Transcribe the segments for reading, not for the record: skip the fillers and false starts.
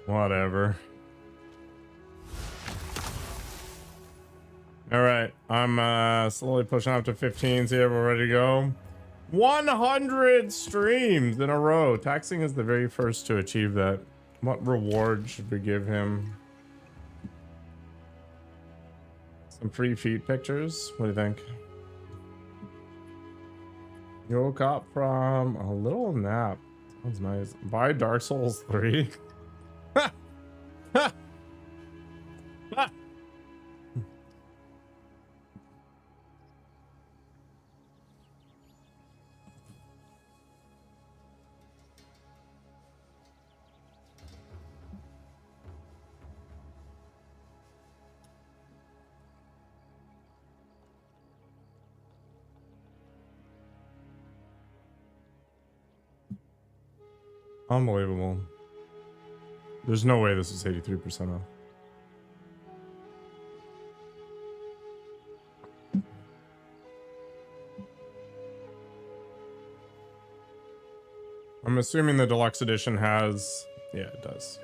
Whatever. All right, I'm slowly pushing up to 15s here. We're ready to go. 100 streams in a row. Taxing is the very first to achieve that. What reward should we give him? Some free feet pictures. What do you think? You woke up from a little nap. Sounds nice. Buy Dark Souls 3. Ha! Ha! Ha! Unbelievable. There's no way this is 83% off. I'm assuming the deluxe edition has... Yeah, it does.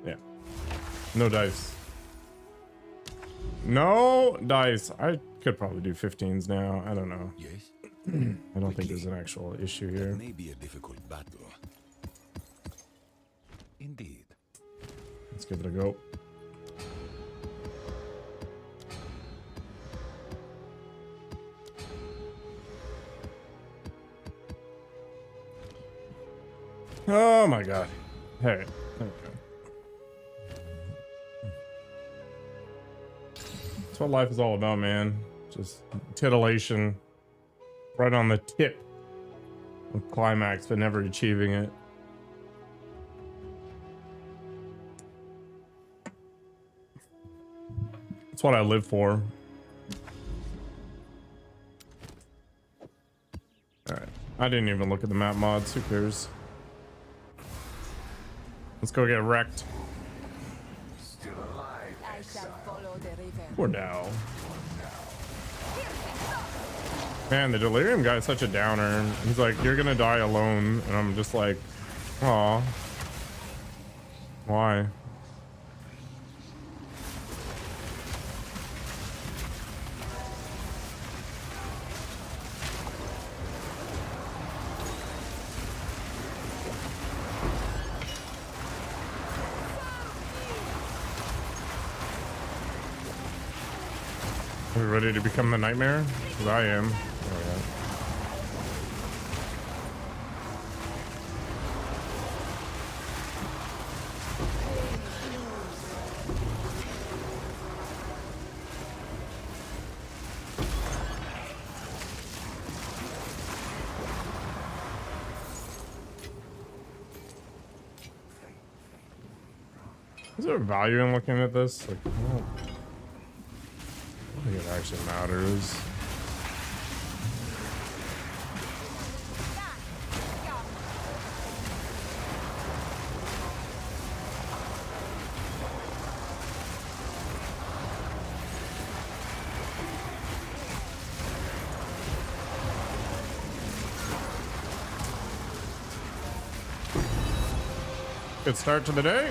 Yeah. No dice. No dice. I could probably do 15s now. I don't know. Yes. I don't think there's an actual issue here. It may be a difficult battle. Indeed. Let's give it a go. Oh my god. Hey. Okay. That's what life is all about, man. Just titillation. Right on the tip of climax, but never achieving it. That's what I live for. Alright. I didn't even look at the map mods. Who cares? Let's go get wrecked. Still alive. I shall follow the river. Poor Dow. Man, the delirium guy's such a downer. He's like, you're gonna die alone. And I'm just like, aw. Why? Are we ready to become the nightmare? Because I am. Oh, yeah. Is there value in looking at this? Like, I don't think it actually matters. Good start to the day.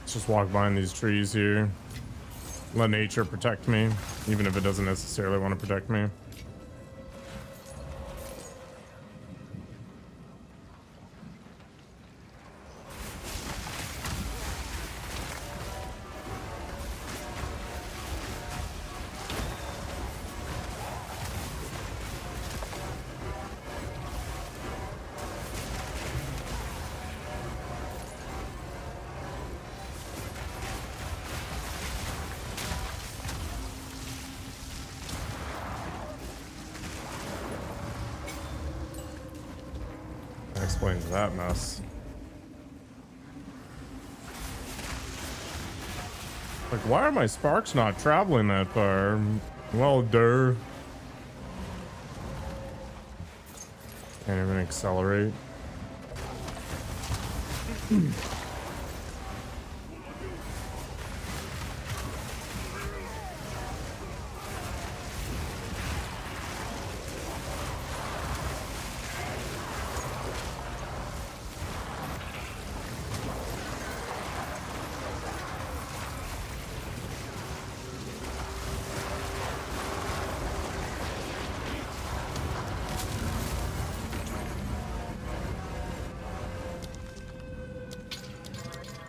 Just walk behind these trees here. Let nature protect me, even if it doesn't necessarily want to protect me. Explains that mess. Like, why are my sparks not traveling that far? Well, Can't even accelerate.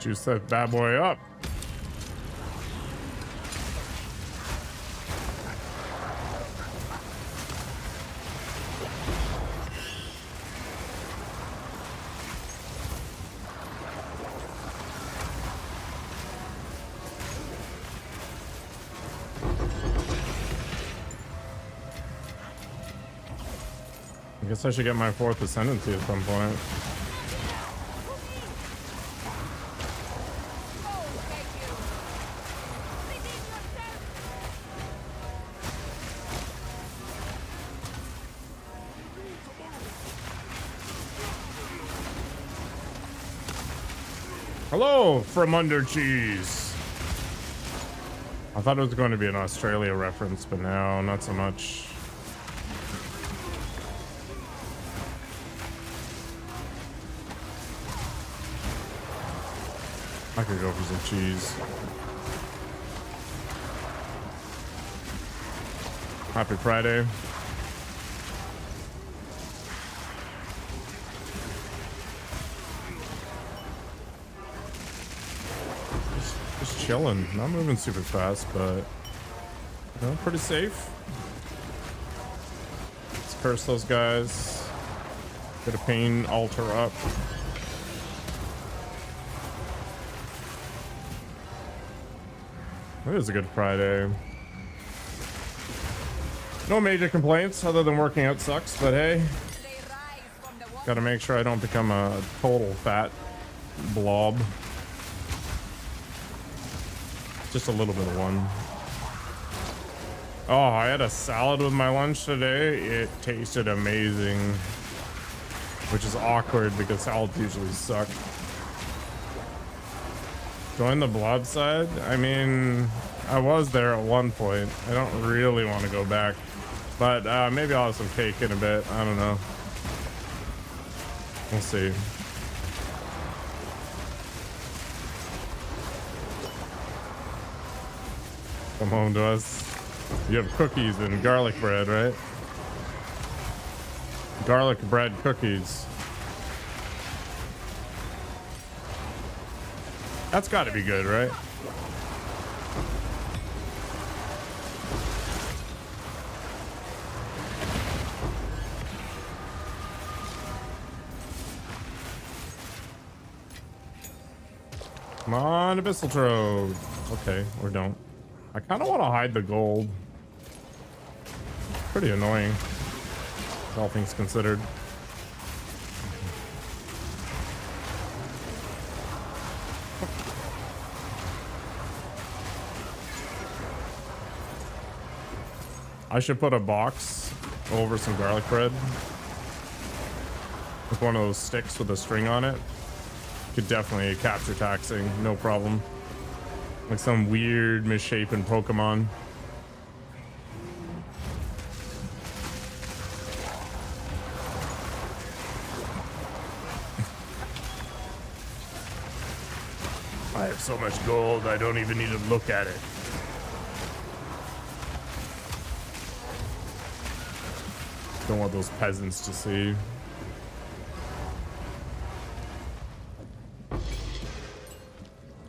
Juice that bad boy up. I guess I should get my 4th ascendancy at some point. Hello, from under cheese. I thought it was going to be an Australia reference, but no, not so much. I could go for some cheese. Happy Friday. Just chilling. Not moving super fast, but you know, pretty safe. Let's curse those guys. Get a pain altar up. It is a good Friday. No major complaints other than working out sucks, but hey, gotta make sure I don't become a total fat blob. Just a little bit of one. Oh, I had a salad with my lunch today. It tasted amazing, which is awkward because salads usually suck. Join the blob side? I mean, I was there at one point. I don't really want to go back, but maybe I'll have some cake in a bit. I don't know. We'll see. Come home to us. You have cookies and garlic bread, right? Garlic bread cookies. That's got to be good, right? Come on, Abyssal Trove. Okay, or don't. I kind of want to hide the gold. Pretty annoying, all things considered. I should put a box over some garlic bread with one of those sticks with a string on it. Could definitely capture taxing, no problem. Like some weird misshapen Pokemon. I have so much gold, I don't even need to look at it. Don't want those peasants to see.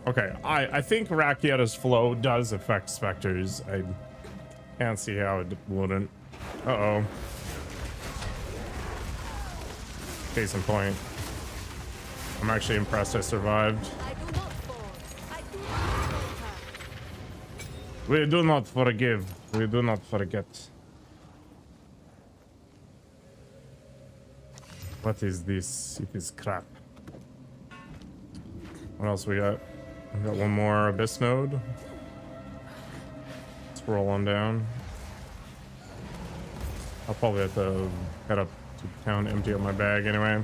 Okay, I think Rakieta's flow does affect specters. I can't see how it wouldn't. Uh-oh. Case in point. I'm actually impressed I survived. We do not forgive. We do not forget. What is this? It is crap. What else we got? We got one more Abyss node. Let's roll on down. I'll probably have to head up to town, empty out my bag anyway.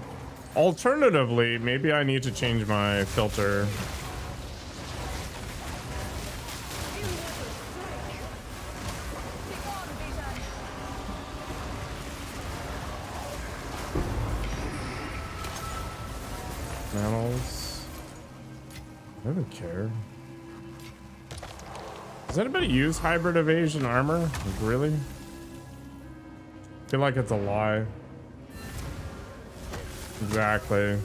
Alternatively, maybe I need to change my filter. Mammals. I don't care. Does anybody use hybrid evasion armor? Like, really? I feel like it's a lie. Exactly.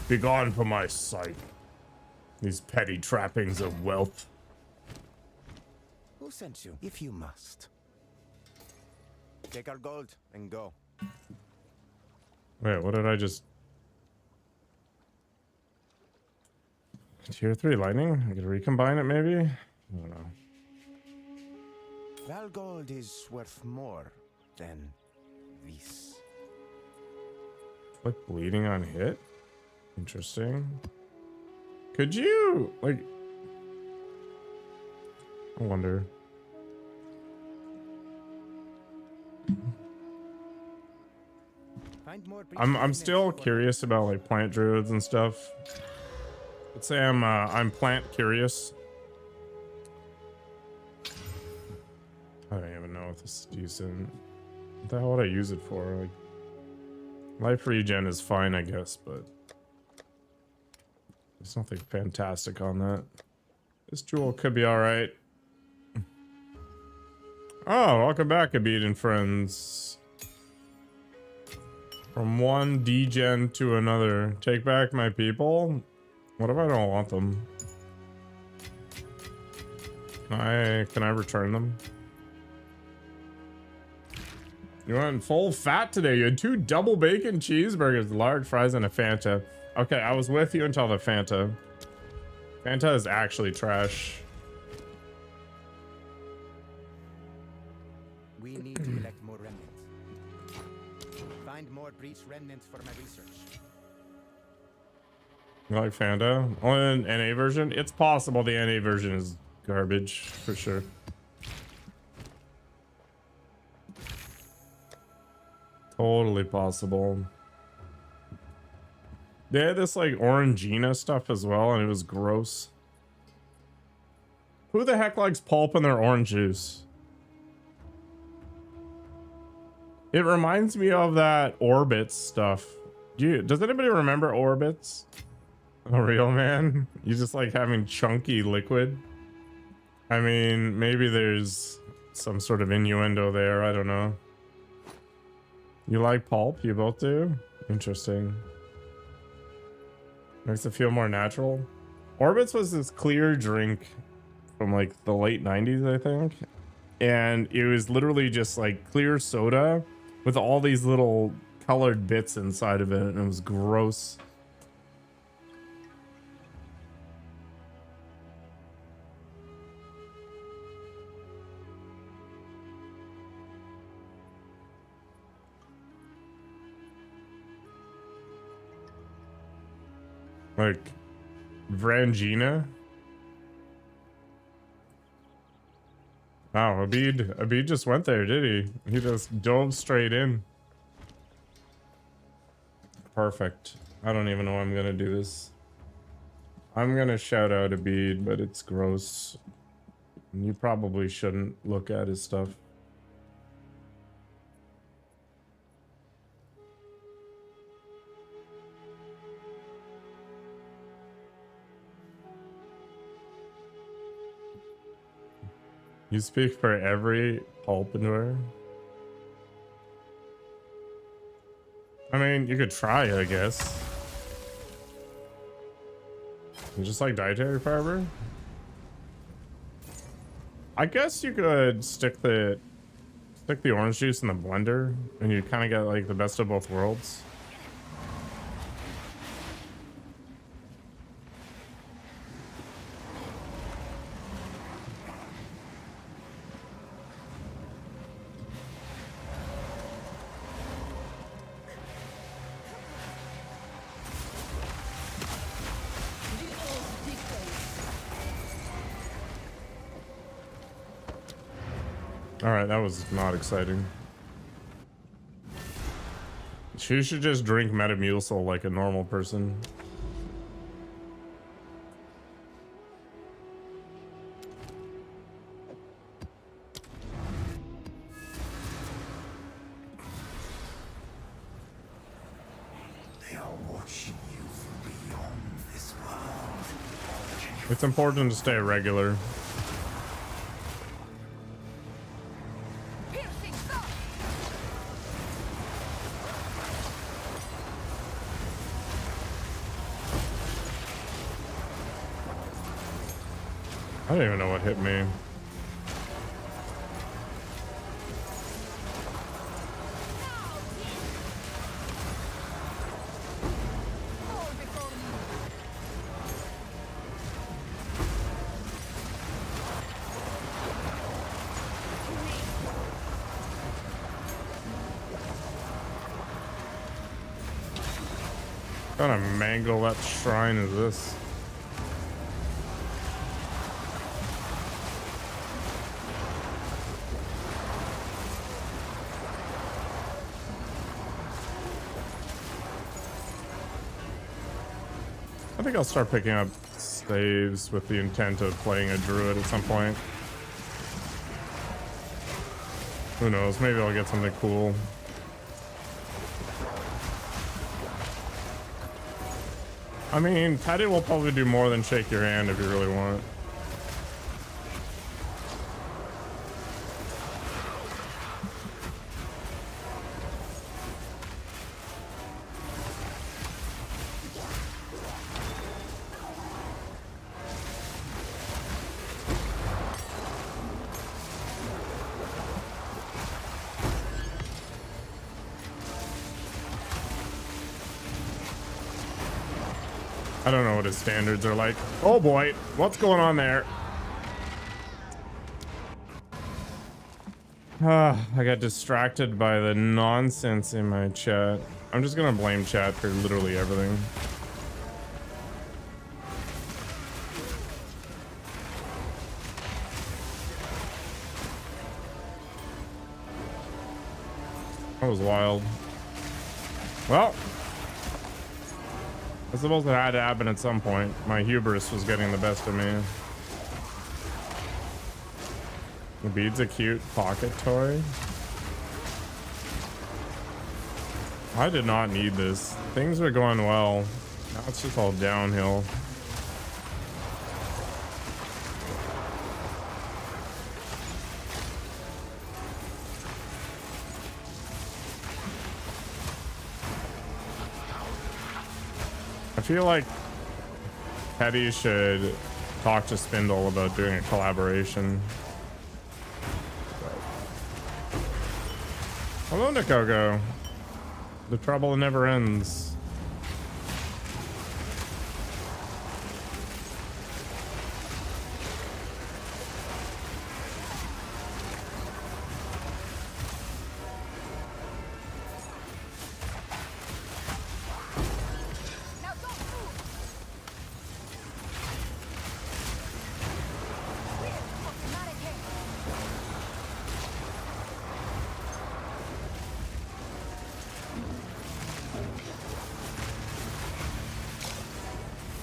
Be gone from my sight. These petty trappings of wealth. Who sent you? If you must. Take our gold and go. Wait, what did I just... Tier 3 lightning? I could recombine it maybe? I don't know. Val gold is worth more than this. Like bleeding on hit? Interesting. Could you, like... I wonder. Find more I'm still curious about like plant druids and stuff. Let's say I'm plant curious. I don't even know if this is decent. What the hell would I use it for? Like, life regen is fine, I guess, but there's nothing fantastic on that. This jewel could be all right. Oh, welcome back, Abid and friends. From one degen to another. Take back my people? What if I don't want them? Can I return them? You went full fat today. You had 2 double bacon cheeseburgers, large fries, and a Fanta. Okay, I was with you until the Fanta. Fanta is actually trash. We need to collect more remnants. Find more breach remnants for my research. You like Fanta? Only an NA version? It's possible the NA version is garbage, for sure. Totally possible. They had this like Orangina stuff as well, and it was gross. Who the heck likes pulp in their orange juice? It reminds me of that Orbits stuff. Does anybody remember Orbits? Oh, real man? You just like having chunky liquid? I mean, maybe there's some sort of innuendo there. I don't know. You like pulp? You both do? Interesting. Makes it feel more natural. Orbits was this clear drink from like the late 90s, I think. And it was literally just like clear soda with all these little colored bits inside of it. And it was gross. Like Vrangina. Wow, Abid just went there, did he? He just dove straight in. Perfect. I don't even know how I'm gonna do this. I'm gonna shout out Abid, but it's gross. You probably shouldn't look at his stuff. You speak for every pulpreneur? I mean, you could try, I guess. You just like dietary fiber? I guess you could stick the orange juice in the blender and you kind of get like the best of both worlds. All right, that was not exciting. She should just drink Metamucil like a normal person. They are watching you from beyond this world. It's important to stay regular. Piercing thought. I don't even know what hit me. Fall before me. What kind of mangle that shrine is this? I think I'll start picking up staves with the intent of playing a druid at some point. Who knows? Maybe I'll get something cool. I mean, Teddy will probably do more than shake your hand if you really want. I don't know what his standards are like. Oh boy, what's going on there? I got distracted by the nonsense in my chat. I'm just gonna blame chat for literally everything. That was wild. Well, I suppose it had to happen at some point. My hubris was getting the best of me. The bead's a cute pocket toy. I did not need this. Things were going well. Now it's just all downhill. I feel like Teddy should talk to Spindle about doing a collaboration. Hello, Nikogo. The trouble never ends. Now don't move. Automatic hit.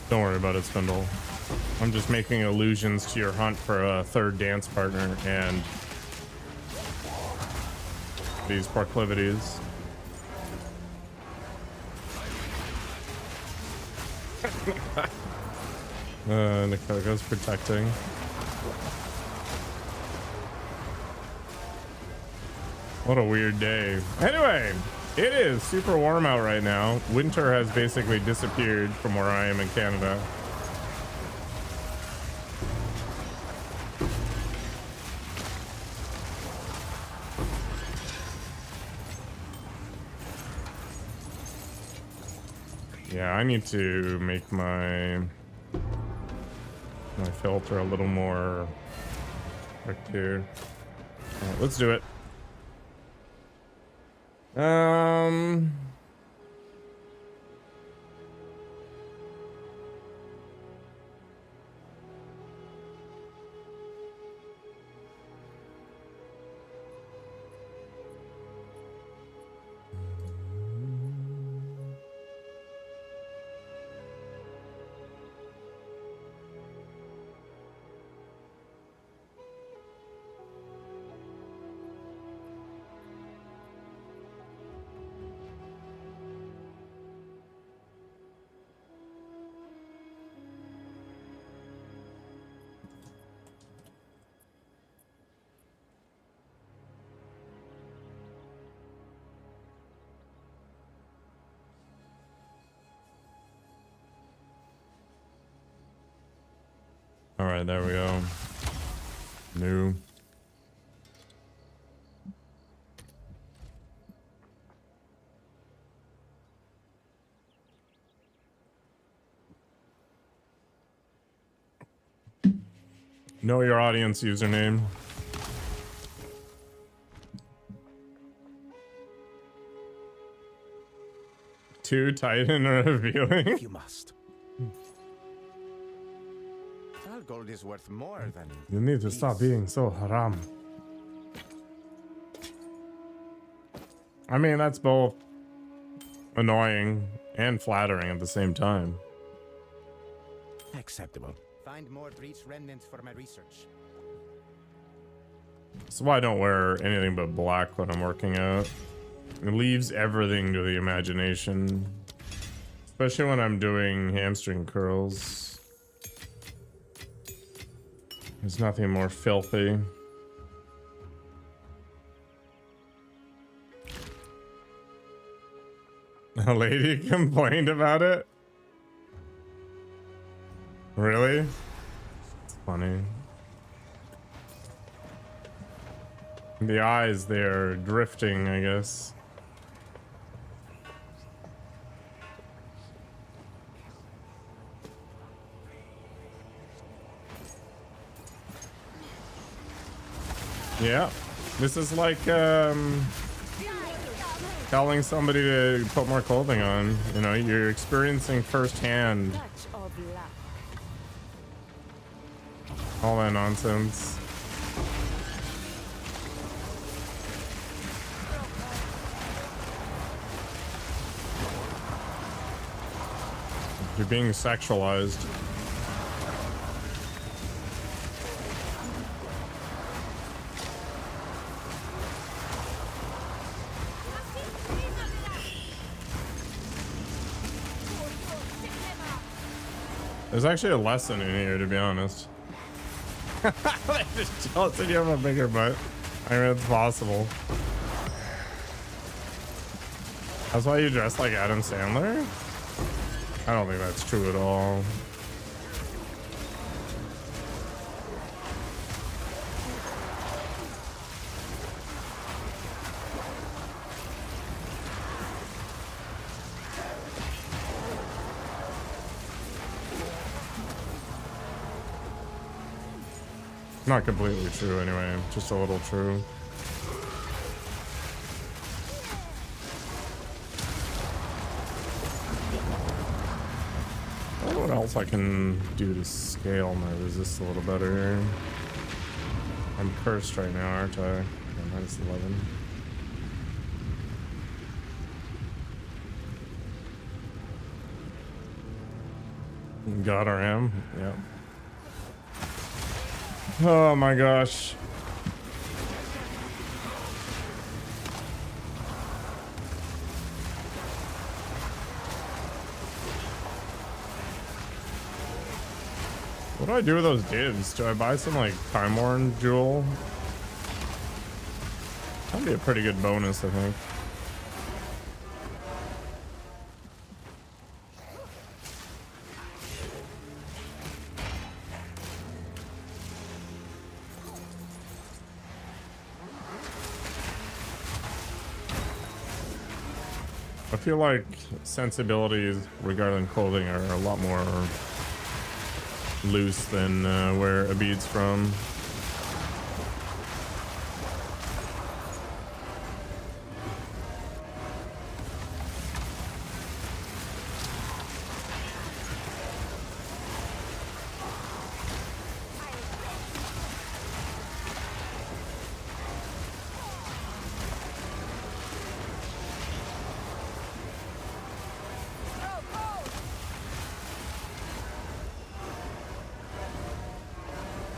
Don't worry about it, Spindle. I'm just making allusions to your hunt for a third dance partner and these proclivities. Nikogo's protecting. What a weird day. Anyway, it is super warm out right now. Winter has basically disappeared from where I am in Canada. Yeah, I need to make my filter a little more right here. All right, let's do it. All right, there we go. New. Know your audience username. Too Titan revealing. If you must. All gold is worth more than. You need to stop being so haram. I mean, that's both annoying and flattering at the same time. Acceptable. Find more breach remnants for my research. That's why I don't wear anything but black when I'm working out. It leaves everything to the imagination. Especially when I'm doing hamstring curls. There's nothing more filthy. A lady complained about it? Really? It's funny. The eyes, they're drifting, I guess. Yeah, this is like telling somebody to put more clothing on. You know, you're experiencing firsthand Touch of luck. all that nonsense. You're being sexualized. There's actually a lesson in here, to be honest. Just jealous that you have a bigger butt. I mean, it's possible. That's why you dress like Adam Sandler? I don't think that's true at all. Not completely true anyway, just a little true. I don't know what else I can do to scale my resist a little better. I'm cursed right now, aren't I? Yeah, -11. God, I am. Yeah. Oh my gosh. What do I do with those divs? Do I buy some like Time Worn jewel? That'd be a pretty good bonus, I think. I feel like sensibilities regarding clothing are a lot more loose than where Abid's from.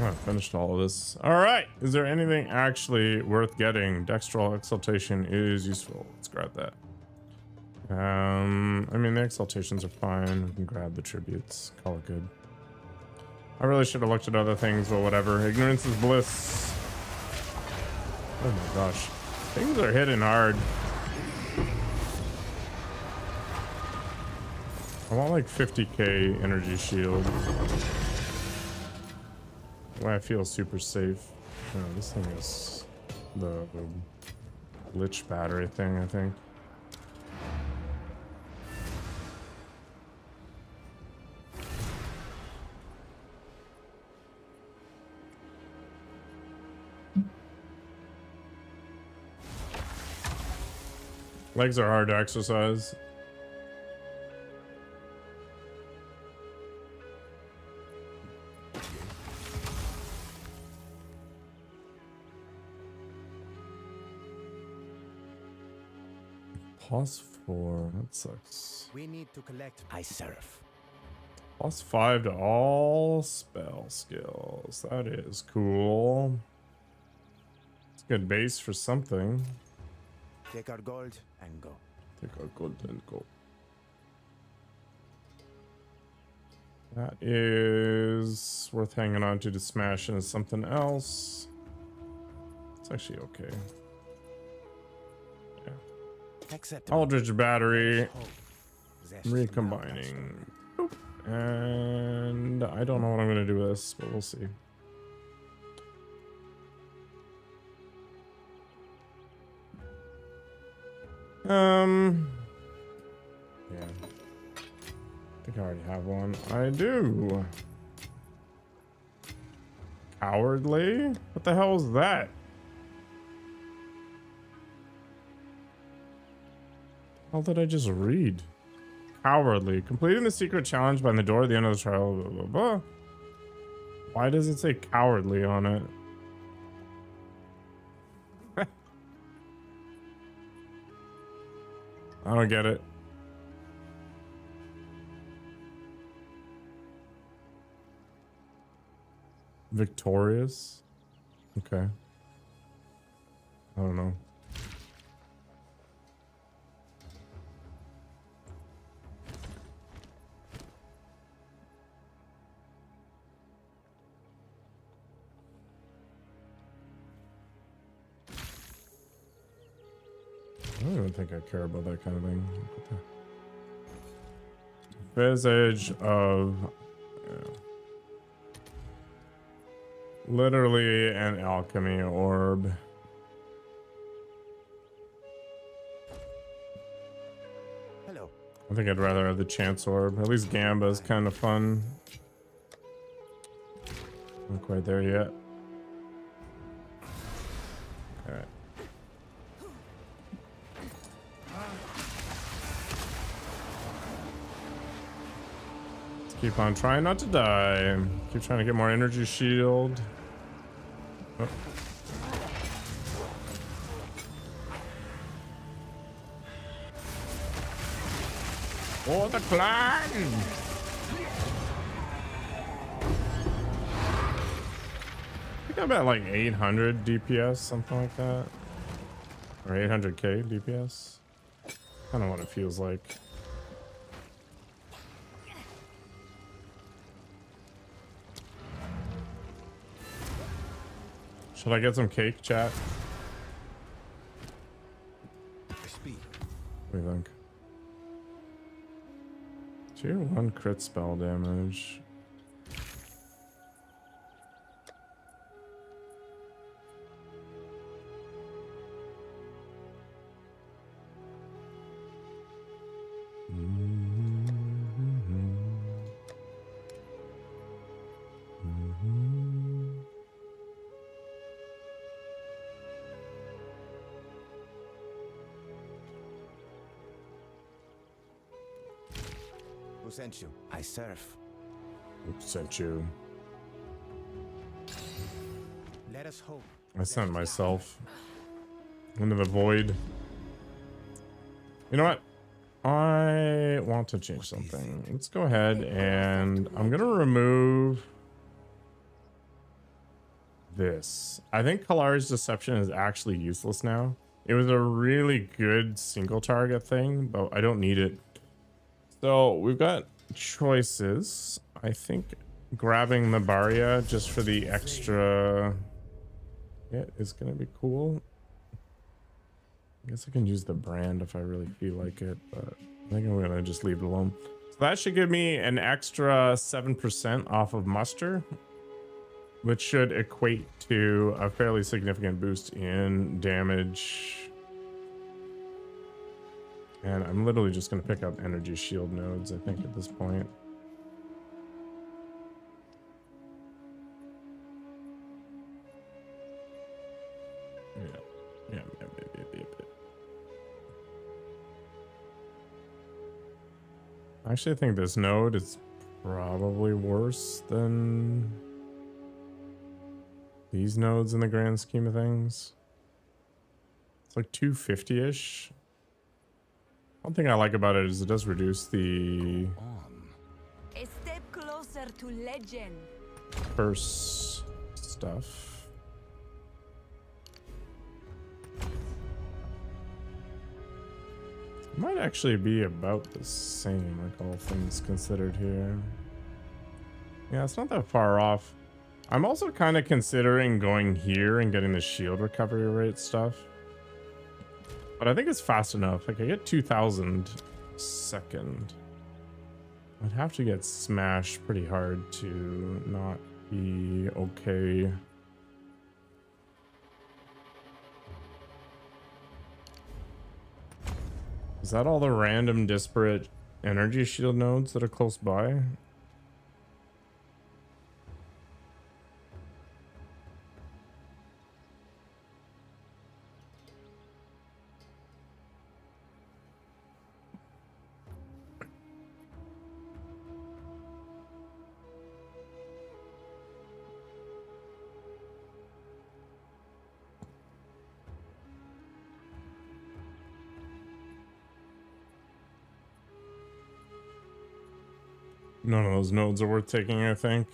I finished all of this. All right. Is there anything actually worth getting? Dextral exaltation is useful. Let's grab that. I mean, the exaltations are fine. We can grab the tributes. Call it good. I really should have looked at other things, but whatever. Ignorance is bliss. Oh my gosh. Things are hitting hard. I want like 50k energy shield. Why I feel super safe. Oh, this thing is the glitch battery thing, I think. Legs are hard to exercise. +4, that sucks. We need to collect. I serve. +5 to all spell skills. That is cool. It's a good base for something. Take our gold and go. Take our gold and go. That is worth hanging on to smash into something else. It's actually okay. Accept. Aldridge battery. Zest Recombining. Boop. And I don't know what I'm going to do with this, but we'll see. Yeah. I think I already have one. I do. Cowardly? What the hell is that? How did I just read? Cowardly. Completing the secret challenge by the door at the end of the trial. Blah, blah, blah. Why does it say cowardly on it? I don't get it. Victorious? Okay. I don't know. I don't even think I care about that kind of thing. Visage of literally an alchemy orb. Hello. I think I'd rather have the chance orb. At least Gamba is kind of fun. Not quite there yet. Alright. Keep on trying not to die. Keep trying to get more energy shield. Oh. For the clan! I think I'm at like 800 DPS, something like that. Or 800k DPS. Kind of what it feels like. Should I get some cake, chat? Speed. What do you think? Tier 1 crit spell damage. Who sent you? I serve. Who sent you? Let us hope. I sent myself into the void. You know what? I want to change something. Let's go ahead and I'm gonna remove this. I think Kalari's Deception is actually useless now. It was a really good single target thing, but I don't need it. So we've got choices. I think grabbing the Barria just for the extra hit is gonna be cool. I guess I can use the brand if I really feel like it, but I think I'm gonna just leave it alone. So that should give me an extra 7% off of muster. which should equate to a fairly significant boost in damage. And I'm literally just going to pick up energy shield nodes, I think, at this point. Yeah. Actually, I think this node is probably worse than these nodes in the grand scheme of things. It's like 250-ish. One thing I like about it is it does reduce the A step closer to legend. curse stuff. Might actually be about the same, like all things considered here. Yeah, it's not that far off. I'm also kind of considering going here and getting the shield recovery rate stuff. But I think it's fast enough. Like I get 2,000 second. I'd have to get smashed pretty hard to not be okay. Is that all the random disparate energy shield nodes that are close by? None of those nodes are worth taking, I think.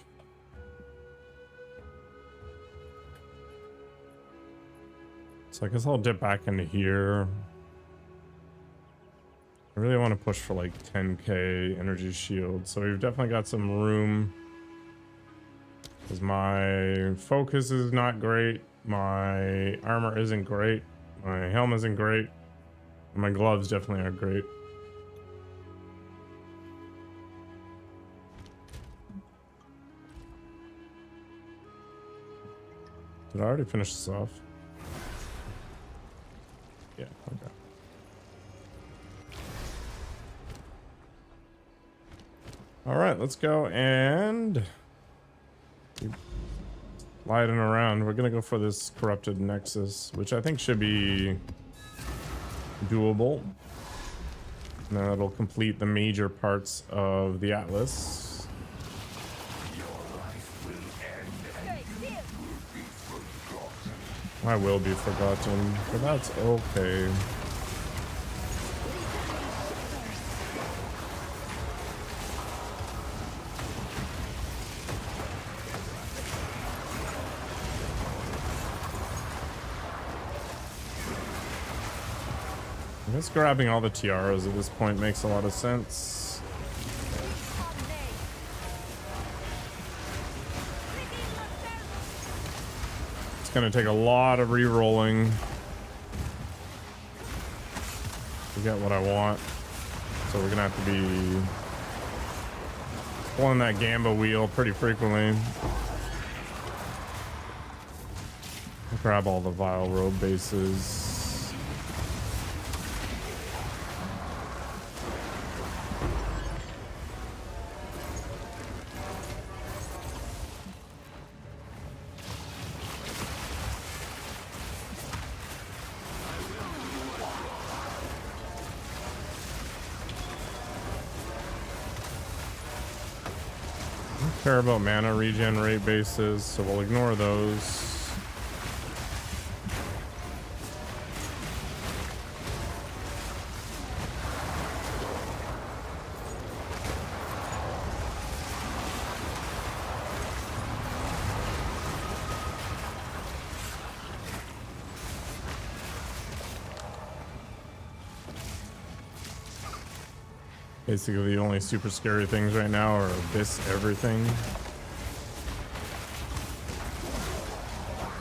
So I guess I'll dip back into here. I really want to push for like 10k energy shield. So we've definitely got some room. Because my focus is not great. My armor isn't great. My helm isn't great. And my gloves definitely aren't great. Did I already finish this off? Yeah, okay. All right, let's go and keep sliding around. We're gonna go for this corrupted nexus, which I think should be doable. And then it'll complete the major parts of the Atlas. I will be forgotten, but that's okay. I guess grabbing all the tiaras at this point makes a lot of sense. Gonna take a lot of re-rolling to get what I want, so we're gonna have to be pulling that Gamba wheel pretty frequently. Grab all the Vile Robe bases. Care about mana regen rate bases, so we'll ignore those. Basically, the only super scary things right now are Abyss everything.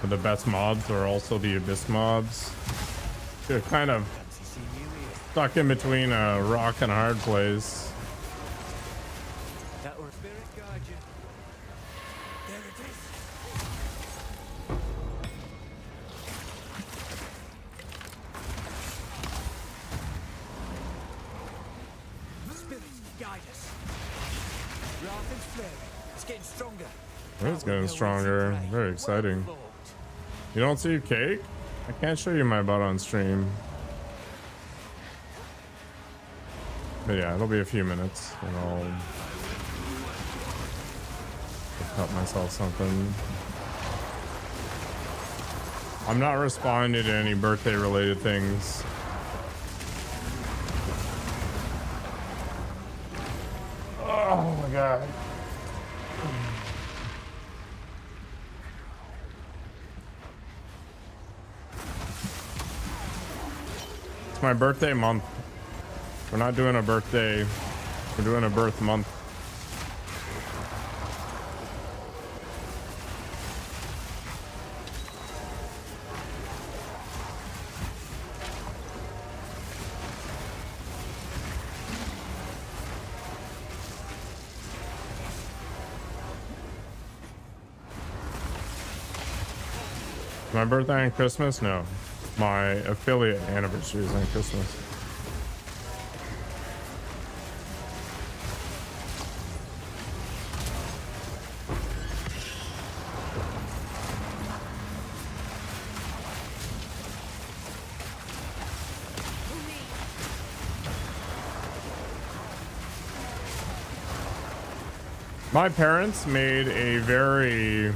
But the best mobs are also the Abyss mobs. They're kind of stuck in between a rock and a hard place. That were spirit guide you. There it is. Wrath and flame. It's getting stronger. It's getting stronger. Very exciting. You don't see cake? I can't show you my butt on stream. But yeah, it'll be a few minutes and I'll cut myself something. I'm not responding to any birthday related things. Oh my god. It's my birthday month. We're not doing a birthday. We're doing a birth month. My birthday on Christmas? No. My affiliate anniversary is on Christmas. My parents made a very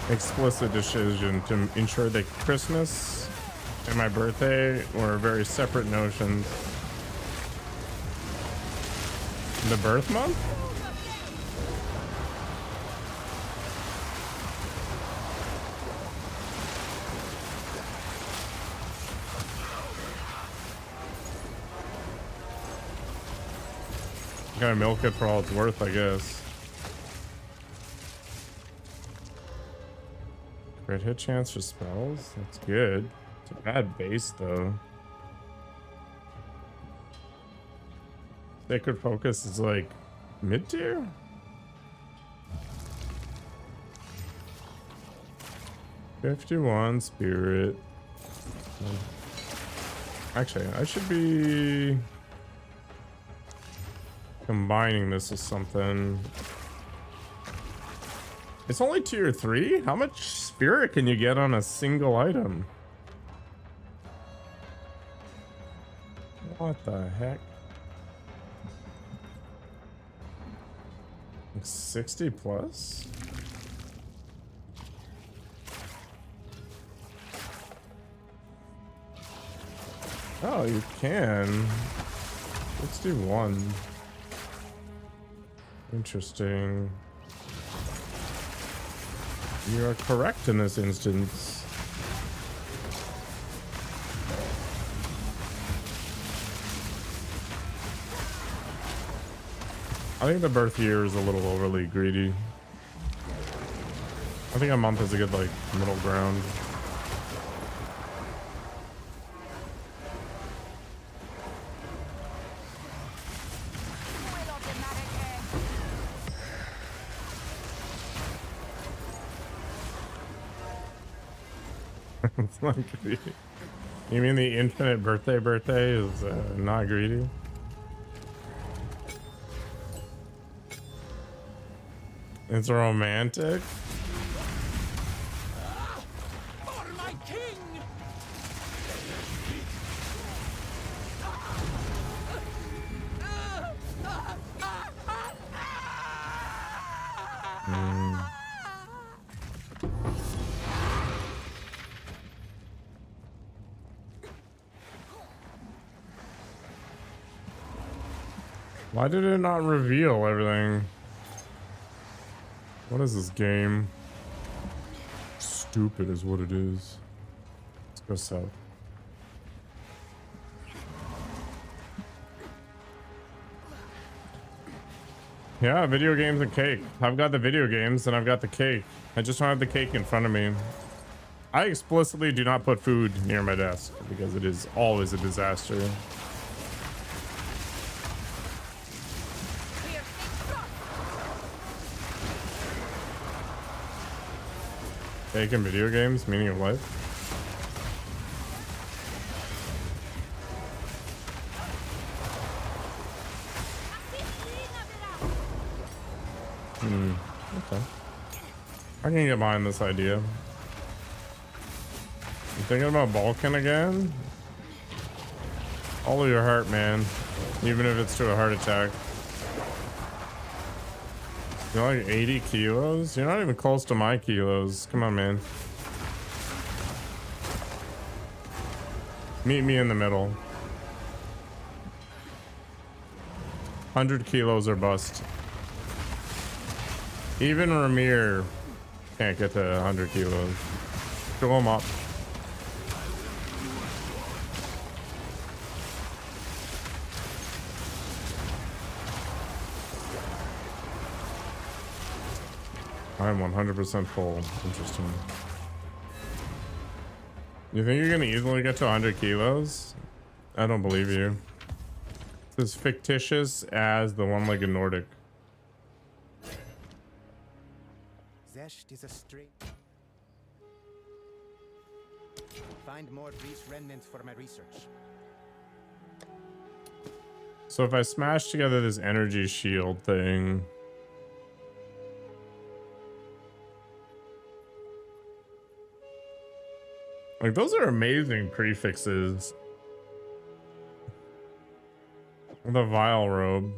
explicit decision to ensure that Christmas and my birthday were very separate notions. The birth month? Gotta milk it for all it's worth, I guess. Crit hit chance for spells? That's good. It's a bad base, though. Sacred Focus is like mid-tier? $51 spirit. Actually, I should be combining this with something. It's only tier 3? How much spirit can you get on a single item? What the heck? 60 plus? Oh, you can. 61. Interesting. You are correct in this instance. I think the birth year is a little overly greedy. I think a month is a good, like, middle ground. It's not greedy. You mean the infinite birthday is not greedy? It's romantic. For my king! Why did it not reveal everything? What is this game? Stupid is what it is. Let's go south. Yeah, video games and cake. I've got the video games and I've got the cake. I just don't have the cake in front of me. I explicitly do not put food near my desk because it is always a disaster. Cake and video games, meaning of life. Okay. I can get behind this idea. You thinking about Balkan again? All of your heart, man. Even if it's to a heart attack. You're like 80 kilos? You're not even close to my kilos. Come on, man. Meet me in the middle. 100 kilos or bust. Even Ramir can't get to 100 kilos. Fill him up. I'm 100% full. Interesting. You think you're gonna easily get to 100 kilos? I don't believe you. It's as fictitious as the one-legged Nordic. Zest is a string. Find more beast remnants for my research. So if I smash together this energy shield thing, like, those are amazing prefixes. The Vile Robe.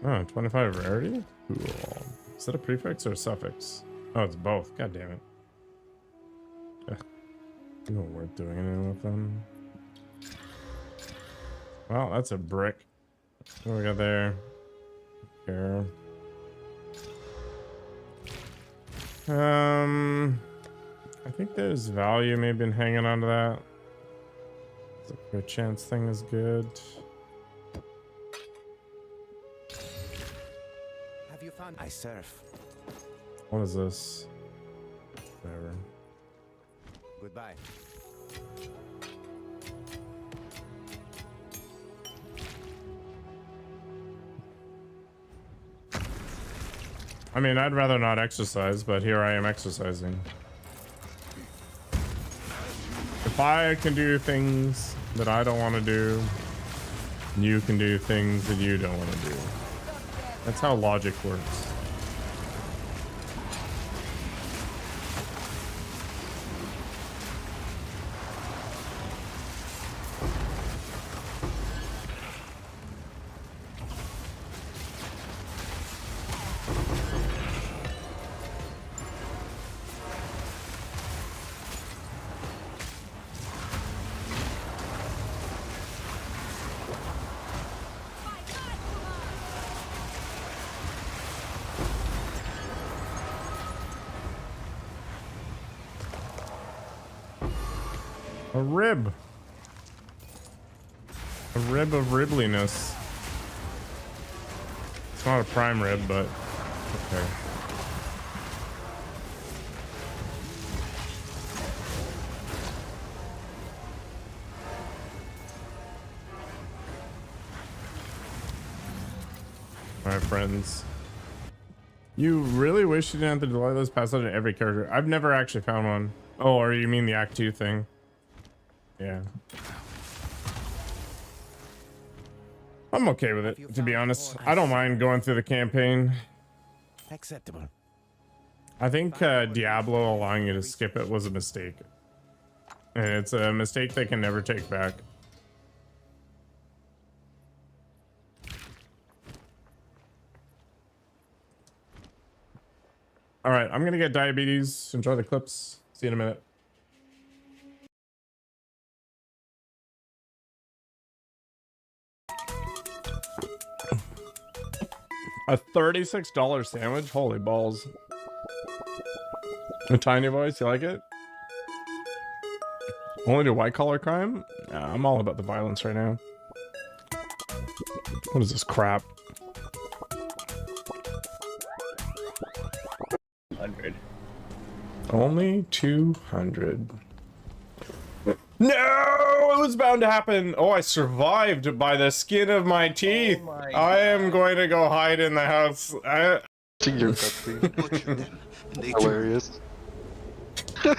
Oh, 25 rarity? Cool. Is that a prefix or a suffix? Oh, it's both. God damn it. Ugh. Not worth doing anything with them. Well, that's a brick. What do we got there? Here. I think there's value maybe in hanging on to that. The crit chance thing is good. Have you found I surf? What is this? Whatever. Goodbye. I mean, I'd rather not exercise, but here I am exercising. If I can do things that I don't want to do, you can do things that you don't want to do. That's how logic works. A rib. A rib of ribbliness. It's not a prime rib, but okay. Alright, friends. You really wish you didn't have to delay those past out to every character. I've never actually found one. Oh, or you mean the Act 2 thing? Yeah. I'm okay with it, to be honest. I don't mind going through the campaign. Acceptable. I think Diablo allowing you to skip it was a mistake. And it's a mistake they can never take back. Alright, I'm gonna get diabetes. Enjoy the clips. See you in a minute. A $36 sandwich? Holy balls. A tiny voice, you like it? Only do white collar crime? Nah, I'm all about the violence right now. What is this crap? 100. Only 200. No! It was bound to happen! Oh, I survived by the skin of my teeth! Oh my I am going to go hide in the house. Your cutscene. Butchered them, and they Hilarious.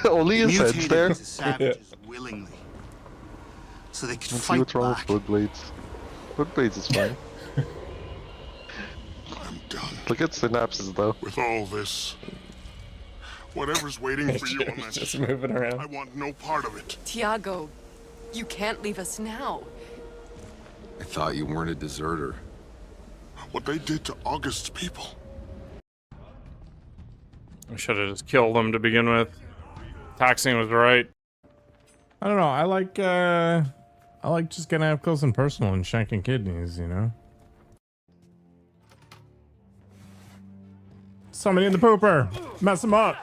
Only his head's mutated there. into savages willingly, so they could Let's see fight what's wrong back. with Bloodblades. Bloodblades is fine. Look at synapses though. With all this, whatever's waiting for you on Just this, moving I around. want no part of it. Tiago, you can't leave us now. I thought you weren't a deserter. What they did to August's people. I should have just killed them to begin with. Taxing was right. I don't know. I like just getting up close and personal and shanking kidneys, you know. Somebody in the pooper. Mess him up.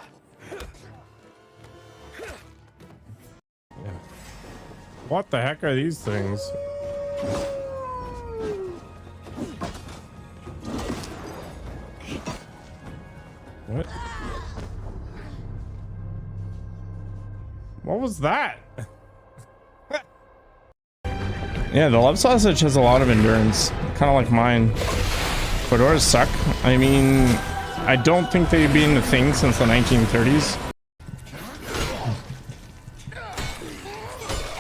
Yeah. What the heck are these things? What? What was that? Yeah, the love sausage has a lot of endurance, kind of like mine. Fedoras suck. I mean, I don't think they've been a thing since the 1930s.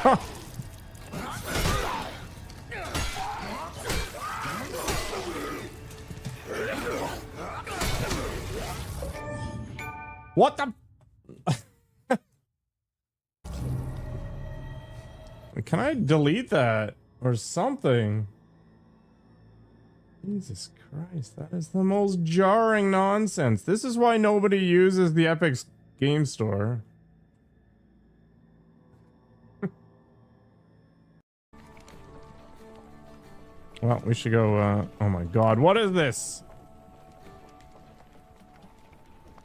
Huh. What the? Can I delete that or something? Jesus Christ, that is the most jarring nonsense. This is why nobody uses the Epic's game store. Well, we should go, oh my god, what is this?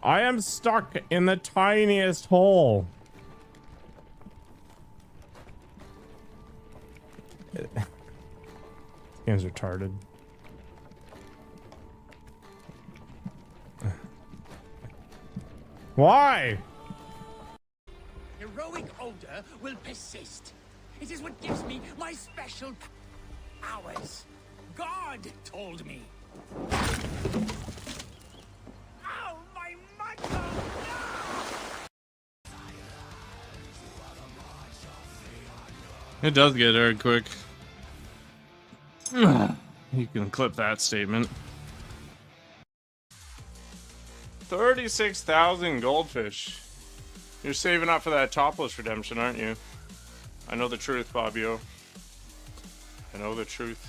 I am stuck in the tiniest hole. This game's retarded. Why? Heroic odor will persist. It is what gives me my special powers. God told me. Ow, my Michael! It does get aired quick. You can clip that statement. 36,000 goldfish. You're saving up for that topless redemption, aren't you? I know the truth, Fabio. I know the truth.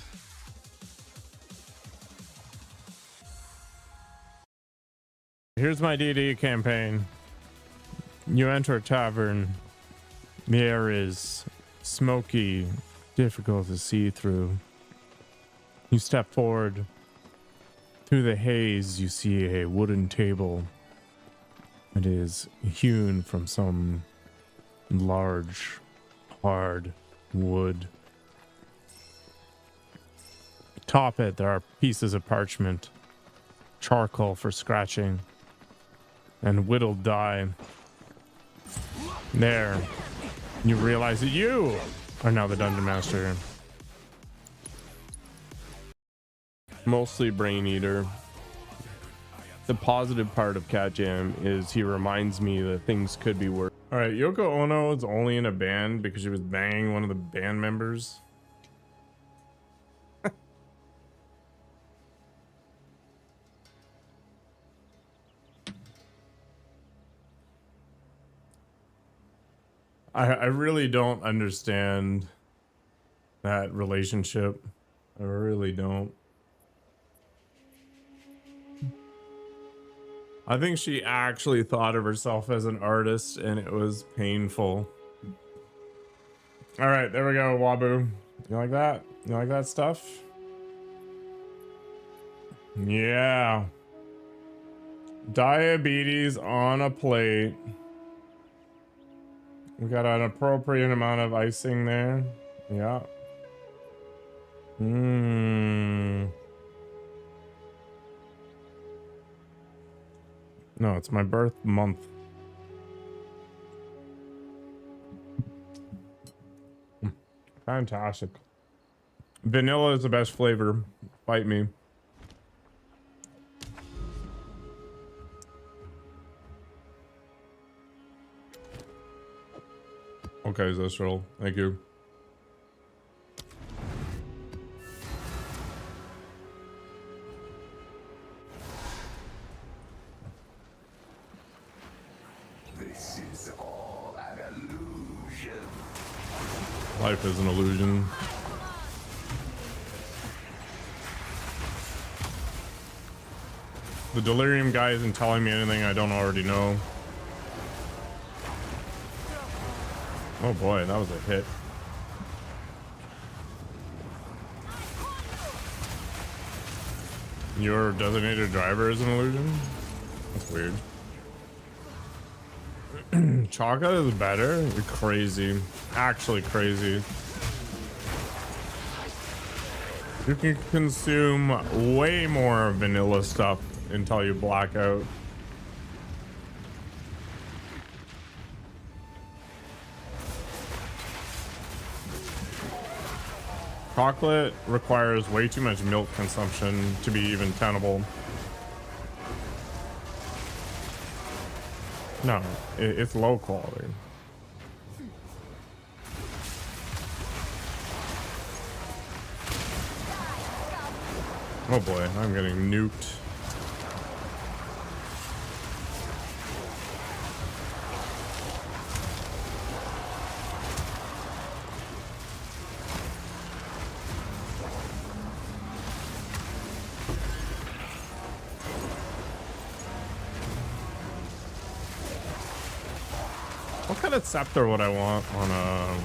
Here's my DD campaign. You enter a tavern. The air is smoky, difficult to see through. You step forward. Through the haze, you see a wooden table. It is hewn from some large, hard wood. Atop it, there are pieces of parchment, charcoal for scratching, and whittled dye. There, you realize that you are now the dungeon master. Mostly brain eater. The positive part of Cat Jam is he reminds me that things could be worse. All right, Yoko Ono is only in a band because she was banging one of the band members. I really don't understand that relationship. I really don't. I think she actually thought of herself as an artist and it was painful. All right, there we go, Wabu. You like that? You like that stuff? Yeah. Diabetes on a plate. We got an appropriate amount of icing there. Yeah. No, it's my birth month. Fantastic. Vanilla is the best flavor. Fight me. Okay, Zestral. Thank you. This is all an illusion. Life is an illusion. The delirium guy isn't telling me anything I don't already know. Oh boy, that was a hit. Your designated driver is an illusion? That's weird. Chaka is better? You're crazy. Actually crazy. You can consume way more vanilla stuff until you black out. Chocolate requires way too much milk consumption to be even tenable. No, it's low quality. Oh boy, I'm getting nuked. What kind of scepter would I want on a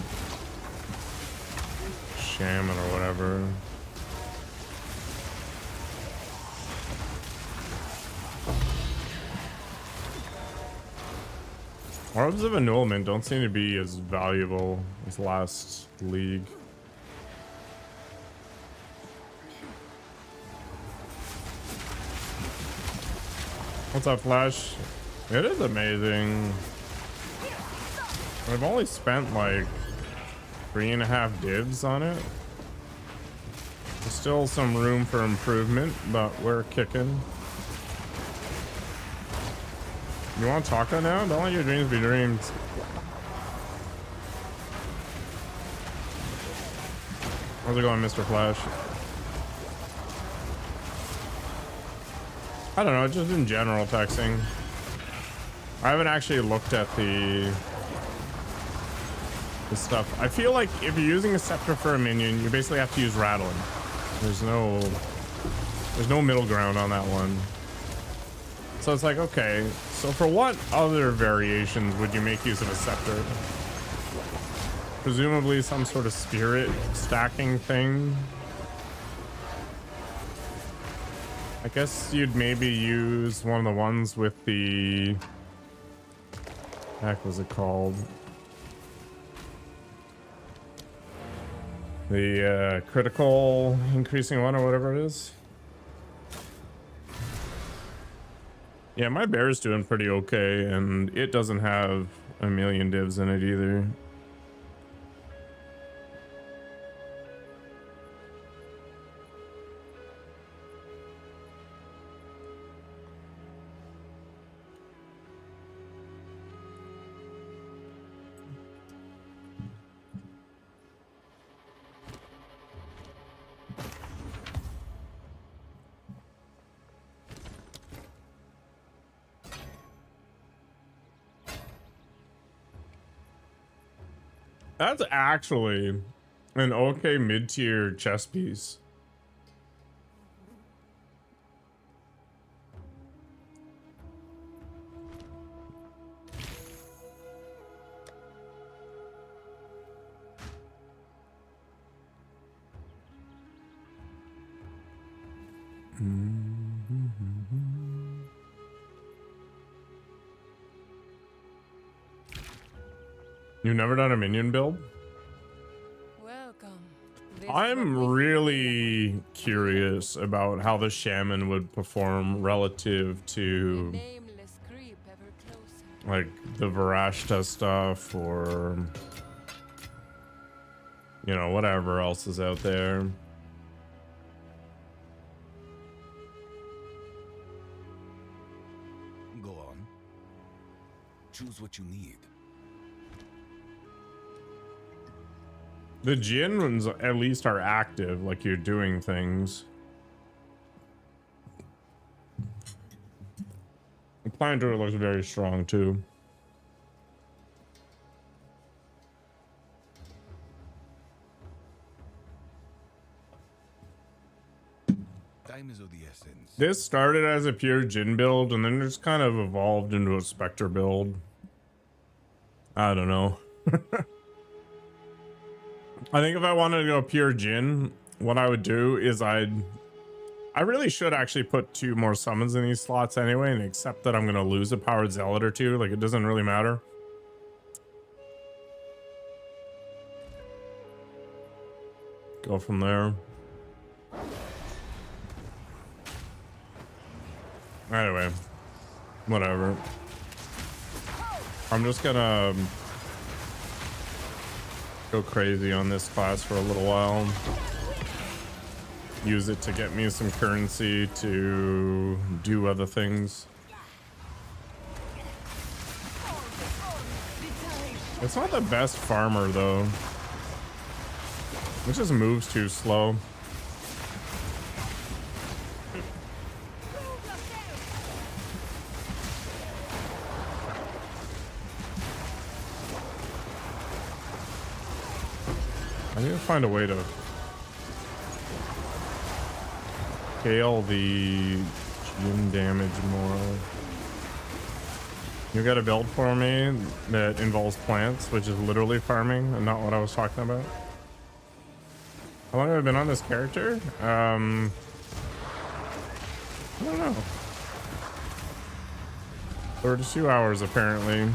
shaman or whatever? Orbs of Annulment don't seem to be as valuable as last league. What's up, Flash? It is amazing. I've only spent like 3.5 divs on it. There's still some room for improvement, but we're kicking. You want Taka now? Don't let your dreams be dreams. How's it going, Mr. Flash? I don't know, just in general texting. I haven't actually looked at the stuff. I feel like if you're using a scepter for a minion, you basically have to use rattling. There's no middle ground on that one. So it's like, okay, so for what other variations would you make use of a scepter? Presumably some sort of spirit stacking thing. I guess you'd maybe use one of the ones with the... heck was it called? The critical increasing one or whatever it is. Yeah, my bear's doing pretty okay, and it doesn't have a million divs in it either. That's actually an okay mid-tier chess piece. You've never done a minion build? Welcome. I'm really curious about how the shaman would perform relative to Nameless creep ever closer. like the Varashta stuff or you know whatever else is out there. Go on. Choose what you need. The Jinn ones at least are active, like you're doing things. The Plant Druid looks very strong too. Time is of the essence. This started as a pure Jin build and then just kind of evolved into a Spectre build. I don't know. I think if I wanted to go pure Jin, what I would do is I really should actually put 2 more summons in these slots anyway and accept that I'm going to lose a powered zealot or 2. Like, it doesn't really matter. Go from there. Anyway, whatever. I'm just gonna go crazy on this class for a little while. Use it to get me some currency to do other things. It's not the best farmer though. It just moves too slow. I need to find a way to scale the gym damage more. You got a build for me that involves plants, which is literally farming and not what I was talking about. How long have I been on this character? I don't know. 32 hours apparently.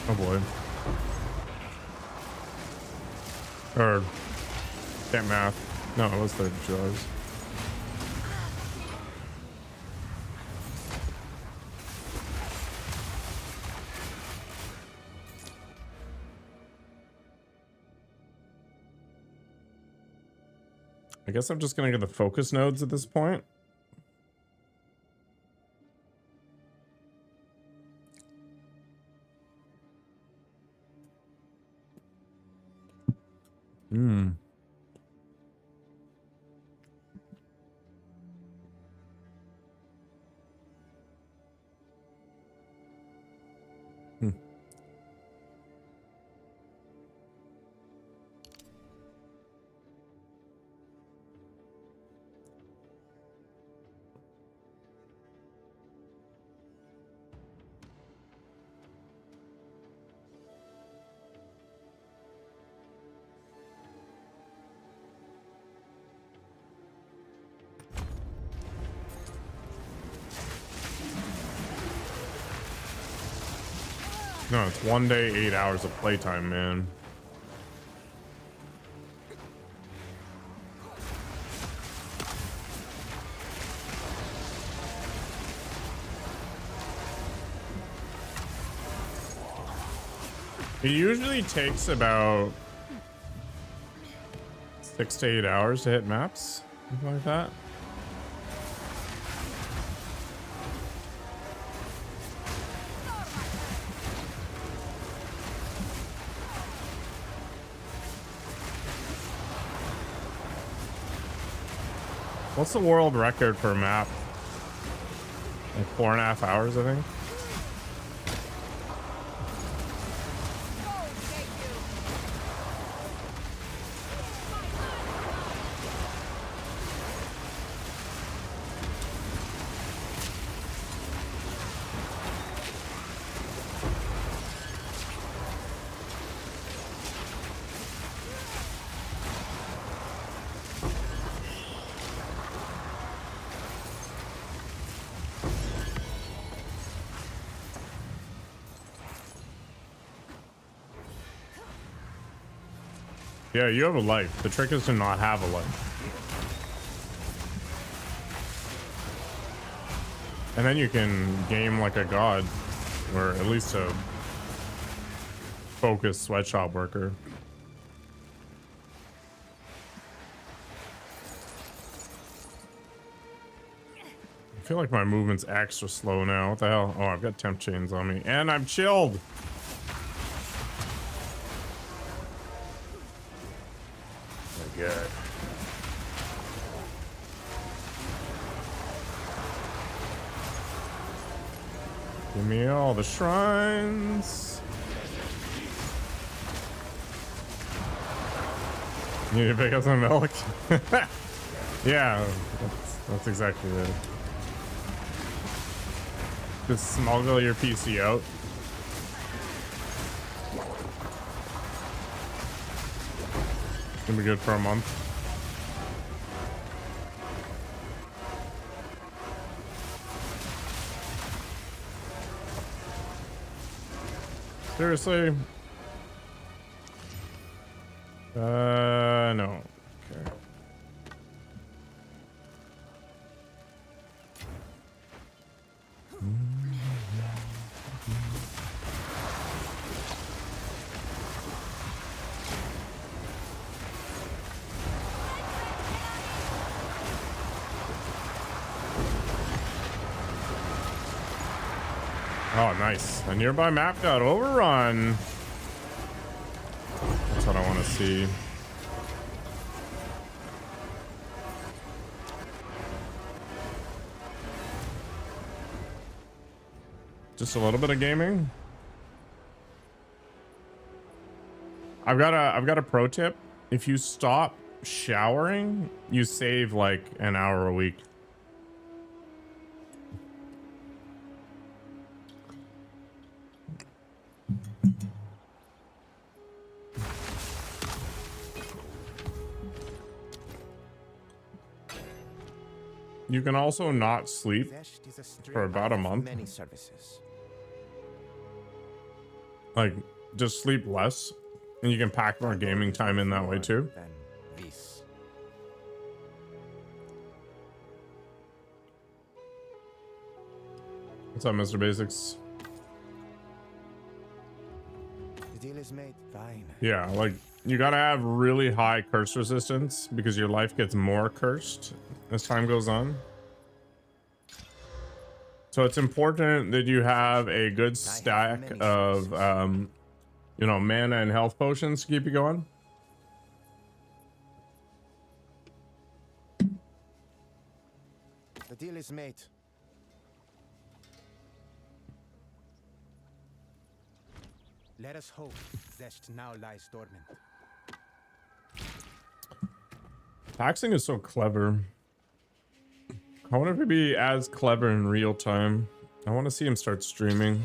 Oh boy. Or can't math. No, it was 32 hours. I guess I'm just gonna get the focus nodes at this point. Hmm. No, it's 1 day, 8 hours of playtime, man. It usually takes about 6 to 8 hours to hit maps, something like that. What's the world record for a map? Like 4.5 hours, I think. Yeah, you have a life. The trick is to not have a life. And then you can game like a god, or at least a focused sweatshop worker. I feel like my movement's extra slow now. What the hell? Oh, I've got temp chains on me. And I'm chilled! Good. Give me all the shrines. You need to pick up some milk. Yeah, that's exactly it. Just smuggle your PC out. Gonna be good for a month. Seriously? No. Okay. Oh, nice. A nearby map got overrun. That's what I want to see. Just a little bit of gaming. I've got a pro tip. If you stop showering, you save like an hour a week. You can also not sleep Zest is a strip for about a of month. Many services. Like, just sleep less, and you can pack more gaming time in that way too. Than this. What's up, Mr. Basics? The deal is made. Fine. Yeah, like, you gotta have really high curse resistance because your life gets more cursed as time goes on. So it's important that you have a good stack of, you know, mana and health potions to keep you going. The deal is made. Let us hope Zest now lies dormant. Taxing is so clever. I wonder if he'd be as clever in real time. I want to see him start streaming.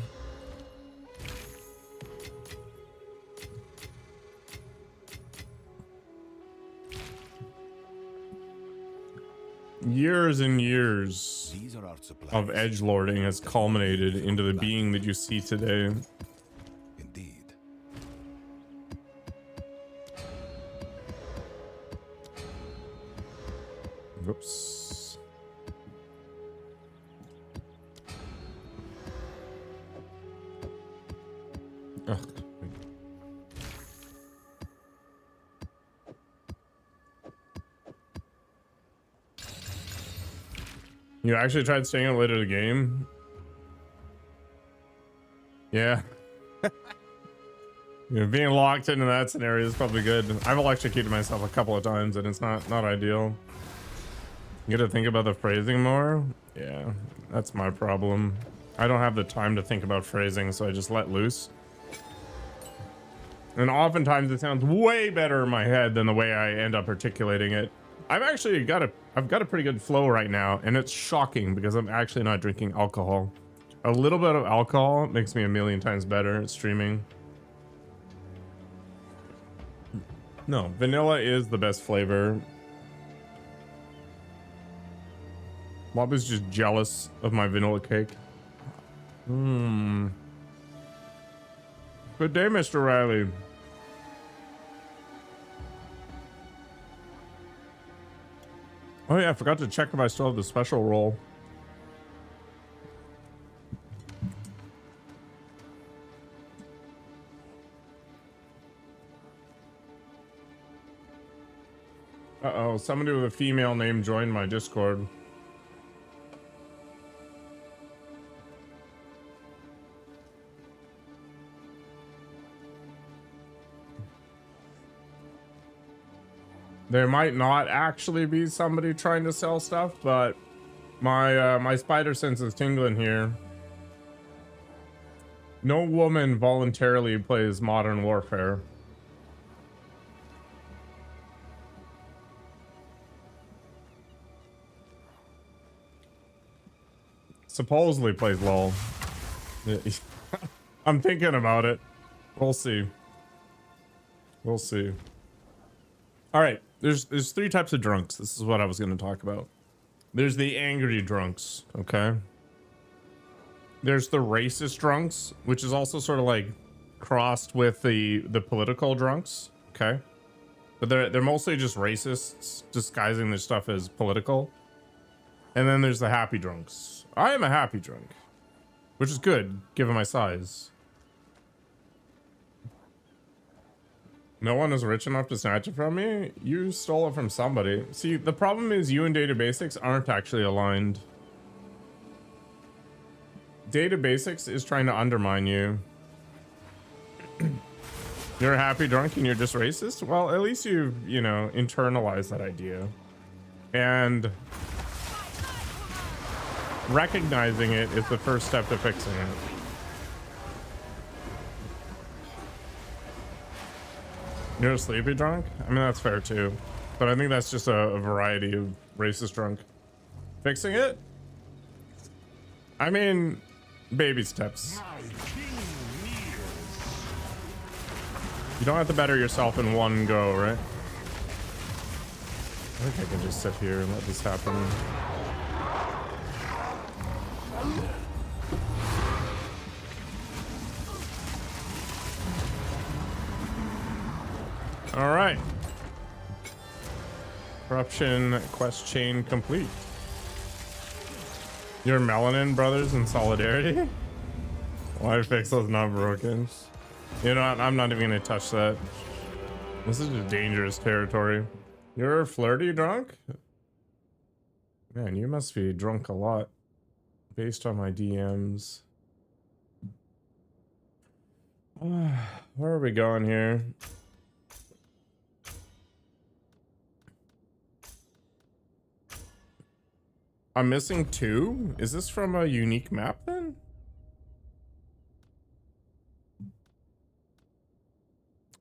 Years and years These are our supplies. of edgelording has culminated into the being that you see today. Indeed. Whoops. Ugh. You actually tried staying out later in the game? Yeah. You know, being locked into that scenario is probably good. I've electrocuted myself a couple of times and it's not ideal. You gotta think about the phrasing more. Yeah, that's my problem. I don't have the time to think about phrasing, so I just let loose. And oftentimes it sounds way better in my head than the way I end up articulating it. I've got a pretty good flow right now, and it's shocking because I'm actually not drinking alcohol. A little bit of alcohol makes me a million times better at streaming. No, vanilla is the best flavor. Mob is just jealous of my vanilla cake. Good day, Mr. Riley. Oh yeah, I forgot to check if I still have the special roll. Uh-oh, somebody with a female name joined my Discord. There might not actually be somebody trying to sell stuff, but my spider sense is tingling here. No woman voluntarily plays Modern Warfare. supposedly plays LOL. I'm thinking about it. We'll see. We'll see. All right, there's three types of drunks. This is what I was going to talk about. There's the angry drunks, okay? There's the racist drunks, which is also sort of like crossed with the political drunks, okay? But they're mostly just racists disguising their stuff as political. And then there's the happy drunks. I am a happy drunk, which is good given my size. No one is rich enough to snatch it from me? You stole it from somebody. See, the problem is you and Data Basics aren't actually aligned. Data Basics is trying to undermine you. You're a happy drunk and you're just racist? Well, at least you've, you know, internalized that idea. And recognizing it is the first step to fixing it. You're a sleepy drunk? I mean, that's fair too. But I think that's just a variety of racist drunk. Fixing it? I mean, baby steps. You don't have to better yourself in one go, right? I think I can just sit here and let this happen. All right. Corruption quest chain complete. Your melanin brothers in solidarity? Why Pixel's not broken? You know what? I'm not even gonna touch that. This is a dangerous territory. You're flirty drunk? Man, you must be drunk a lot based on my DMs. Where are we going here? I'm missing 2? Is this from a unique map then?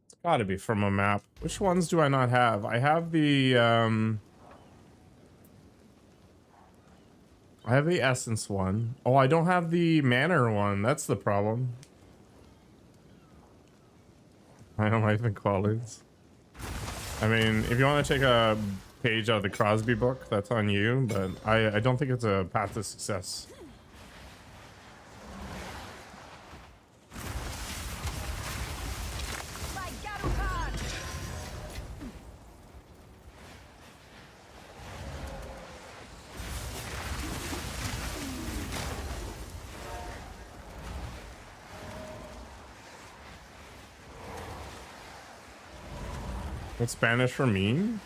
It's gotta be from a map. Which ones do I not have? I have the essence one. Oh, I don't have the manor one. That's the problem. I don't like the qualities. I mean, if you want to take a page out of the Crosby book, that's on you, but I don't think it's a path to success. What's Spanish for mean?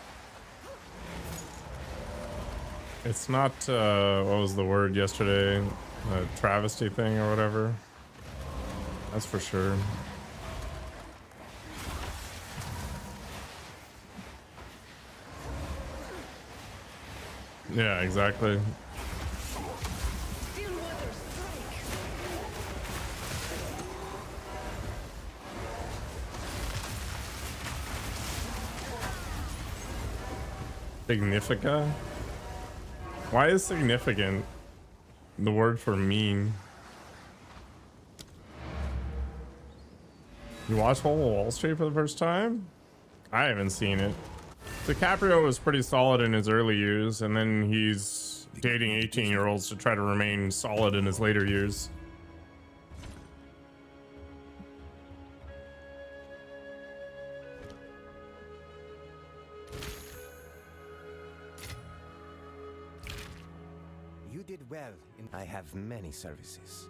It's not, what was the word yesterday? A travesty thing or whatever. That's for sure. Yeah, exactly. Significa? Why is significant the word for mean? You watch Whole Wall Street for the first time? I haven't seen it. DiCaprio was pretty solid in his early years, and then he's dating 18-year-olds to try to remain solid in his later years. You did well, and I have many services.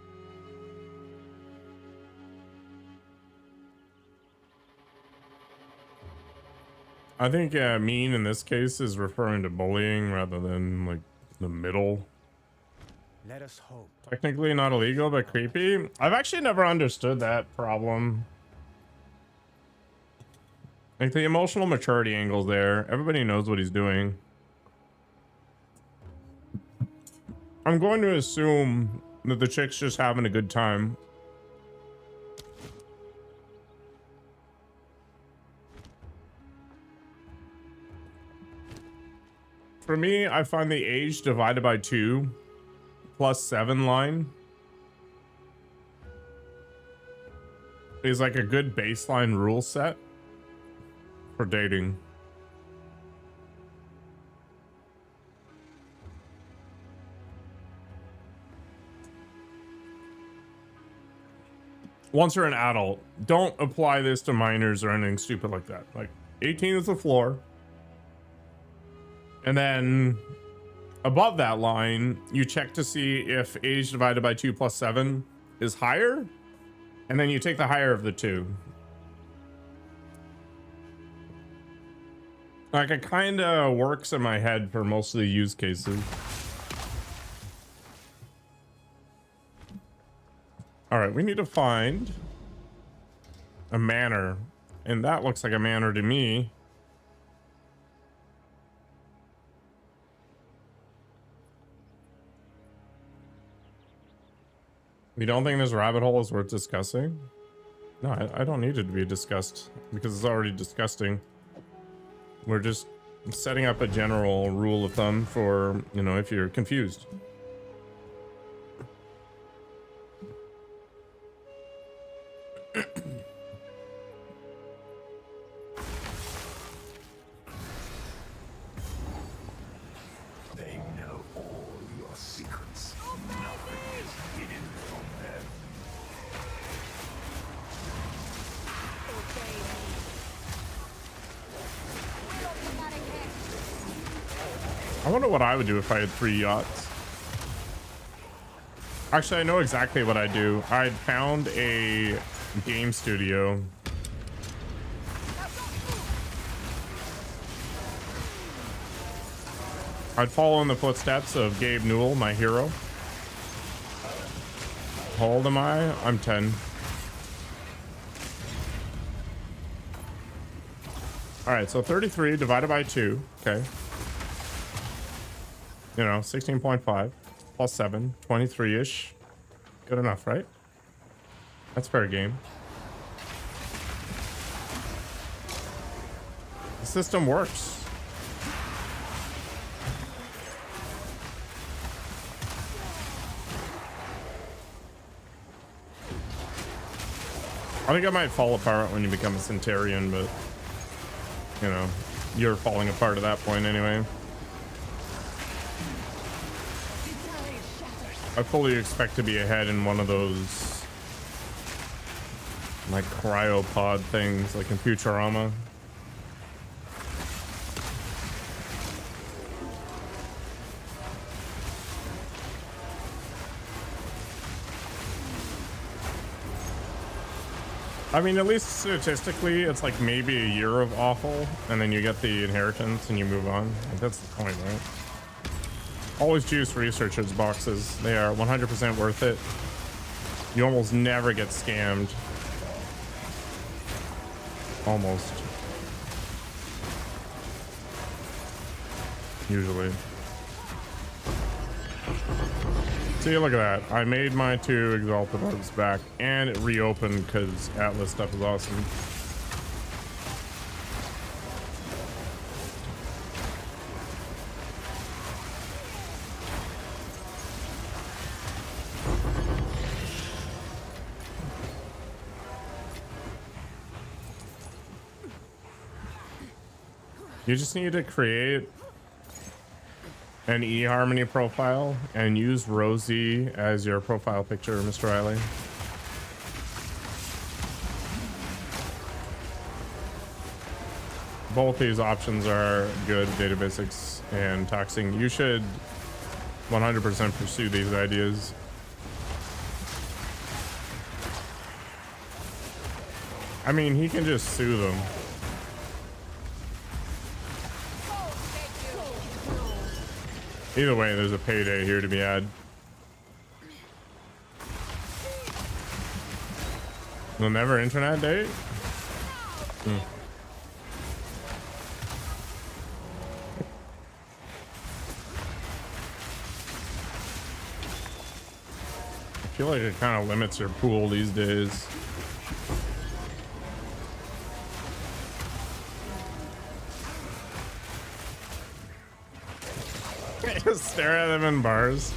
I think mean in this case is referring to bullying rather than like the middle. Let us hope. Technically not illegal, but creepy. I've actually never understood that problem. Like the emotional maturity angle's there. Everybody knows what he's doing. I'm going to assume that the chick's just having a good time. For me, I find the age divided by 2 +7 line is like a good baseline rule set for dating. Once you're an adult, don't apply this to minors or anything stupid like that. Like 18 is the floor. And then above that line, you check to see if age divided by 2 + 7 is higher. And then you take the higher of the two. Like, it kind of works in my head for most of the use cases. All right, we need to find a manor, and that looks like a manor to me. We don't think this rabbit hole is worth discussing? No, I don't need it to be discussed because it's already disgusting. We're just setting up a general rule of thumb for, you know, if you're confused. They know all your secrets. Nothing is hidden from them. I wonder what I would do if I had 3 yachts. Actually, I know exactly what I'd do. I'd found a game studio. I'd follow in the footsteps of Gabe Newell, my hero. How old am I? I'm 10. All right, so 33 divided by 2. Okay. You know, 16.5 plus 7, 23-ish. Good enough, right? That's fair game. The system works. I think I might fall apart when you become a Centurion, but you know, you're falling apart at that point anyway. I fully expect to be ahead in one of those like cryopod things like in Futurama. I mean, at least statistically, it's like maybe a year of awful, and then you get the inheritance and you move on. Like, that's the point, right? Always juice researchers boxes. They are 100% worth it. You almost never get scammed. Almost. Usually. See, look at that. I made my 2 Exalted Orbs back, and it reopened because Atlas stuff is awesome. You just need to create an eHarmony profile and use Rosie as your profile picture, Mr. Riley. Both these options are good, data basics and taxing. You should 100% pursue these ideas. I mean, he can just sue them. Either way, there's a payday here to be had. They'll never internet date? I feel like it kind of limits your pool these days. Just stare at them in bars.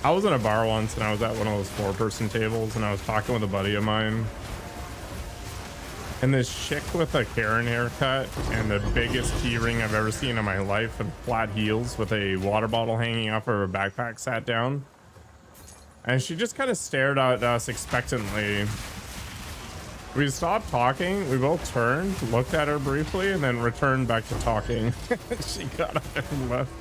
I was in a bar once and I was at one of those 4-person tables and I was talking with a buddy of mine. And this chick with a Karen haircut and the biggest key ring I've ever seen in my life and flat heels with a water bottle hanging off her backpack sat down. And she just kind of stared at us expectantly. We stopped talking, we both turned, looked at her briefly, and then returned back to talking. She got up and left.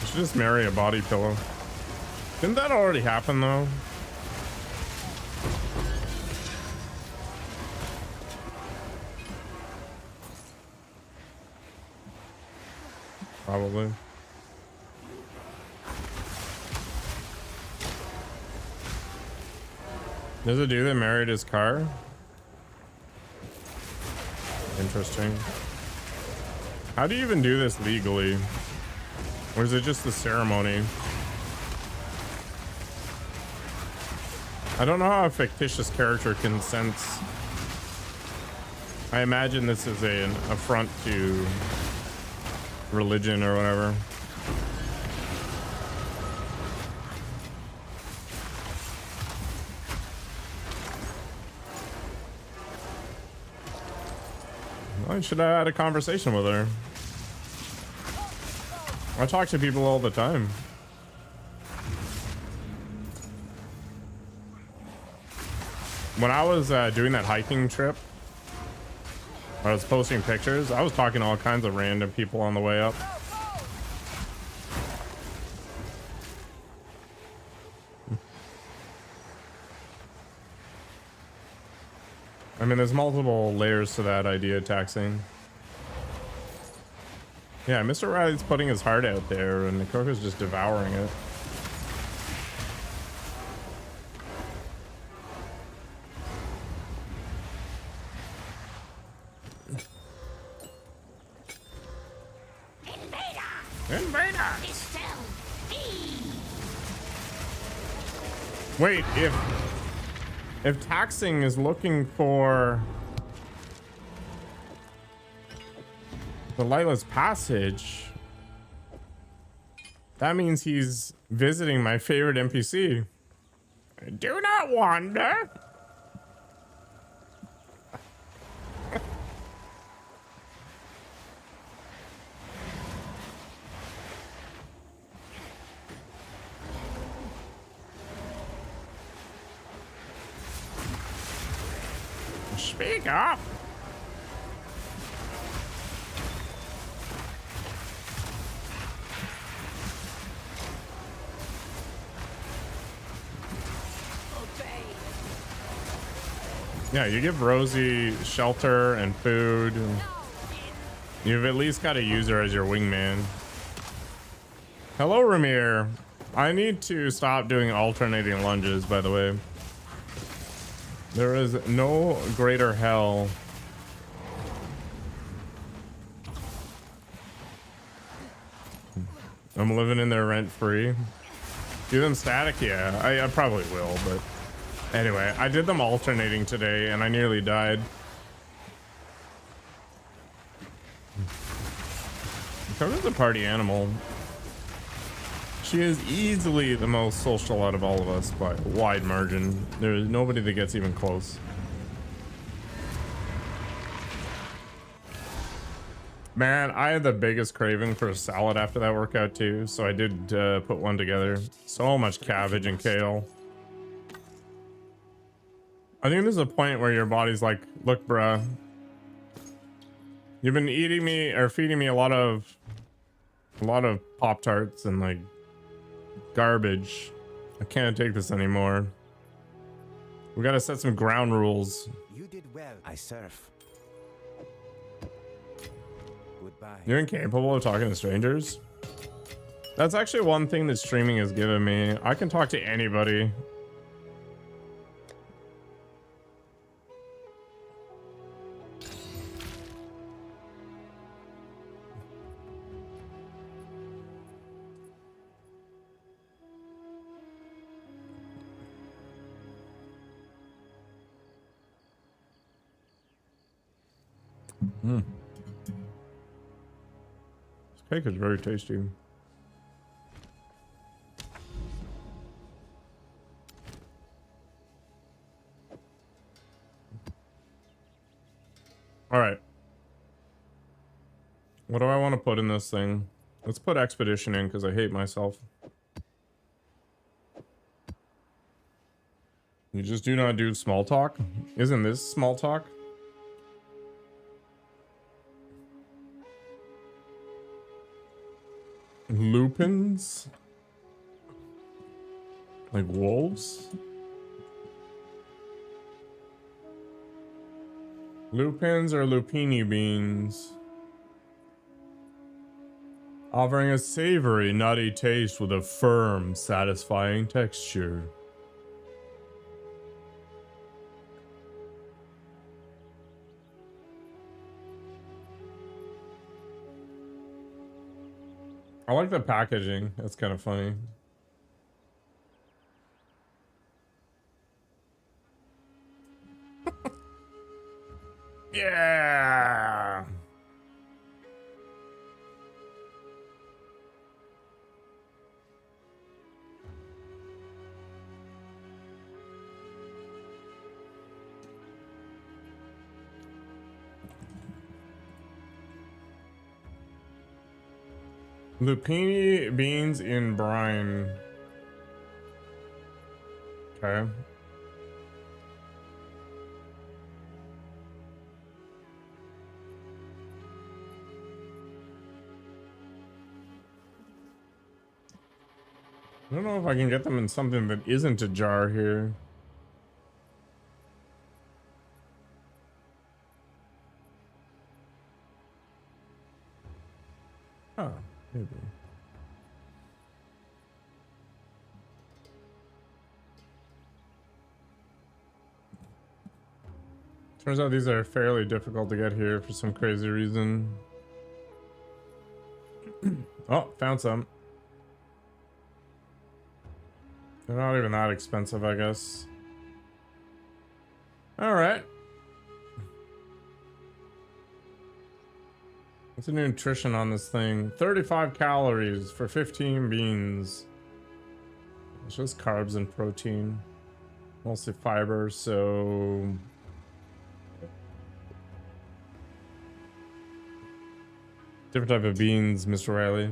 You should just marry a body pillow. Didn't that already happen though? Probably. There's a dude that married his car. Interesting. How do you even do this legally? Or is it just the ceremony? I don't know how a fictitious character consents. I imagine this is an affront to religion or whatever. I should have had a conversation with her. I talk to people all the time. When I was doing that hiking trip, I was posting pictures. I was talking to all kinds of random people on the way up. I mean, there's multiple layers to that idea, taxing. Yeah, Mr. Riley's putting his heart out there, and the cook is just devouring it. Wait, if taxing is looking for the Lila's Passage, that means he's visiting my favorite NPC. Do not wander. Speak up. Yeah, you give Rosie shelter and food. You've at least got to use her as your wingman. Hello, Ramir. I need to stop doing alternating lunges, by the way. There is no greater hell. I'm living in there rent free. Do them static? Yeah, I probably will, but anyway, I did them alternating today and I nearly died. Coco's a party animal. She is easily the most social out of all of us by a wide margin. There's nobody that gets even close. Man, I had the biggest craving for a salad after that workout too, so I did put one together. So much cabbage and kale. I think there's a point where your body's like, look, bruh, you've been eating me or feeding me a lot of Pop-Tarts and like garbage. I can't take this anymore. We gotta set some ground rules. You did well. I surf. Goodbye. You're incapable of talking to strangers? That's actually one thing that streaming has given me. I can talk to anybody. This cake is very tasty. All right. What do I want to put in this thing? Let's put expedition in because I hate myself. You just do not do small talk? Isn't this small talk? Lupins? Like wolves? Lupins or lupini beans? Offering a savory, nutty taste with a firm, satisfying texture. I like the packaging. That's kind of funny. Yeah. Lupini beans in brine. Okay. I don't know if I can get them in something that isn't a jar here. Oh, maybe. Turns out these are fairly difficult to get here for some crazy reason. Oh, found some. They're not even that expensive, I guess. All right. What's the nutrition on this thing? 35 calories for 15 beans. It's just carbs and protein. Mostly fiber, so... Different type of beans, Mr. Riley.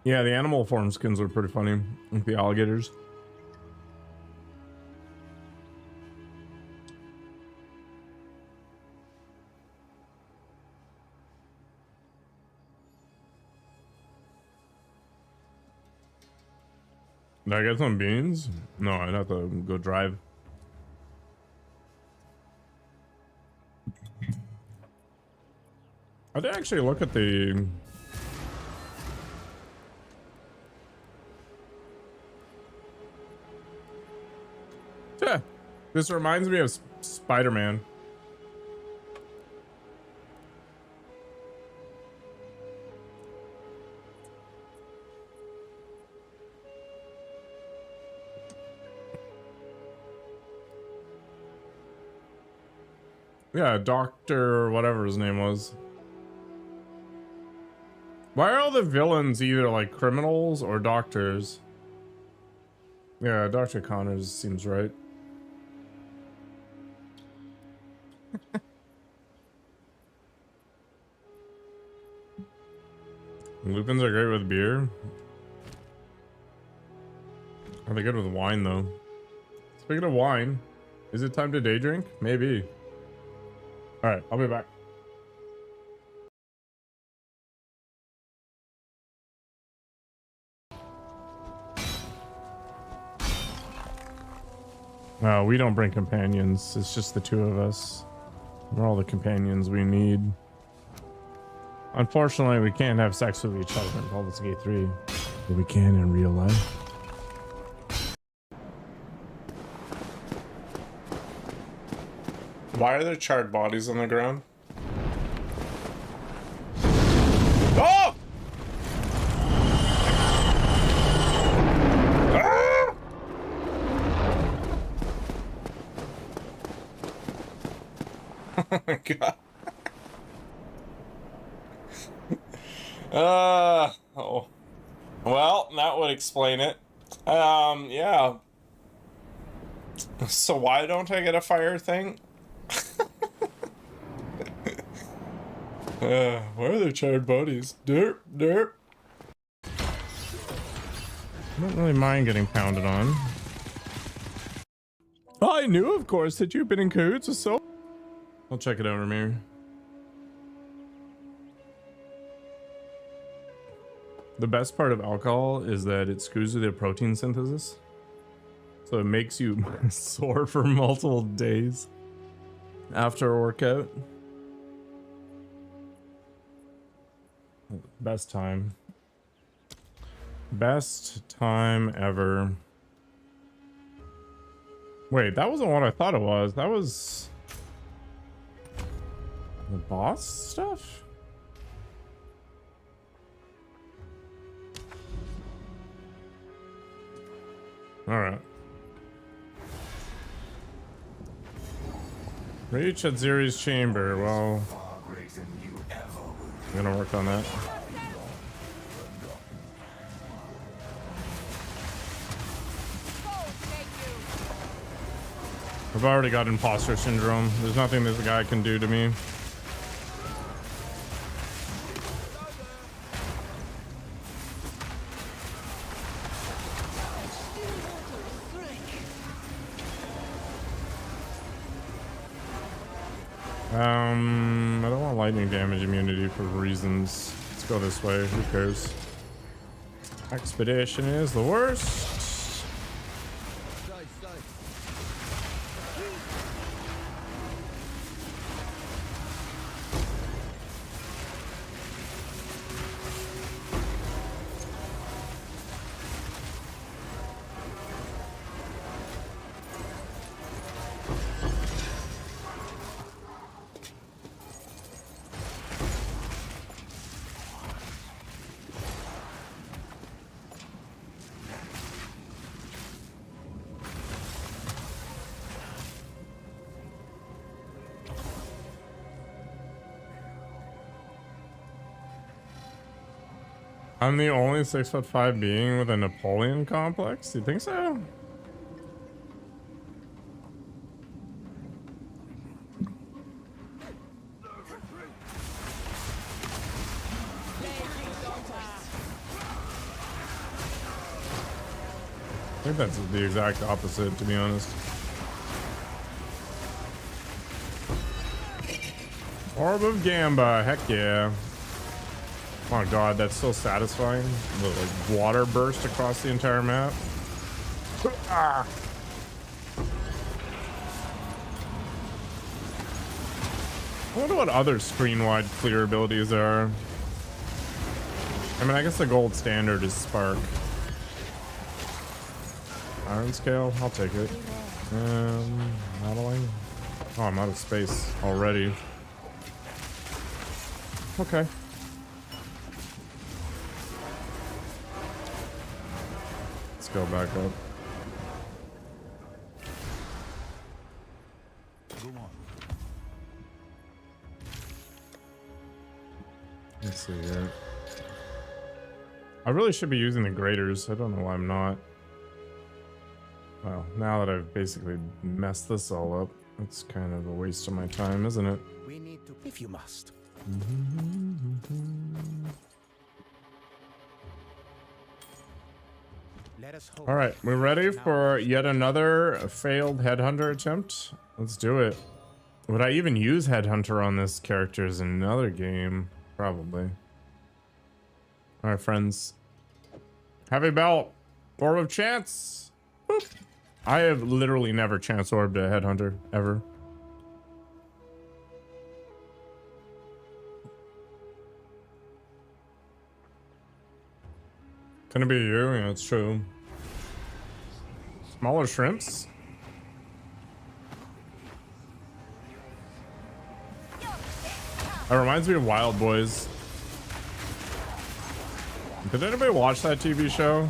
Yeah, the animal form skins are pretty funny, like the alligators. Did I get some beans? No, I'd have to go drive. I did actually look at the... This reminds me of Spider-Man. Yeah, Doctor whatever his name was. Why are all the villains either like criminals or doctors? Yeah, Dr. Connors seems right. Lupins are great with beer. Are they good with wine though? Speaking of wine, is it time to day drink? Maybe. All right, I'll be back. No, we don't bring companions. It's just the two of us. We're all the companions we need. Unfortunately, we can't have sex with each other in Baldur's Gate 3, but we can in real life. Why are there charred bodies on the ground? Oh! Oh my god. Oh. Well, that would explain it. Yeah. So why don't I get a fire thing? Where are their charred bodies? Derp, derp. I don't really mind getting pounded on. I knew, of course, that you've been in cahoots with so. I'll check it out, Ramir. The best part of alcohol is that it screws with your protein synthesis. So it makes you sore for multiple days after a workout. Best time. Best time ever. Wait, that wasn't what I thought it was. That was the boss stuff? Alright. Reach at Ziri's chamber. Well, I'm gonna work on that. I've already got imposter syndrome. There's nothing this guy can do to me. I don't want lightning damage immunity for reasons. Let's go this way. Who cares? Expedition is the worst. I'm the only 6'5" being with a Napoleon complex? Do you think so? I think that's the exact opposite, to be honest. Orb of Gamba, heck yeah. Oh my god, that's so satisfying. The like water burst across the entire map. Ah. I wonder what other screen-wide clear abilities are. I mean, I guess the gold standard is Spark. Iron Scale, I'll take it. Modeling. Oh, I'm out of space already. Okay. Go back up. Go on. Let's see here. I really should be using the graders. I don't know why I'm not. Well, now that I've basically messed this all up, it's kind of a waste of my time, isn't it? We need to, if you must. Let us hope. All right, we're ready for yet another failed headhunter attempt. Let's do it. Would I even use headhunter on this character as another game? Probably. All right, friends. Heavy belt. Orb of chance. Boop. I have literally never chance orbed a headhunter ever. Gonna be you, yeah, it's true. Smaller shrimps. That reminds me of Wild Boys. Did anybody watch that TV show?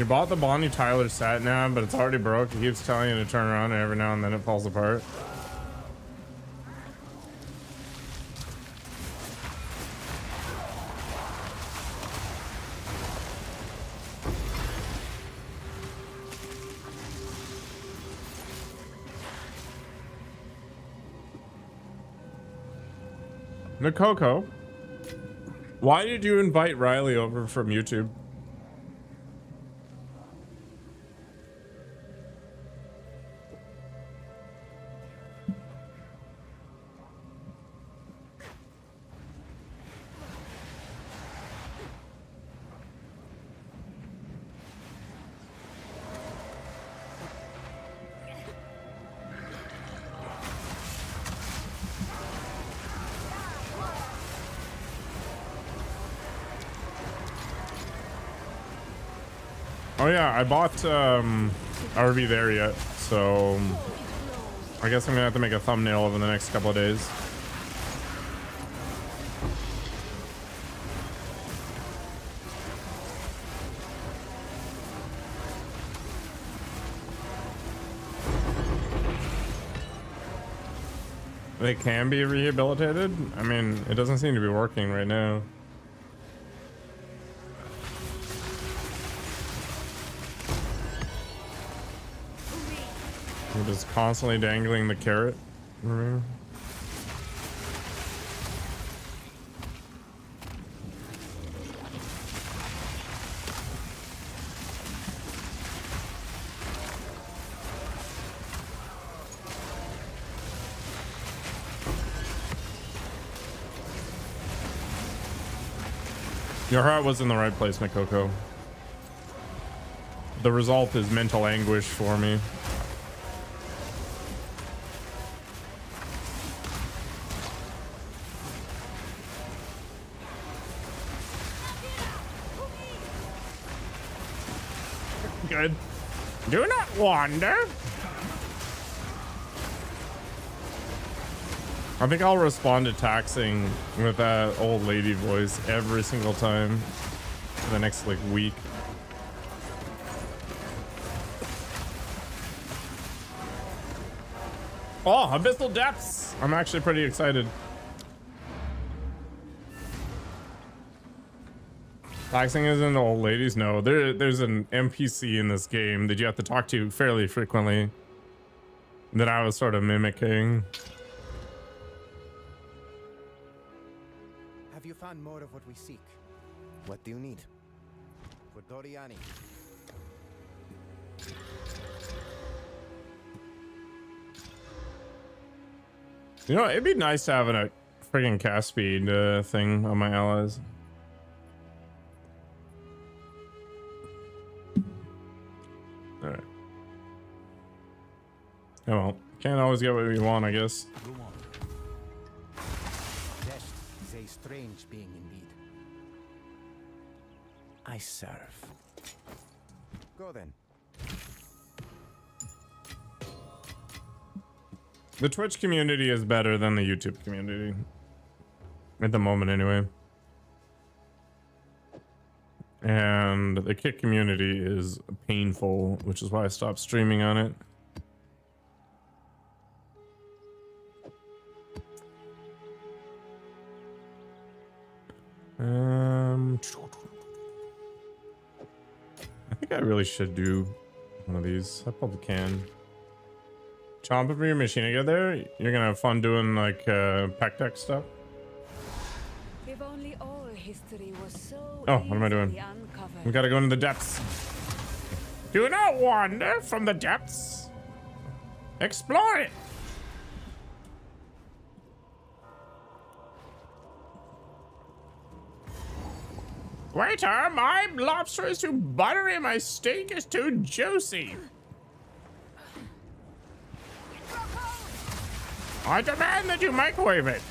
You bought the Bonnie Tyler set now, but it's already broke. He keeps telling you to turn around, and every now and then it falls apart. Nakoko, why did you invite Riley over from YouTube? Oh yeah, I bought RV there yet, so I guess I'm gonna have to make a thumbnail over the next couple of days. They can be rehabilitated? I mean, it doesn't seem to be working right now. We're just constantly dangling the carrot. Your heart was in the right place, Nakoko. The result is mental anguish for me. Good. Do not wander. I think I'll respond to taxing with that old lady voice every single time for the next like week. Oh, Abyssal Depths! I'm actually pretty excited. Taxing isn't old ladies. No, there's an NPC in this game that you have to talk to fairly frequently that I was sort of mimicking. Have you found more of what we seek? What do you need? For Doriani. You know, it'd be nice to have a friggin' cast speed thing on my allies. Alright. Oh well, can't always get what we want, I guess. Death is a strange being indeed. I serve. Go then. The Twitch community is better than the YouTube community. At the moment, anyway. And the Kick community is painful, which is why I stopped streaming on it. I think I really should do one of these. I probably can. Chomp over your machine again there. You're gonna have fun doing like pack deck stuff. If only all history was so Oh, what am I doing? easily uncovered. We gotta go into the depths. Do not wander from the depths. Explore it. Waiter, my lobster is too buttery, my steak is too juicy. I demand that you microwave it.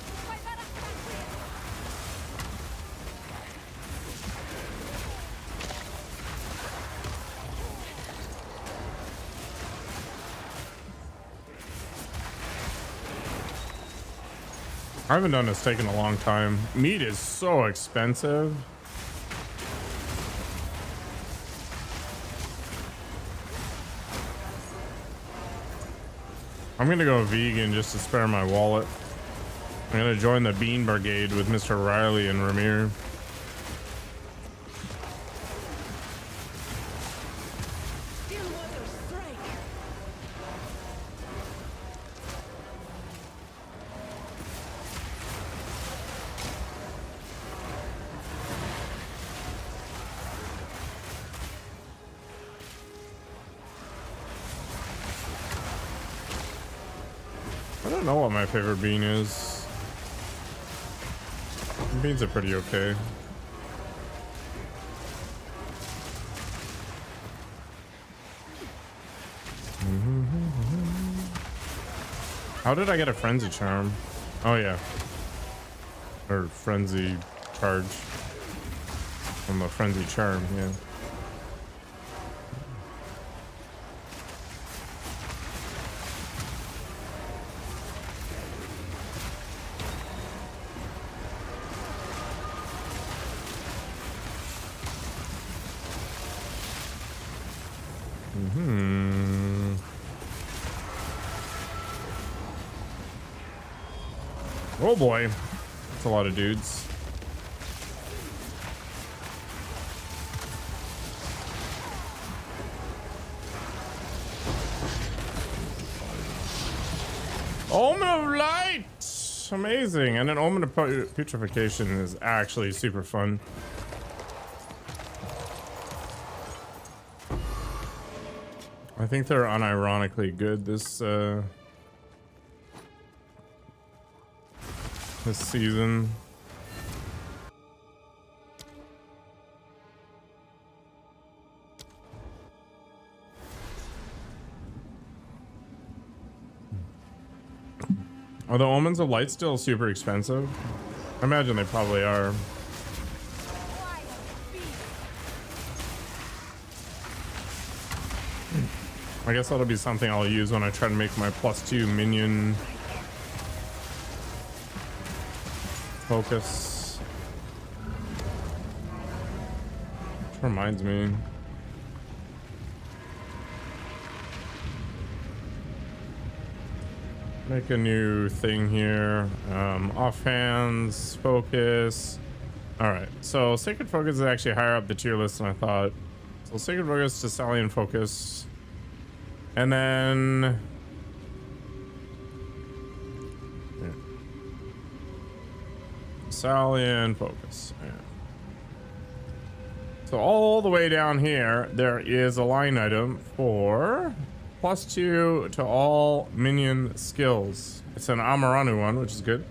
I haven't done a steak in a long time. Meat is so expensive. I'm gonna go vegan just to spare my wallet. I'm gonna join the Bean Brigade with Mr. Riley and Ramir. Stillwater strike. I don't know what my favorite bean is. Beans are pretty okay. How did I get a frenzy charm? Oh yeah. Or frenzy charge. From a frenzy charm, yeah. Oh boy, that's a lot of dudes. Omen of Light! Amazing. And an Omen of Putrefaction is actually super fun. I think they're unironically good this season. Are the Omens of Light still super expensive? I imagine they probably are. I guess that'll be something I'll use when I try to make my +2 minion focus. Which reminds me. Make a new thing here. Offhands, focus. Alright, so Sacred Focus is actually higher up the tier list than I thought. So Sacred Focus to Salian Focus. And then... yeah. Salian Focus. Yeah. So all the way down here, there is a line item for +2 to all minion skills. It's an Amaranu one, which is good.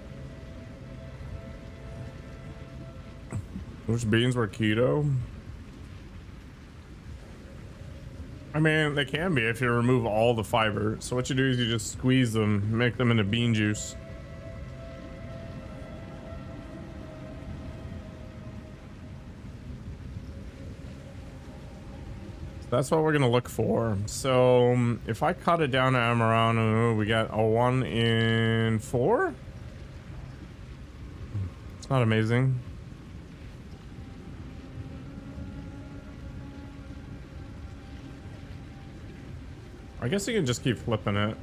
Which beans were keto? I mean, they can be if you remove all the fiber. So what you do is you just squeeze them, make them into bean juice. That's what we're gonna look for. So if I cut it down to Amaranu, we got a 1 in 4. It's not amazing. I guess you can just keep flipping it.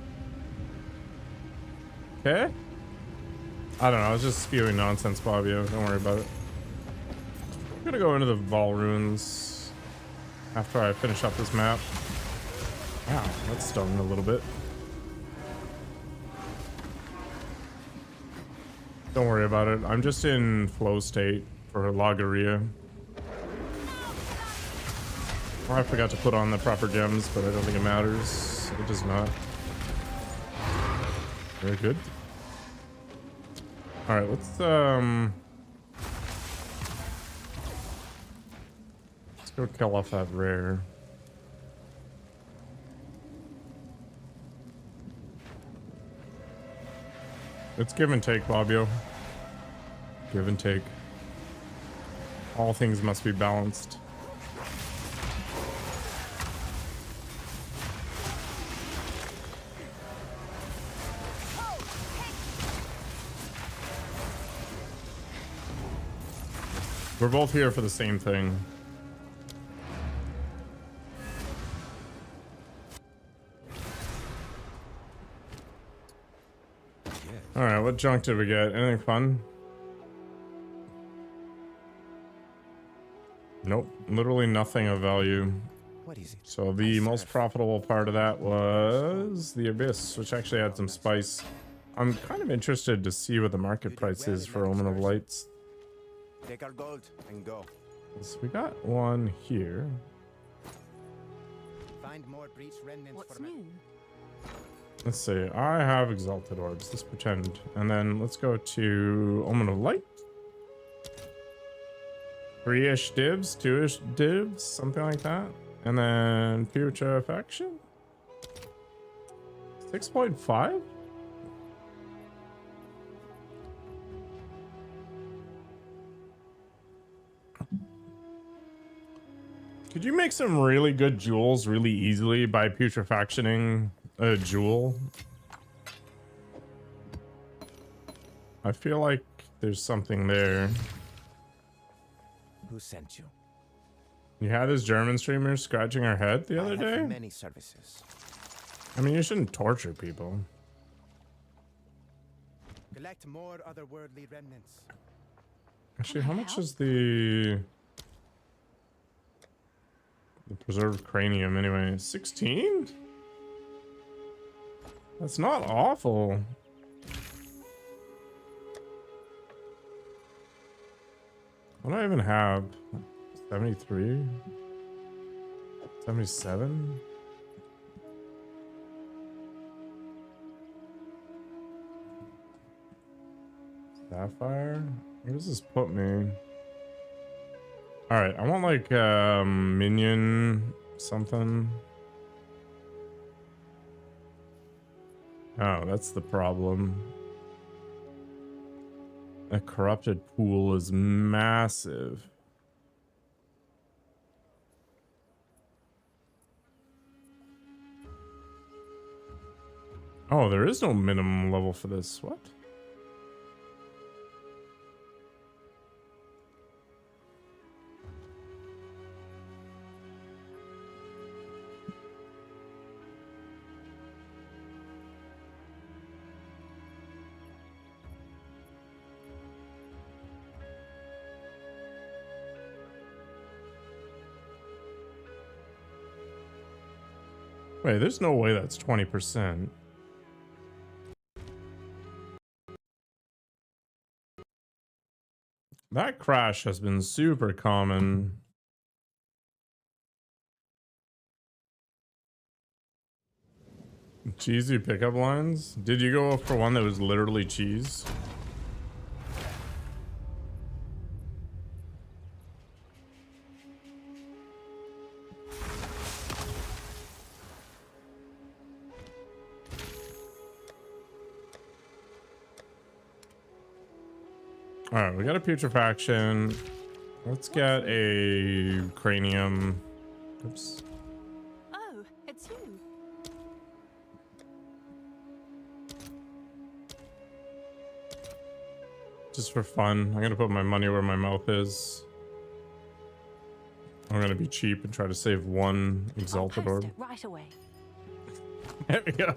Okay. I don't know. I was just spewing nonsense, Bobbio. Don't worry about it. I'm gonna go into the Vol Ruins after I finish up this map. Wow, that's stung a little bit. Don't worry about it. I'm just in flow state for Lagaria. I forgot to put on the proper gems, but I don't think it matters. It does not. Very good. All right, let's go kill off that rare. It's give and take, Bobbio. Give and take. All things must be balanced. We're both here for the same thing. All right, what junk did we get? Anything fun? Nope, literally nothing of value. What is it? So the most profitable part of that was the Abyss, which actually had some spice. I'm kind of interested to see what the market price is for Omen of Lights. Take our gold and go. So we got one here. Find more breach remnants What's for me. new? Let's see, I have Exalted Orbs, let's pretend. And then let's go to Omen of Light. 3-ish divs, 2-ish divs, something like that. And then Putrefaction. 6.5? Could you make some really good jewels really easily by putrefactioning a jewel? I feel like there's something there. Who sent you? You had this German streamer scratching her head the other I have day? many services. I mean, you shouldn't torture people. Collect more otherworldly remnants. Actually, how much is the preserved cranium anyway? 16? That's not awful. What do I even have? 73? 77? Sapphire? Where does this put me? Alright, I want like minion something. Oh, that's the problem. A corrupted pool is massive. Oh, there is no minimum level for this. What? Wait, there's no way that's 20%. That crash has been super common. Cheesy pickup lines? Did you go for one that was literally cheese? All right, we got a putrefaction. Let's get a cranium. Oops. Oh, it's you. Just for fun, I'm gonna put my money where my mouth is. I'm gonna be cheap and try to save one exalted I'll orb. post it right away. There we go.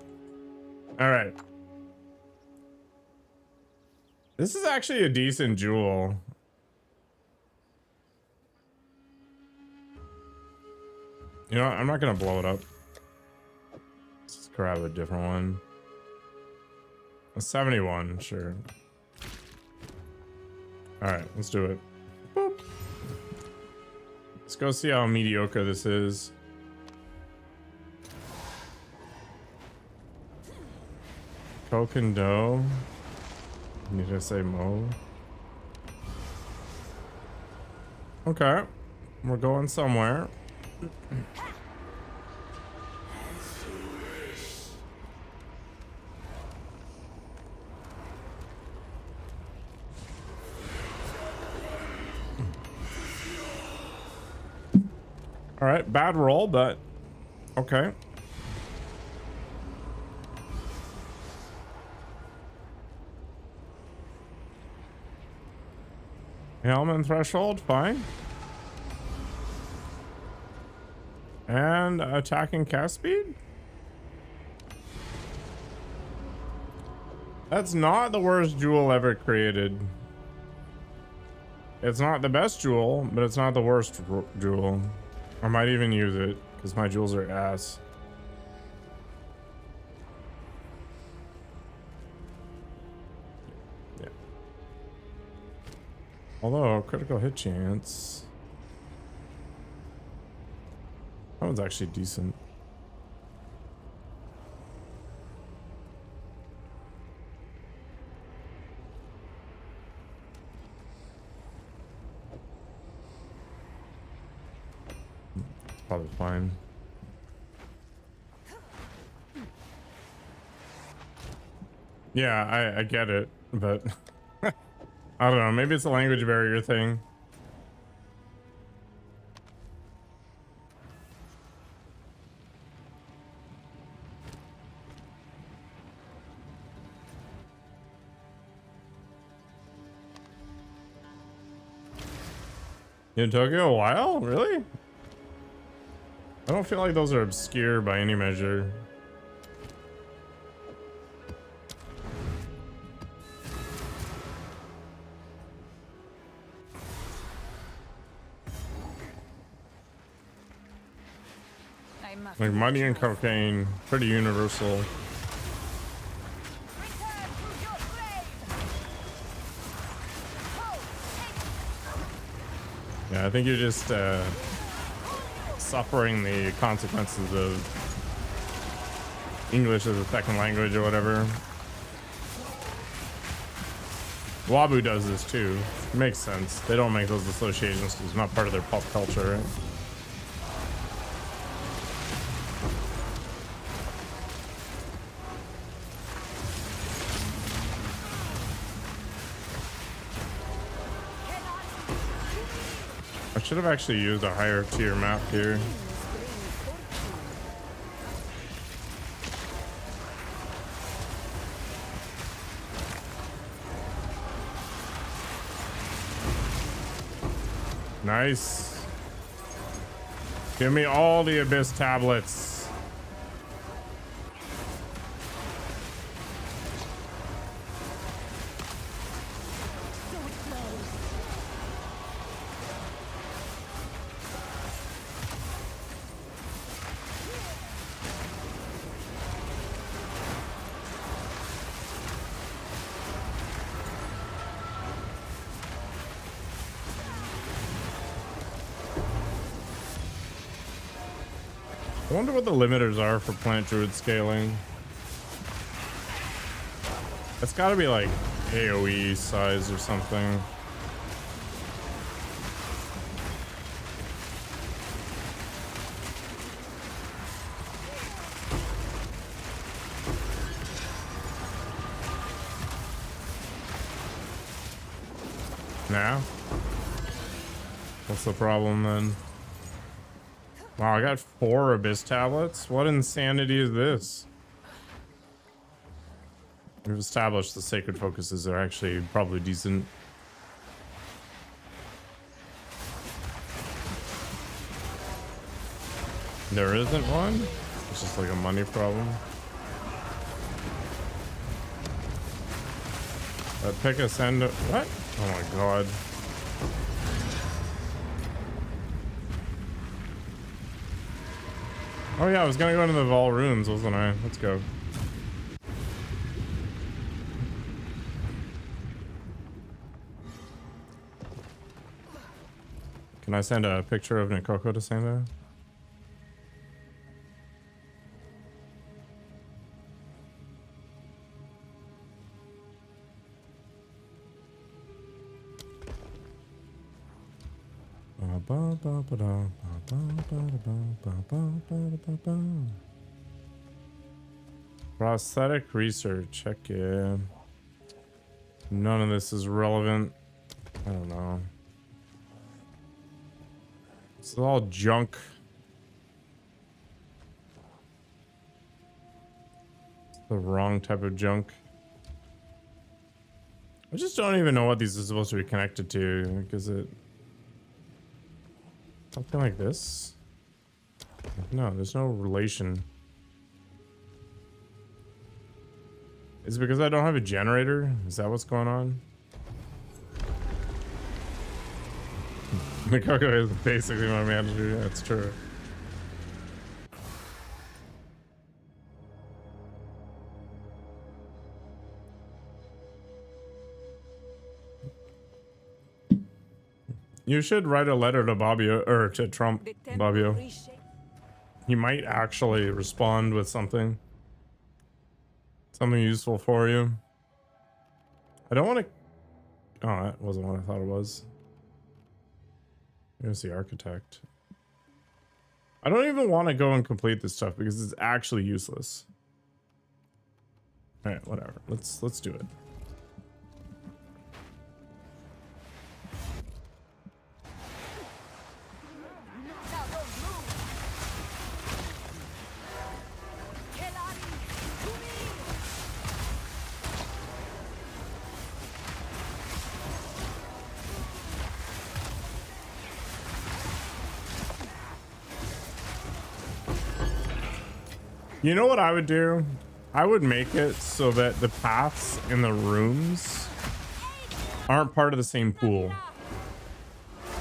All right. This is actually a decent jewel. You know, I'm not gonna blow it up. Let's just grab a different one. A 71, sure. All right, let's do it. Boop. Let's go see how mediocre this is. Coke and dough. Need to say mo. Okay, we're going somewhere. All right, bad roll, but okay. Helmet threshold, fine. And attack and cast speed? That's not the worst jewel ever created. It's not the best jewel, but it's not the worst jewel. I might even use it because my jewels are ass. Yeah. Although critical hit chance, that one's actually decent. Probably fine. Yeah, I get it, but I don't know. Maybe it's a language barrier thing. In Tokyo a while? Really? I don't feel like those are obscure by any measure. Like money and cocaine, pretty universal. Yeah, I think you're just suffering the consequences of English as a second language or whatever. Wabu does this too. It makes sense. They don't make those associations because it's not part of their pop culture, right? I should have actually used a higher tier map here. Nice. Give me all the Abyss tablets. I wonder what the limiters are for plant druid scaling. It's got to be like AoE size or something. Nah. What's the problem then? Wow, I got 4 Abyss tablets? What insanity is this? We've established the sacred focuses are actually probably decent. There isn't one? It's just like a money problem. Pick a send. What? Oh my god. Oh yeah, I was gonna go into the Vol runes, wasn't I? Let's go. Can I send a picture of Nikoko to Santa? Prosthetic research, heck yeah. None of this is relevant. I don't know. It's all junk. It's the wrong type of junk. I just don't even know what these are supposed to be connected to, because it... Something like this? No, there's no relation. Is it because I don't have a generator? Is that what's going on? Mikoko is basically my manager. Yeah, that's true. You should write a letter to Bobbio, or to Trump, The temple Bobbio. reshape. He might actually respond with something. Something useful for you. I don't want to... Oh, that wasn't what I thought it was. Here's the architect. I don't even want to go and complete this stuff because it's actually useless. All right, whatever. Let's do it. Now don't move. Kelani, to me. You know what I would do? I would make it so that the paths in the rooms aren't part of the same pool.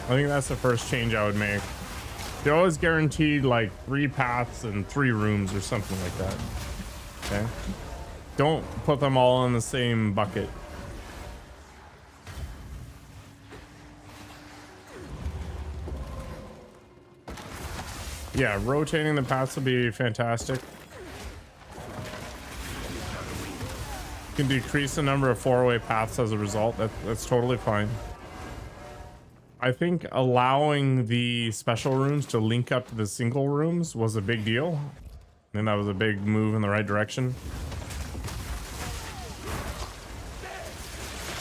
I think that's the first change I would make. You're always guaranteed like 3 paths and 3 rooms or something like that. Okay? Don't put them all in the same bucket. Yeah, rotating the paths would be fantastic. You can decrease the number of 4-way paths as a result. That's totally fine. I think allowing the special rooms to link up to the single rooms was a big deal. And that was a big move in the right direction.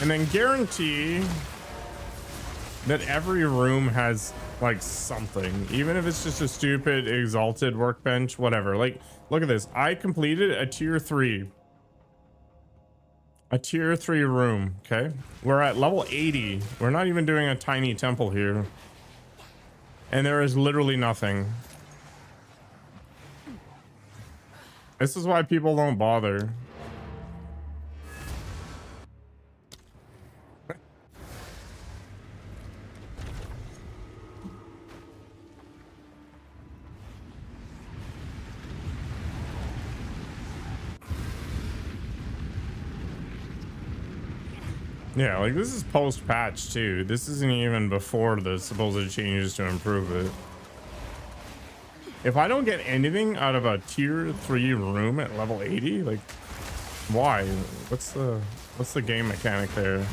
And then guarantee that every room has like something, even if it's just a stupid exalted workbench, whatever. Like, look at this. I completed a tier 3 room. Okay, we're at level 80. We're not even doing a tiny temple here, and there is literally nothing. This is why people don't bother. Yeah, like this is post-patch too. This isn't even before the supposed changes to improve it. If I don't get anything out of a tier 3 room at level 80, like why? What's the game mechanic there?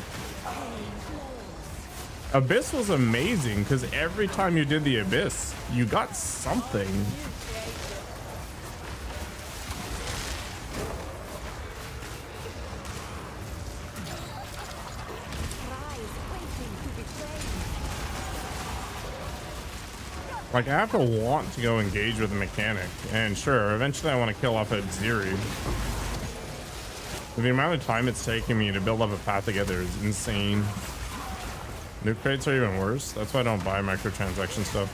Abyss was amazing because every time you did the Abyss, you got something. Like, I have to want to go engage with the mechanic. And sure, eventually I want to kill off a Ziri. But the amount of time it's taking me to build up a path together is insane. New crates are even worse. That's why I don't buy microtransaction stuff.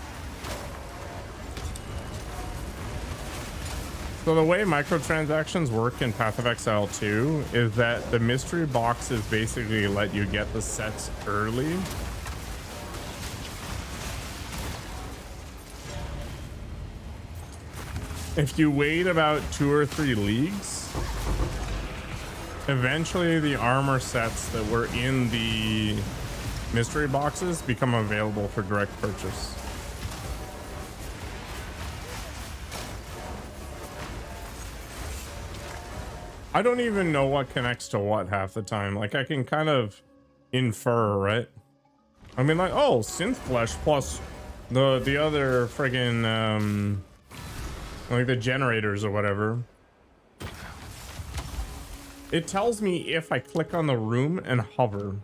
So the way microtransactions work in Path of Exile 2 is that the mystery boxes basically let you get the sets early. If you wait about 2 or 3 leagues, eventually the armor sets that were in the mystery boxes become available for direct purchase. I don't even know what connects to what half the time. Like, I can kind of infer, right? I mean, like, oh, synth flesh plus the other friggin' like the generators or whatever. It tells me if I click on the room and hover.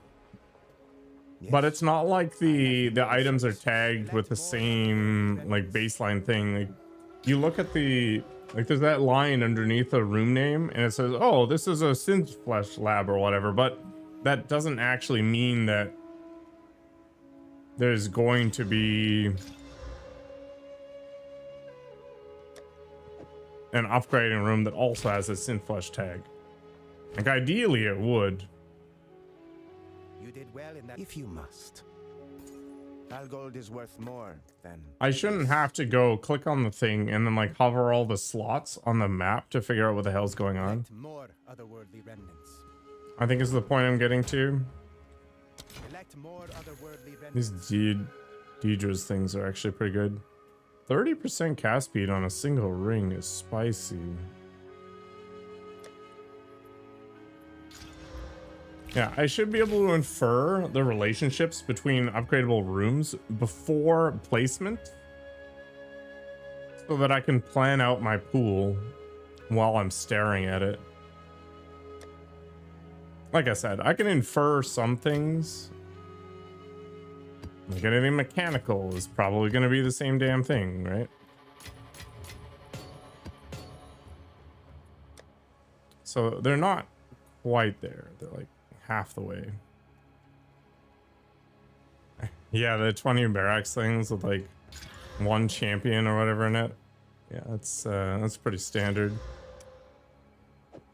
Yes. But it's not like the items are tagged with the same like baseline thing. Like, you look at the, like, there's that line underneath the room name and it says, oh, this is a synth flesh lab or whatever, but that doesn't actually mean that there's going to be an upgrading room that also has a synth flesh tag. Like, ideally it would. You did well in that. If you must. Algold is worth more than. I shouldn't have to go click on the thing and then like hover all the slots on the map to figure out what the hell's going on. More otherworldly remnants. I think is the point I'm getting to. Elect more otherworldly These remnants. Deidre's things are actually pretty good. 30% cast speed on a single ring is spicy. Yeah, I should be able to infer the relationships between upgradable rooms before placement so that I can plan out my pool while I'm staring at it. Like I said, I can infer some things. Like anything mechanical is probably going to be the same damn thing, right? So they're not quite there. They're like half the way. Yeah, the 20 barracks things with like one champion or whatever in it. Yeah, that's pretty standard.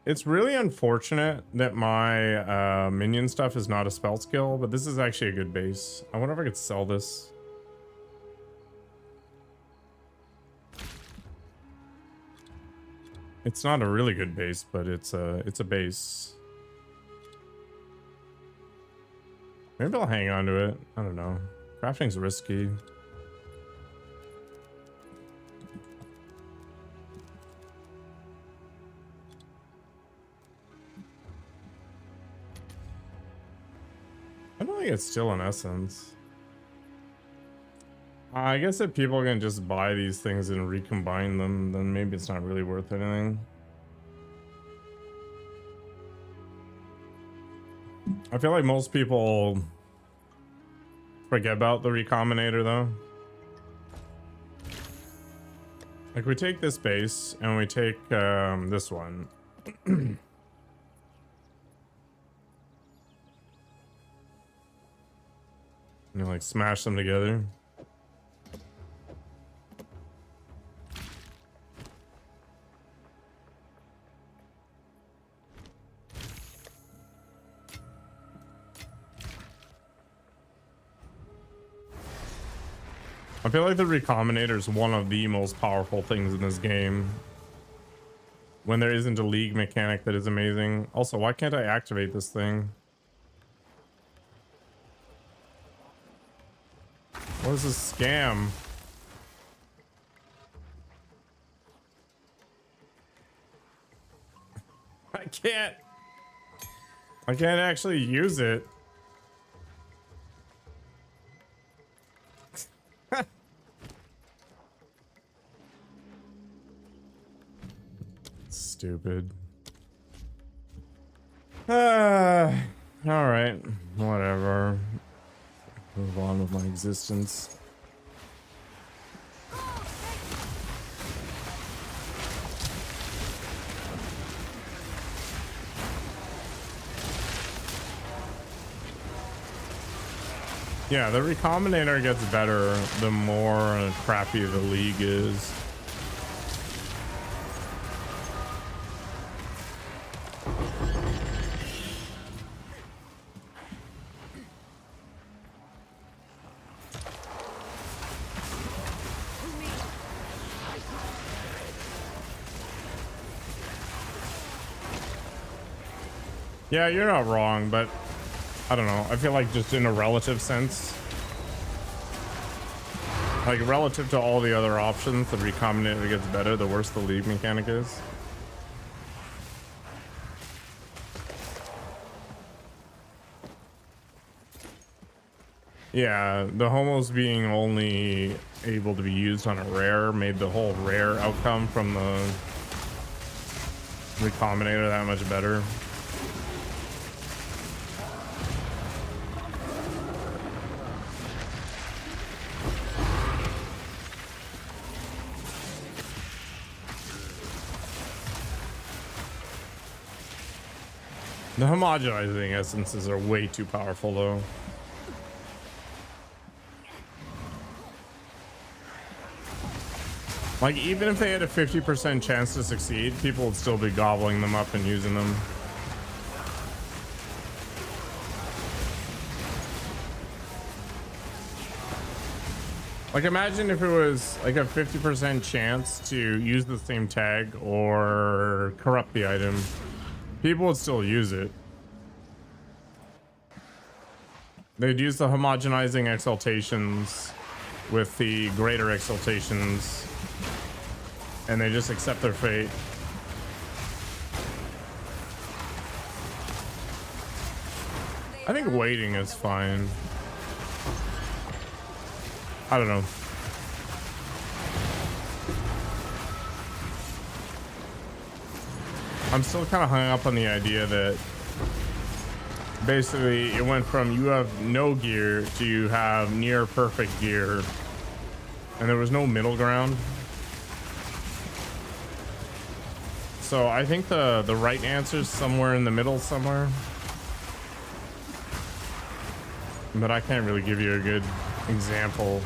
It's really unfortunate that my minion stuff is not a spell skill, but this is actually a good base. I wonder if I could sell this. It's not a really good base, but it's a base. Maybe I'll hang on to it. I don't know. Crafting's risky. I don't think it's still in essence. I guess if people can just buy these things and recombine them, then maybe it's not really worth anything. I feel like most people forget about the recombinator though. Like we take this base and we take this one. And like smash them together. I feel like the recombinator is one of the most powerful things in this game. When there isn't a league mechanic that is amazing. Also, why can't I activate this thing? What is this scam? I can't actually use it. Stupid. All right, whatever. Move on with my existence. Yeah, the recombinator gets better the more crappy the league is. Yeah, you're not wrong, but I don't know. I feel like just in a relative sense, like relative to all the other options, the recombinator gets better the worse the league mechanic is. Yeah, the homos being only able to be used on a rare made the whole rare outcome from the recombinator that much better. The homogenizing essences are way too powerful though. Like even if they had a 50% chance to succeed, people would still be gobbling them up and using them. Like imagine if it was like a 50% chance to use the same tag or corrupt the item. People would still use it. They'd use the homogenizing exaltations with the greater exaltations, and they just accept their fate. I think waiting is fine. I don't know. I'm still kind of hung up on the idea that basically it went from you have no gear to you have near perfect gear, and there was no middle ground. So I think the right answer is somewhere in the middle somewhere, but I can't really give you a good example.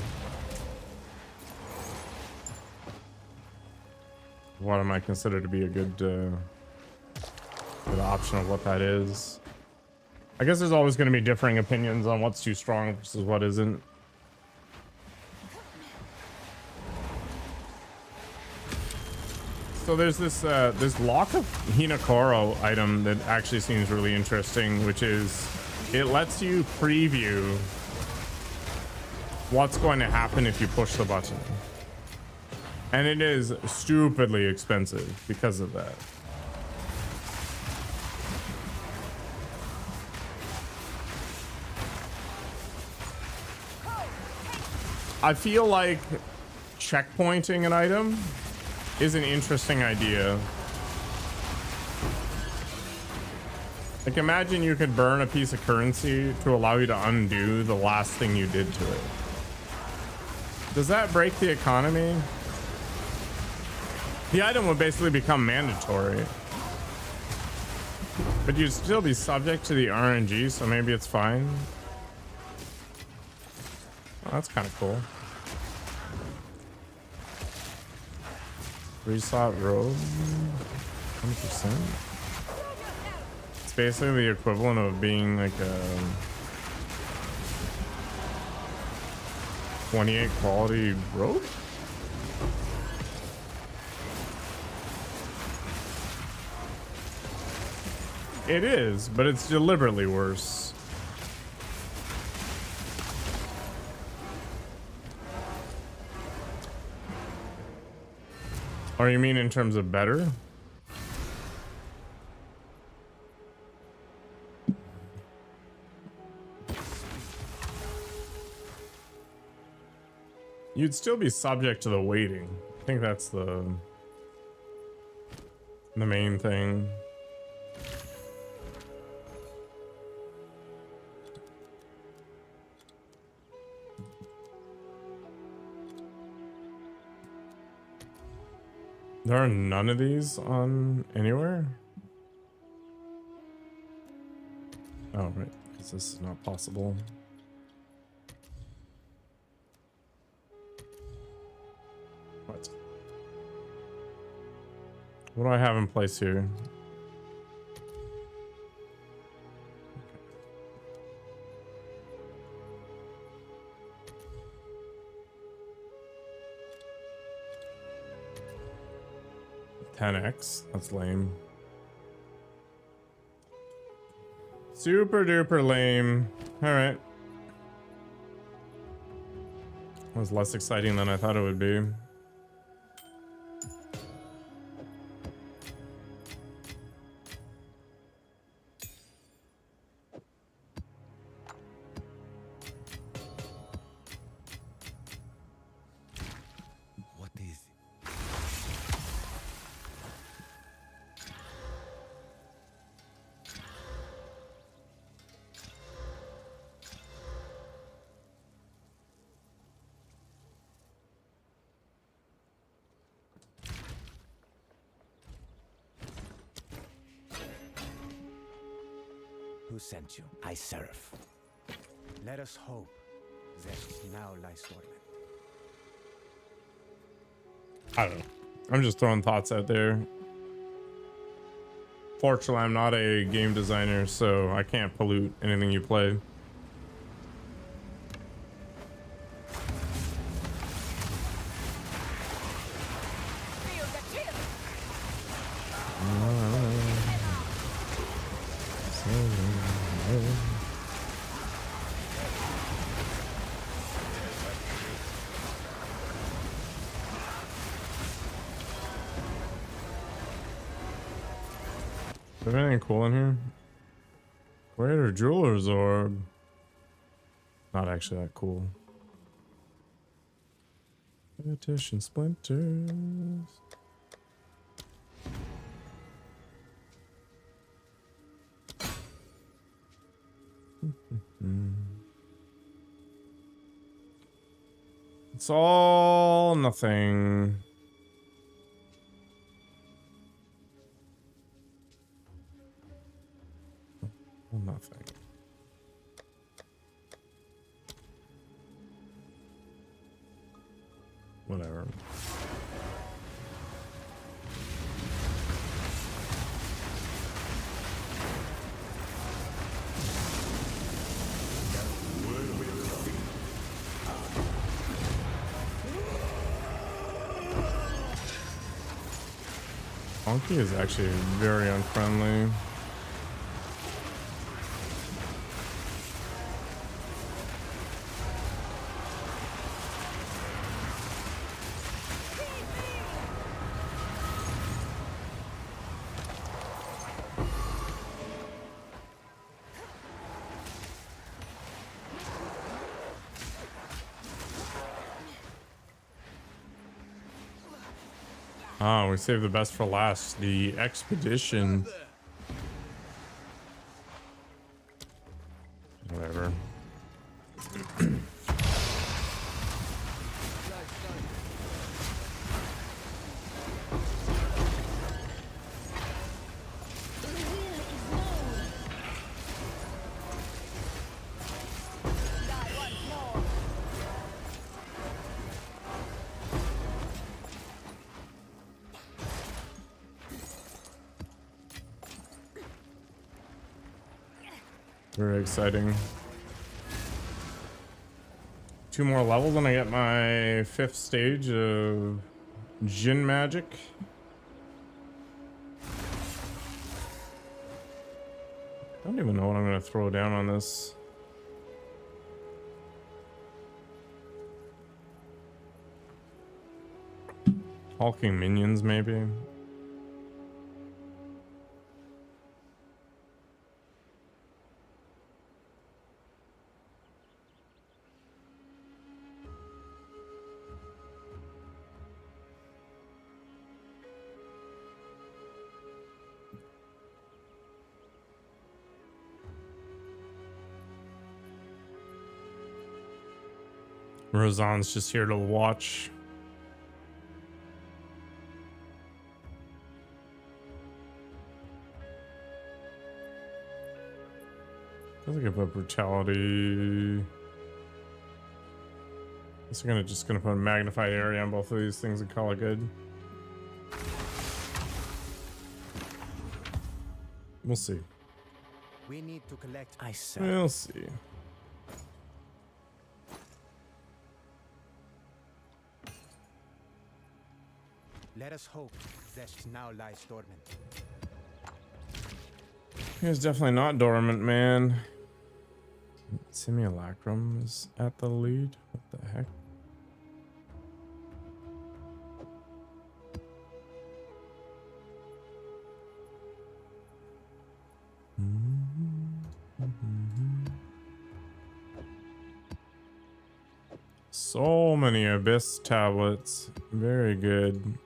What am I consider to be a good option of what that is? I guess there's always going to be differing opinions on what's too strong versus what isn't. So there's this this lock of Hinakoro item that actually seems really interesting, which is it lets you preview what's going to happen if you push the button. And it is stupidly expensive because of that. I feel like checkpointing an item is an interesting idea. Like imagine you could burn a piece of currency to allow you to undo the last thing you did to it. Does that break the economy? The item would basically become mandatory, but you'd still be subject to the RNG, so maybe it's fine. Oh, that's kind of cool. Reslot robe, 100%. It's basically the equivalent of being like a 28 quality robe. It is, but it's deliberately worse. Or you mean in terms of better? You'd still be subject to the waiting. I think that's the main thing. There are none of these on anywhere? Oh, right, because this is not possible. What? What do I have in place here? 10x. That's lame. Super duper lame. All right. Was less exciting than I thought it would be. What is it? Who sent you? I serve. Let us hope that now lies dormant. I don't know. I'm just throwing thoughts out there. Fortunately, I'm not a game designer, so I can't pollute anything you play. Is there anything cool in here? Greater Jeweler's Orb. Not actually that cool. Petition splinters. It's all nothing. All nothing. Whatever. Monkey is actually very unfriendly. Ah, we saved the best for last. The expedition. Whatever. Very exciting. 2 more levels and I get my 5th stage of Jin magic. I don't even know what I'm going to throw down on this. Hulking minions, maybe. Rozan's just here to watch. Doesn't give up brutality. Guess we're just gonna put a magnified area on both of these things and call it good. We'll see. We need to collect. I said. We'll see. Let us hope that now lies dormant. It's definitely not dormant, man. Simulacrum is at the lead. What the heck? So many Abyss tablets. Very good.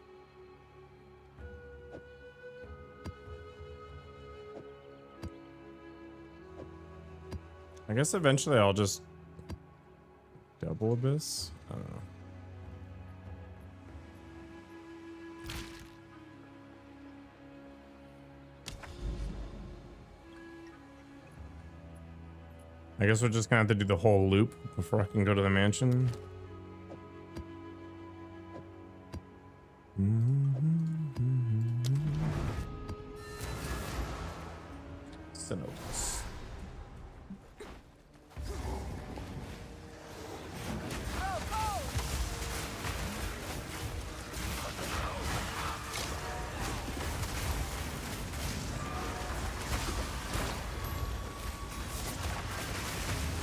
I guess eventually I'll just double Abyss. I don't know. I guess we're just gonna have to do the whole loop before I can go to the mansion. Synods.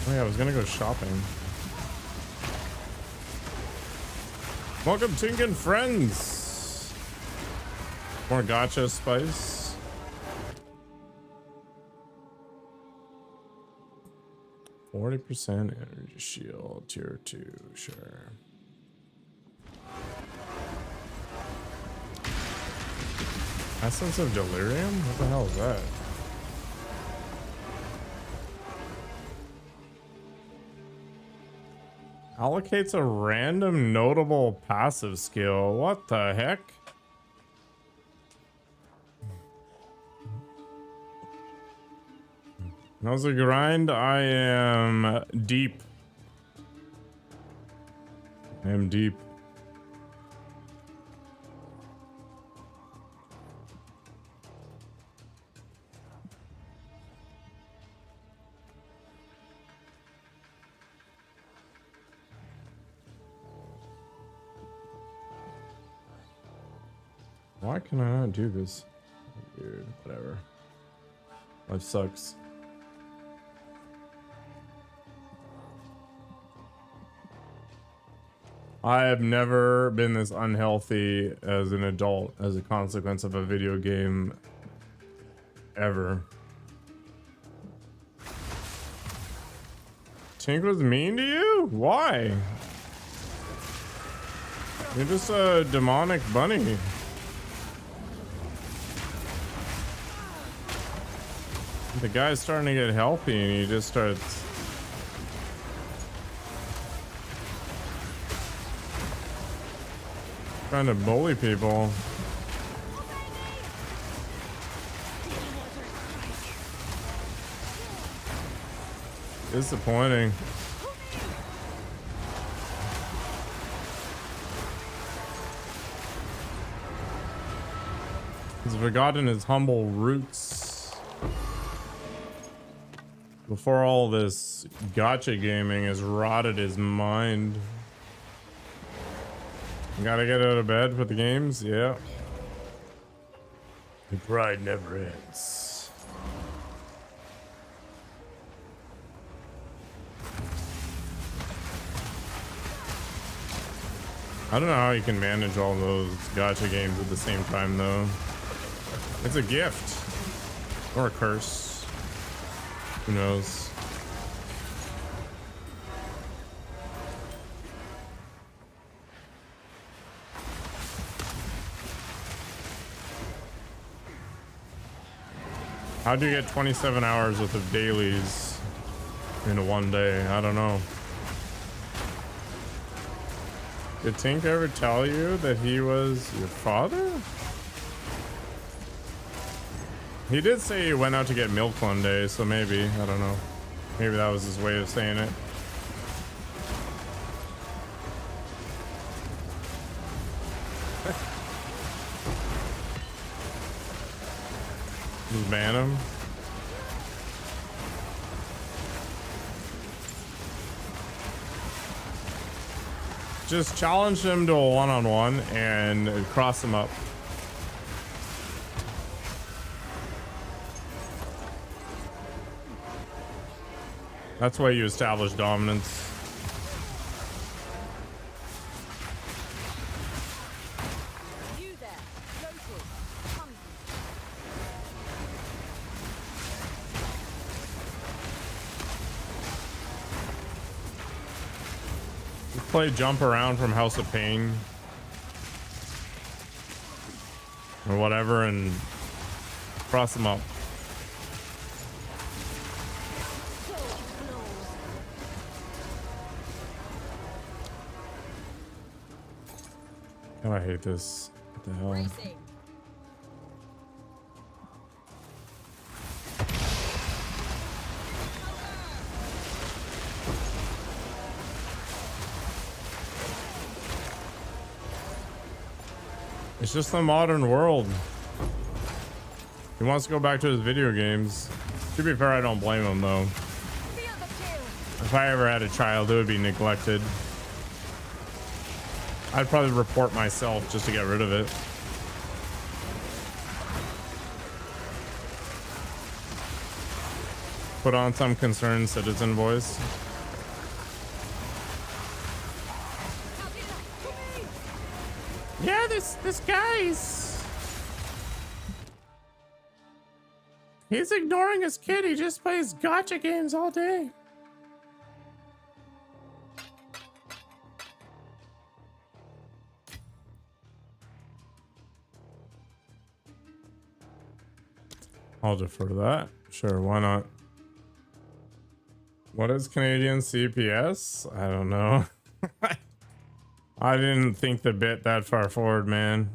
Oh yeah, I was gonna go shopping. Welcome, Tink and friends. More gacha spice. %, energy shield, tier 2, sure. Essence of delirium? What the hell is that? Allocates a random notable passive skill. What the heck? How's the grind? I am deep. I am deep. Why can I not do this? Weird, whatever. Life sucks. I have never been this unhealthy as an adult as a consequence of a video game ever. Tink was mean to you? Why? You're just a demonic bunny. The guy's starting to get healthy and he just starts trying to bully people. Disappointing. He's forgotten his humble roots. Before all this gacha gaming has rotted his mind. You gotta get out of bed for the games? Yeah. The pride never ends. I don't know how you can manage all those gacha games at the same time though. It's a gift. Or a curse. Who knows? How do you get 27 hours worth of dailies in one day? I don't know. Did Tink ever tell you that he was your father? He did say he went out to get milk one day, so maybe, I don't know. Maybe that was his way of saying it. Just ban him. Just challenge him to a one-on-one and cross him up. That's why you establish dominance. You there, local, hungry. Just play jump around from House of Pain or whatever and cross them up. Oh, I hate this. What the hell? Racing. It's just the modern world. He wants to go back to his video games. To be fair, I don't blame him though. Feel the chill. If I ever had a child, it would be neglected. I'd probably report myself just to get rid of it. Put on some concerned citizen voice. Yeah, this guy's... He's ignoring his kid. He just plays gacha games all day. I'll defer to that. Sure, why not? What is Canadian CPS? I don't know. I didn't think the bit that far forward, man.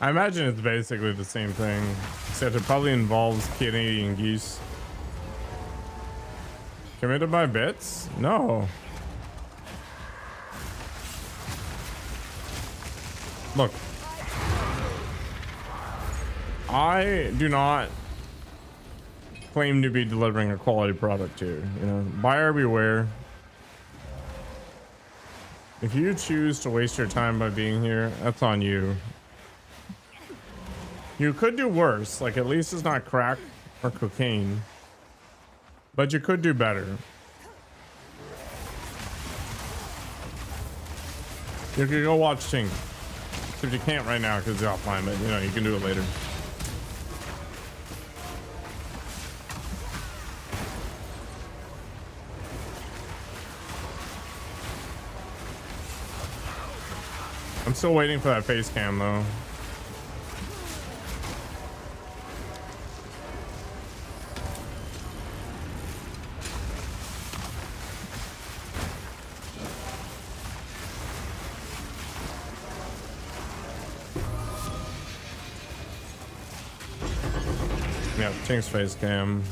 I imagine it's basically the same thing, except it probably involves Canadian geese. Committed by bits? No. Look. I do not claim to be delivering a quality product here. You know, buyer beware. If you choose to waste your time by being here, that's on you. You could do worse, like at least it's not crack or cocaine. But you could do better. You could go watch Tink. If you can't right now because it's offline, but you know, you can do it later. I'm still waiting for that face cam though. Yeah, Tink's face cam.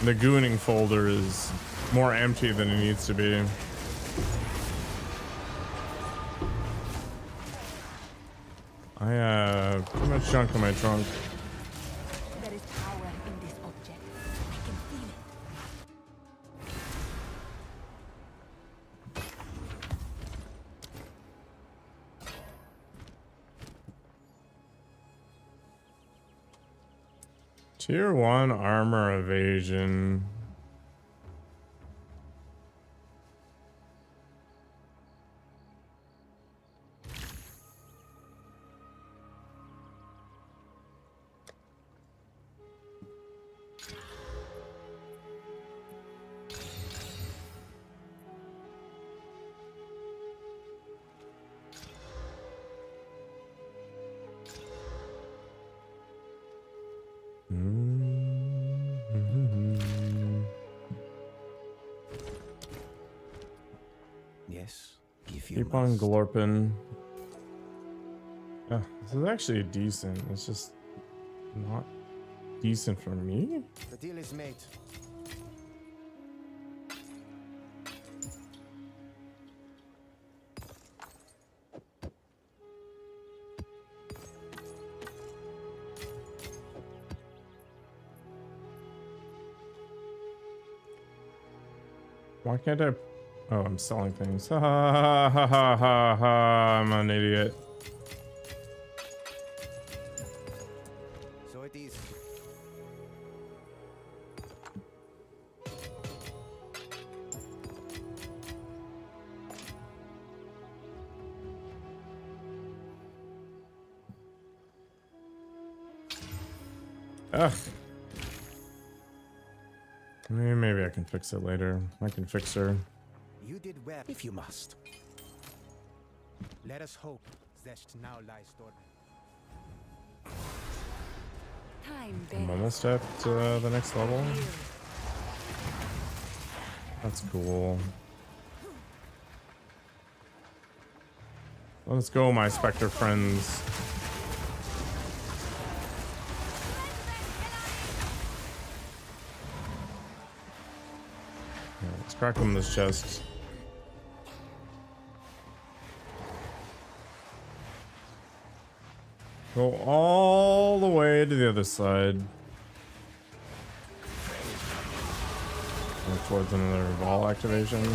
The gooning folder is more empty than it needs to be. I have too much junk in my trunk. There is power in this object. I can feel it. Tier 1 armor evasion. Yes, if you Keep on must. glorping. This is actually decent. It's just not decent for me. The deal is made. Why can't I? Oh, I'm selling things. Ha ha ha ha ha ha. I'm an idiot. So it is. Ugh. Maybe I can fix it later. I can fix her. You did well, if you must. Let us hope Zest now lies dormant. Time I'm bends. almost at the next level. That's cool. Let's go, my spectre friends. Yeah, let's crack them this chest. Go all the way to the other side. Work towards another ball activation.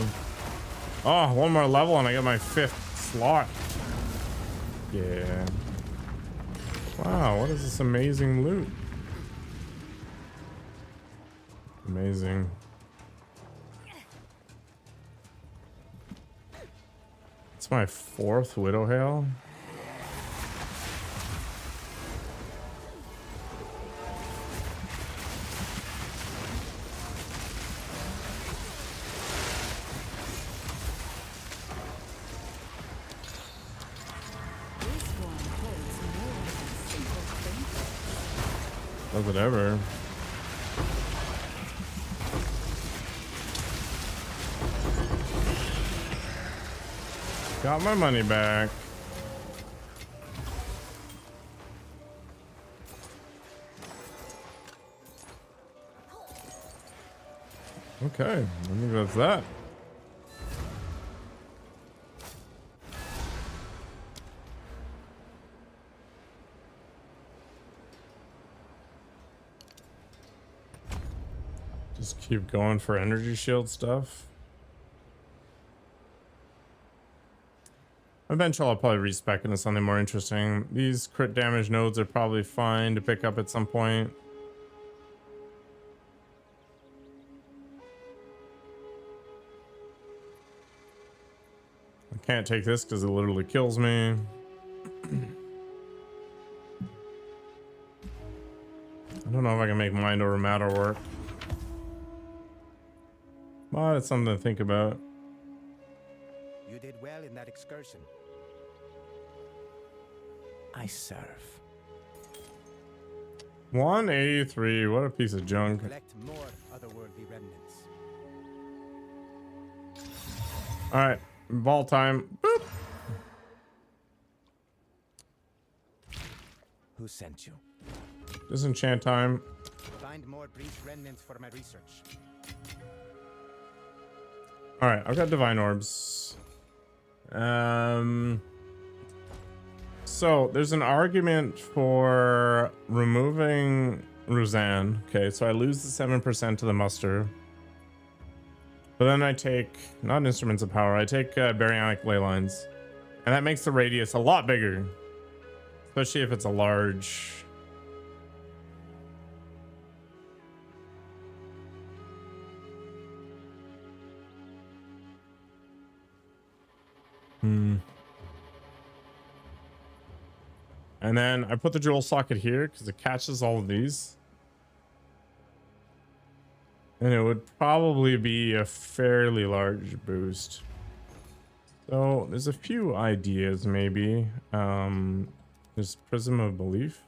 Oh, one more level and I get my 5th slot. Yeah. Wow, what is this amazing loot? Amazing. It's my 4th Widow Hail. Does it ever? Got my money back. Okay, I think that's that. Just keep going for energy shield stuff. Eventually I'll probably respec into something more interesting. These crit damage nodes are probably fine to pick up at some point. I can't take this because it literally kills me. I don't know if I can make mind over matter work. But it's something to think about. You did well in that excursion. I serve. 183, what a piece of junk. Collect more otherworldly remnants. Alright, ball time. Boop. Who sent you? Disenchant time. Find more breach remnants for my research. Alright, I've got divine orbs. So there's an argument for removing Ruzan. Okay, so I lose the 7% to the muster. But then I take, not instruments of power, I take baryonic ley lines. And that makes the radius a lot bigger. Especially if it's a large... And then I put the jewel socket here because it catches all of these. And it would probably be a fairly large boost. So there's a few ideas maybe. There's Prism of Belief,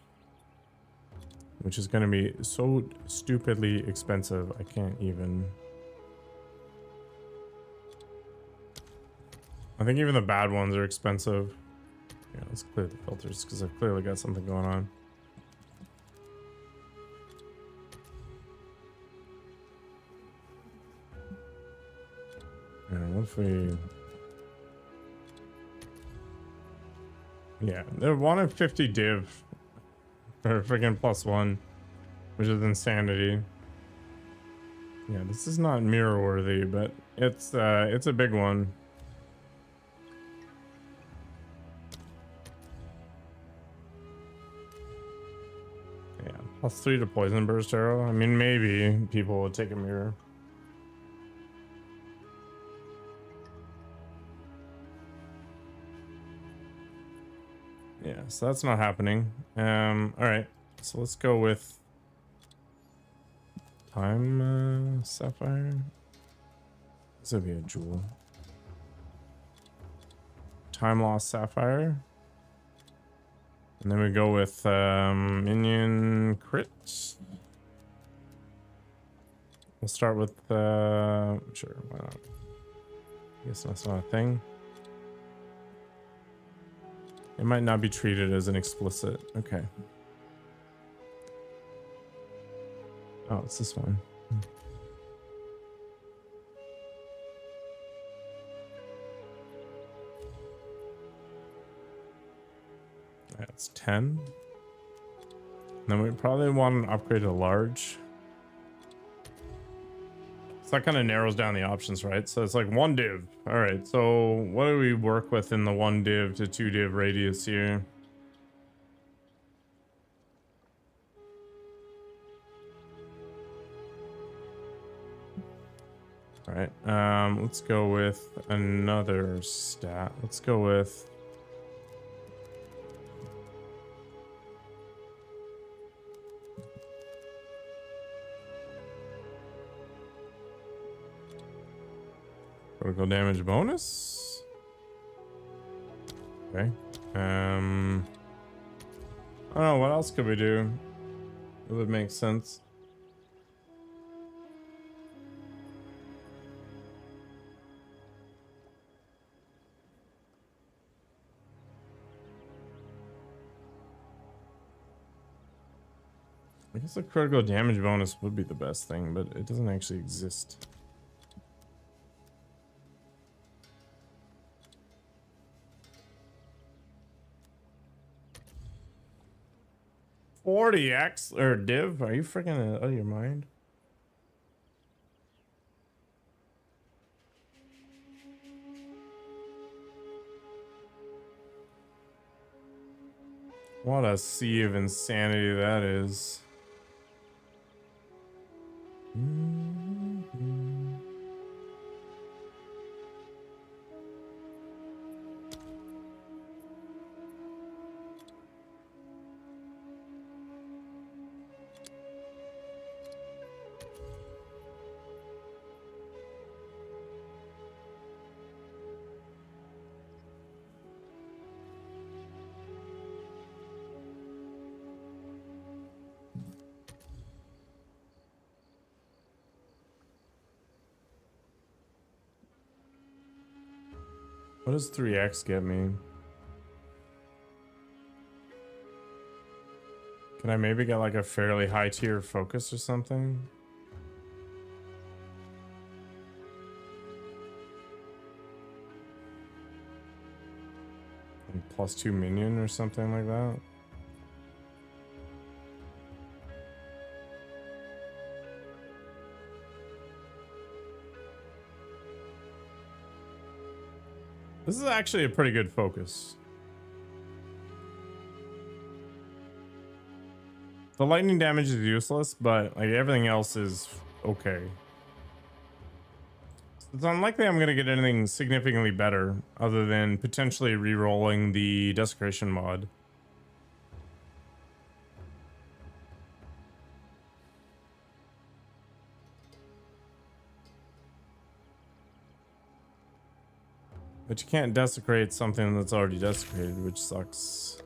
which is going to be so stupidly expensive. I can't even. I think even the bad ones are expensive. Yeah, let's clear the filters because I've clearly got something going on. And what if we... Yeah, they're 1 in 50 div for freaking +1, which is insanity. Yeah, this is not mirror worthy, but it's a big one. Yeah, +3 to poison burst arrow. I mean, maybe people would take a mirror. Yeah, so that's not happening. All right, so let's go with time sapphire. This would be a jewel. Time lost sapphire, and then we go with minion crit. We'll start with sure, why not? I guess that's not a thing. It might not be treated as an explicit. Okay. Oh, it's this one. That's 10. Then we probably want to upgrade to large. So that kind of narrows down the options, right? So it's like 1 div. All right, so what do we work with in the 1 div to 2 div radius here? All right, let's go with another stat. Let's go with critical damage bonus. Okay. I don't know, what else could we do? It would make sense. I guess the critical damage bonus would be the best thing, but it doesn't actually exist. $40x or div? Are you freaking out of your mind? What a sea of insanity that is. What does 3x get me? Can I maybe get like a fairly high tier focus or something? And +2 minion or something like that? This is actually a pretty good focus. The lightning damage is useless, but like everything else is okay. It's unlikely I'm gonna get anything significantly better other than potentially re-rolling the desecration mod. But you can't desecrate something that's already desecrated, which sucks.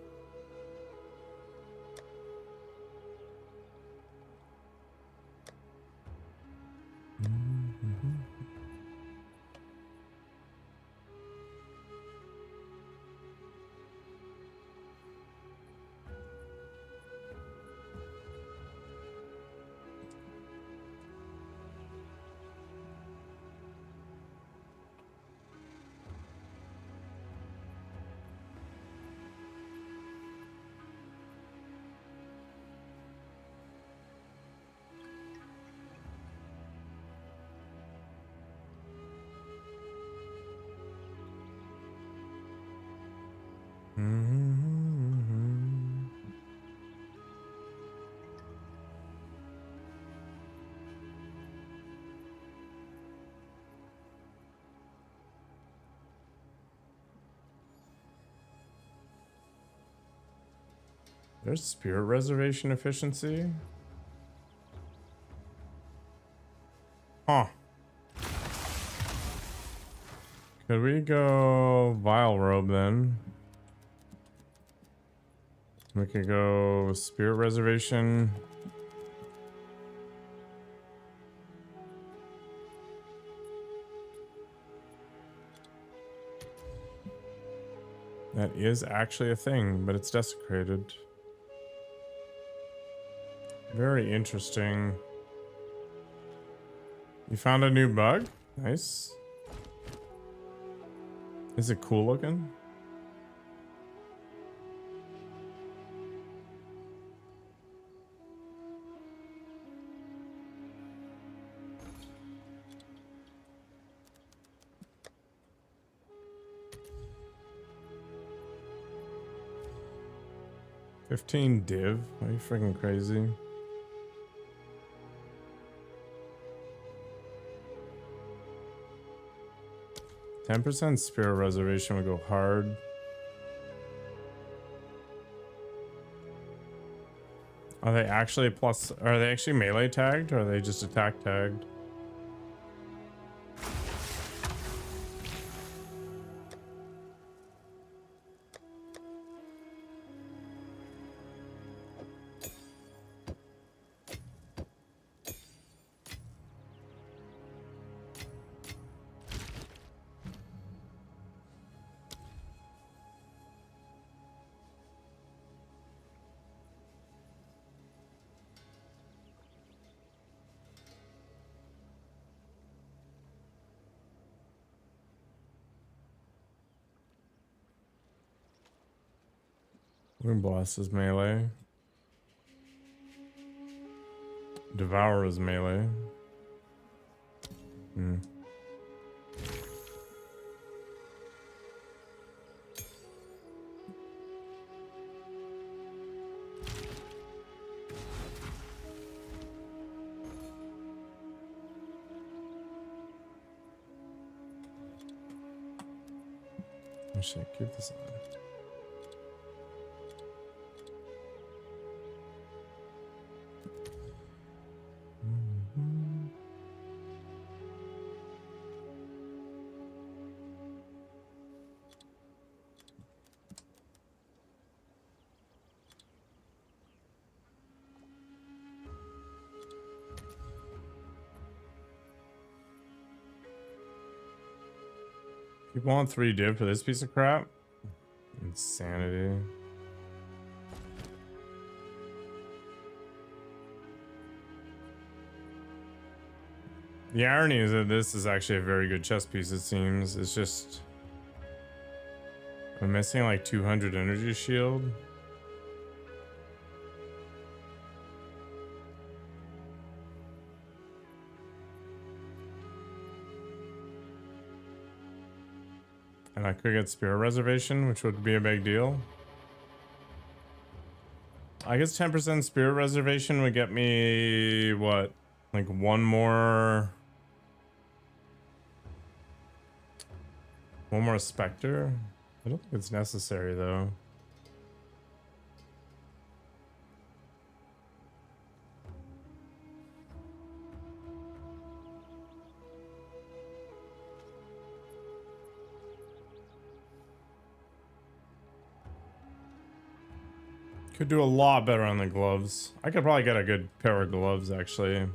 There's spirit reservation efficiency. Huh. Could we go Vile Robe then? We could go spirit reservation. That is actually a thing, but it's desecrated. Very interesting. You found a new bug? Nice. Is it cool looking? 15 div? Are you freaking crazy? %, spirit reservation would go hard. Are they actually plus? Are they actually melee tagged, or are they just attack tagged? Wind Blast is melee. Devour is melee. Hmm. I should keep this on. You want 3 div for this piece of crap? Insanity. The irony is that this is actually a very good chess piece, it seems. It's just... I'm missing like 200 energy shield. And I could get Spirit Reservation, which would be a big deal. I guess 10% Spirit Reservation would get me, what? Like one more Spectre? I don't think it's necessary, though. Could do a lot better on the gloves. I could probably get a good pair of gloves, actually.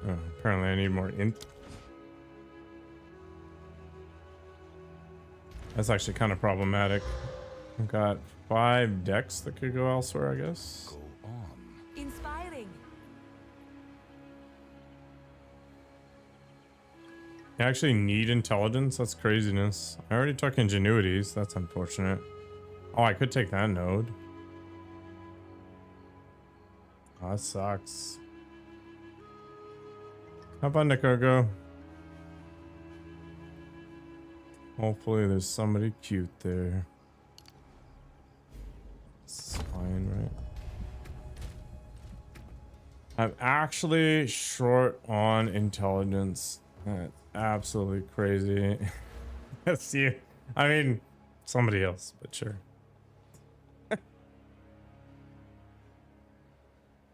Oh, apparently I need more int. That's actually kind of problematic. I've got 5 decks that could go elsewhere, I guess. Go on. Inspiring. I actually need intelligence? That's craziness. I already took ingenuities. That's unfortunate. Oh, I could take that node. Oh, that sucks. How about Nikogo? Hopefully there's somebody cute there. It's fine, right? I'm actually short on intelligence. That's absolutely crazy. That's you. I mean, somebody else, but sure.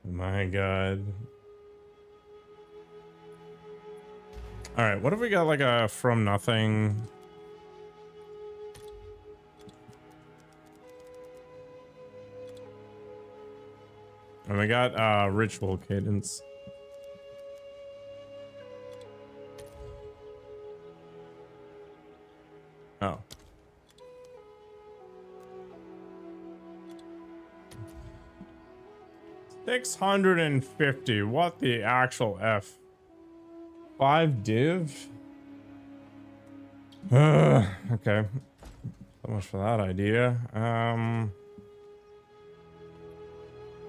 My God. All right, what if we got like a from nothing? And we got ritual cadence. Oh. $650. What the actual F? 5 div? Okay. So much for that idea.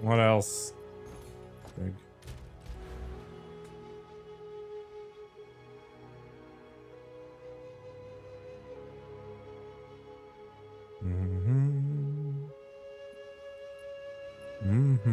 What else? Big. I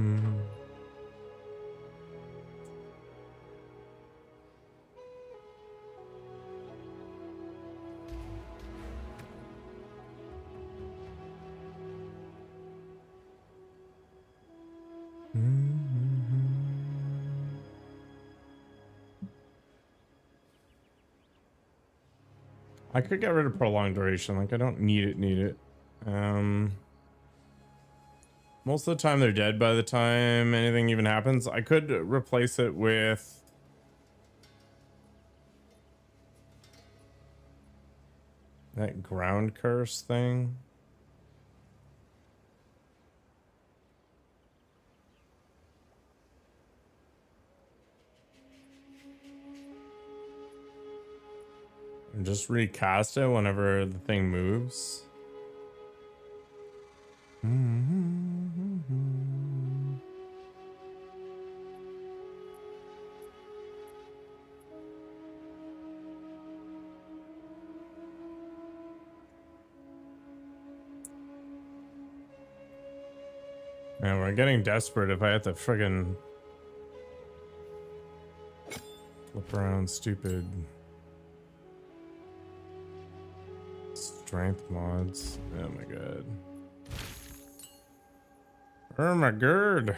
could get rid of prolonged duration. Like, I don't need it. Most of the time they're dead by the time anything even happens. I could replace it with that ground curse thing. And just recast it whenever the thing moves. Man, we're getting desperate if I have to friggin' flip around stupid strength mods. Oh my god. Oh my god.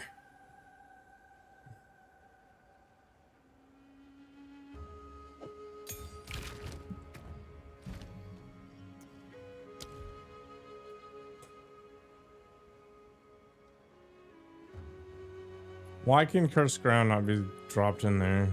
Why can cursed ground not be dropped in there?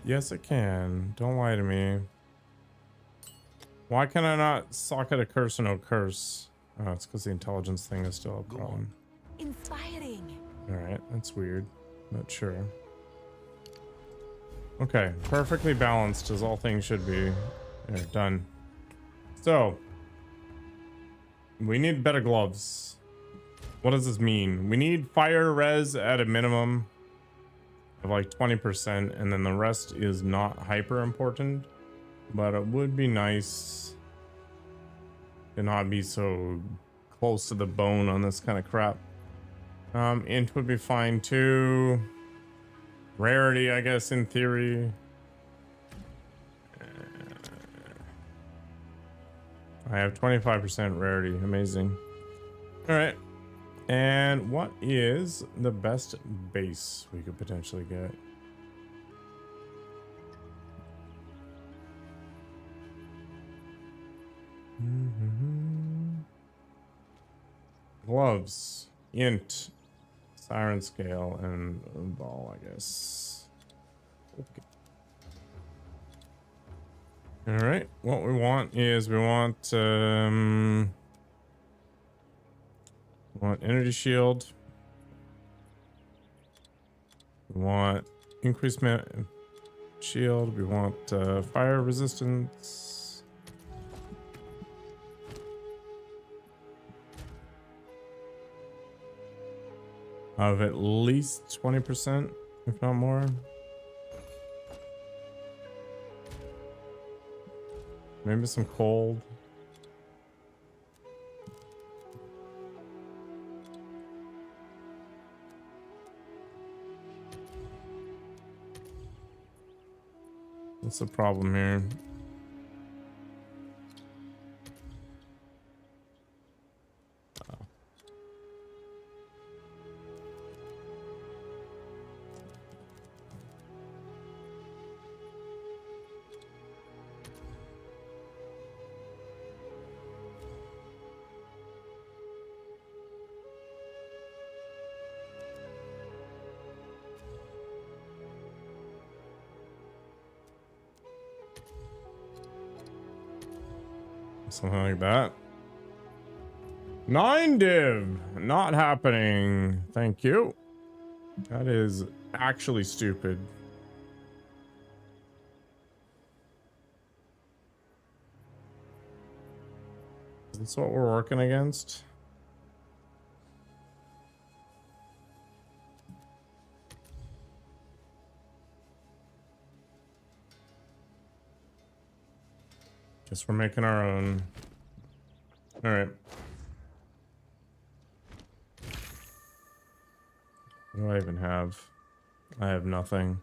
Yes, it can. Don't lie to me. Why can I not socket a curse or no curse? Oh, it's because the intelligence thing is still a problem. Inspiring. Alright, that's weird. But sure. Okay, perfectly balanced as all things should be. There, done. So, we need better gloves. What does this mean? We need fire res at a minimum of like 20%, and then the rest is not hyper important, but it would be nice to not be so close to the bone on this kind of crap. Int would be fine too. Rarity, I guess, in theory. I have 25% rarity. Amazing. All right. And what is the best base we could potentially get? Gloves, int, siren scale, and ball, I guess. Okay. All right. What we want is we want energy shield. We want increased shield. We want fire resistance. Of at least 20%, if not more. Maybe some cold. What's the problem here? Something like that. 9 div. Not happening. Thank you. That is actually stupid. Is this what we're working against? Guess we're making our own. All right. What do I even have? I have nothing.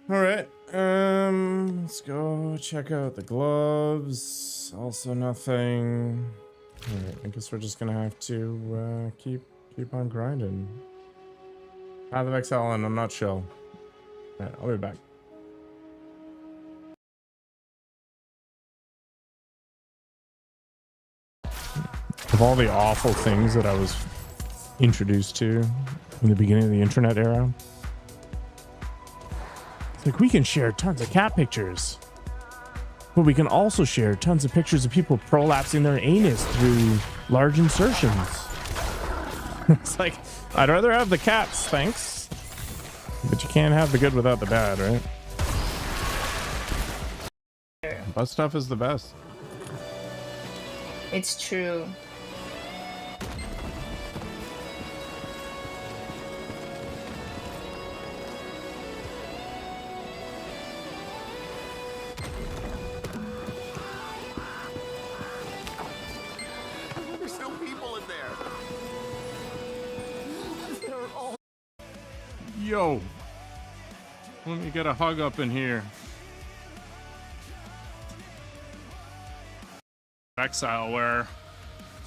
All right. Let's go check out the gloves. Also nothing. All right. I guess we're just gonna have to keep on grinding. Path of Exile, and I'm not chill. All right, I'll be back. Of all the awful things that I was introduced to in the beginning of the internet era, it's like we can share tons of cat pictures, but we can also share tons of pictures of people prolapsing their anus through large insertions. It's like, I'd rather have the cats, thanks, but you can't have the good without the bad, right? Butt stuff is the best. It's true. There's still people in there. Yo, let me get a hug up in here. Exile, where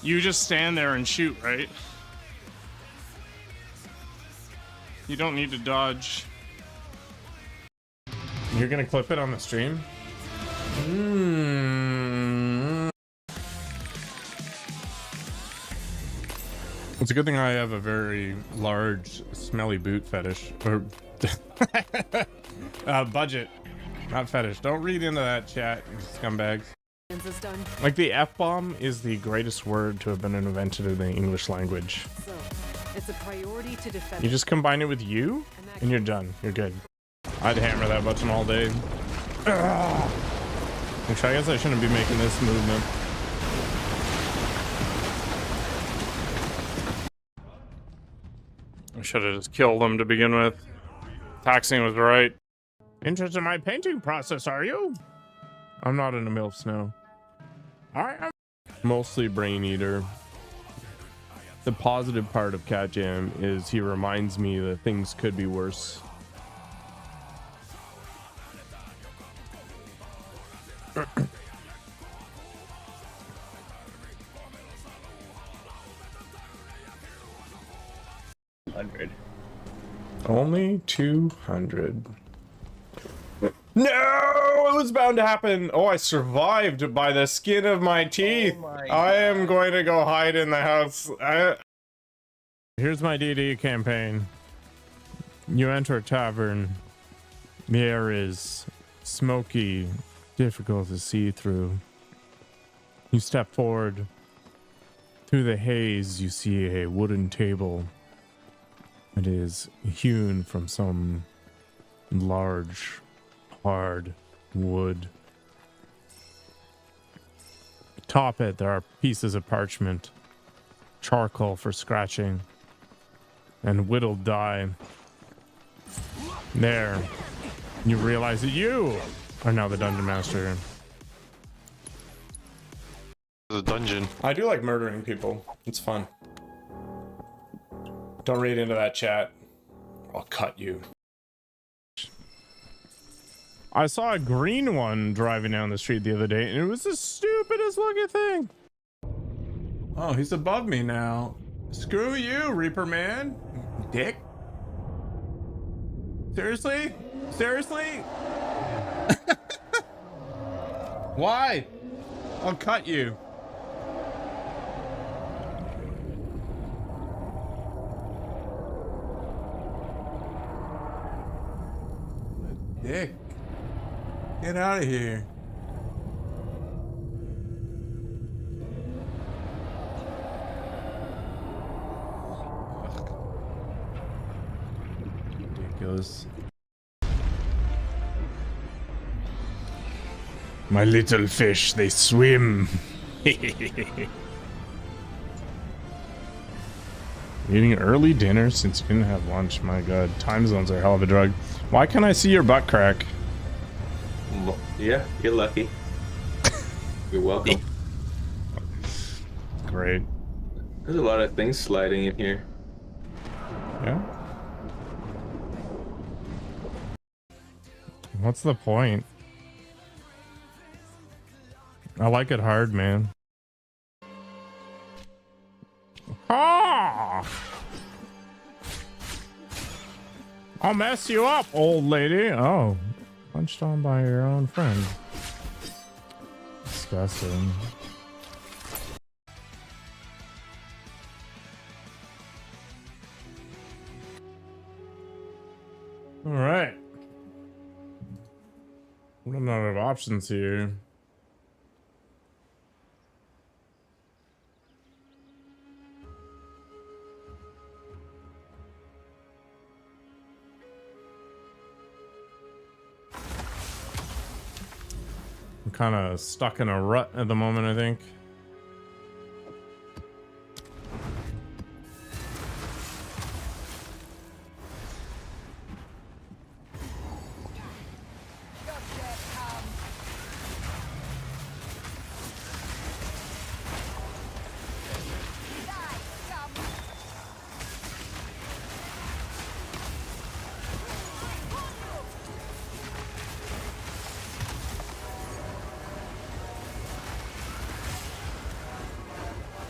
you just stand there and shoot, right? You don't need to dodge. You're gonna clip it on the stream? It's a good thing I have a very large, smelly boot fetish. Or budget, not fetish. Don't read into that, chat, you scumbags. Like, the F-bomb is the greatest word to have been invented in the English language. So, it's a priority to defend. You just combine it with you, and you're done. You're good. I'd hammer that button all day. Which I guess I shouldn't be making this movement. I should have just killed him to begin with. Taxing was right. Interested in my painting process, are you? I'm not in a MILF snow. I am mostly brain eater. The positive part of Cat Jam is he reminds me that things could be worse. Only 200. No, it was bound to happen. Oh, I survived by the skin of my teeth. I am going to go hide in the house. Here's my DD campaign. You enter a tavern. The air is smoky, difficult to see through. You step forward. Through the haze, you see a wooden table. It is hewn from some large, hard wood. Atop it, there are pieces of parchment, charcoal for scratching, and whittled dye. There, you realize that you are now the dungeon master. The dungeon. I do like murdering people. It's fun. Don't read into that, chat. I'll cut you. I saw a green one driving down the street the other day, and it was the stupidest looking thing. Oh, he's above me now. Screw you, Reaper Man. Dick. Seriously? Seriously? Why? I'll cut you. Dick. Get out of here. ridiculous. My little fish, they swim. Eating early dinner since you didn't have lunch. My god, time zones are a hell of a drug. Why can't I see your butt crack? Yeah, you're lucky. You're welcome. Great. There's a lot of things sliding in here. Yeah. What's the point? I like it hard, man. Ah! I'll mess you up, old lady. Oh, punched on by your own friend. Disgusting. All right. We don't have options here. I'm kind of stuck in a rut at the moment, I think.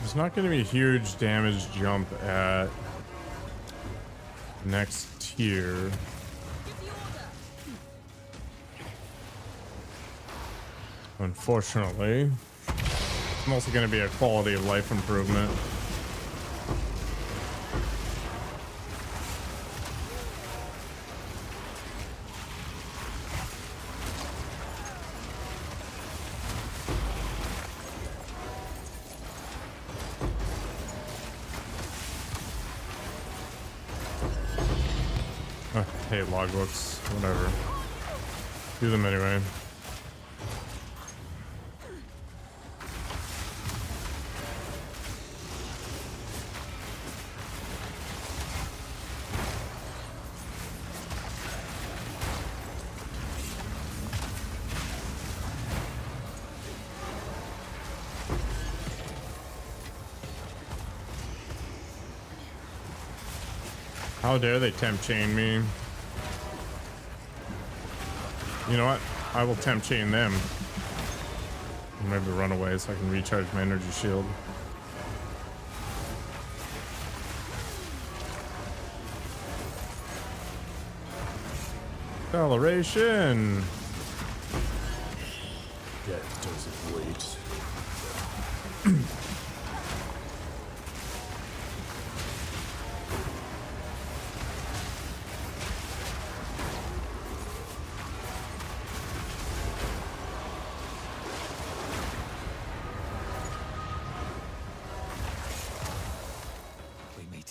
There's not going to be a huge damage jump at next tier. Unfortunately. It's mostly going to be a quality of life improvement. Hey, logbooks, whatever. Do them anyway. How dare they tempt chain me? You know what? I will tempt chain them. Maybe run away so I can recharge my energy shield. Acceleration. Death doesn't wait.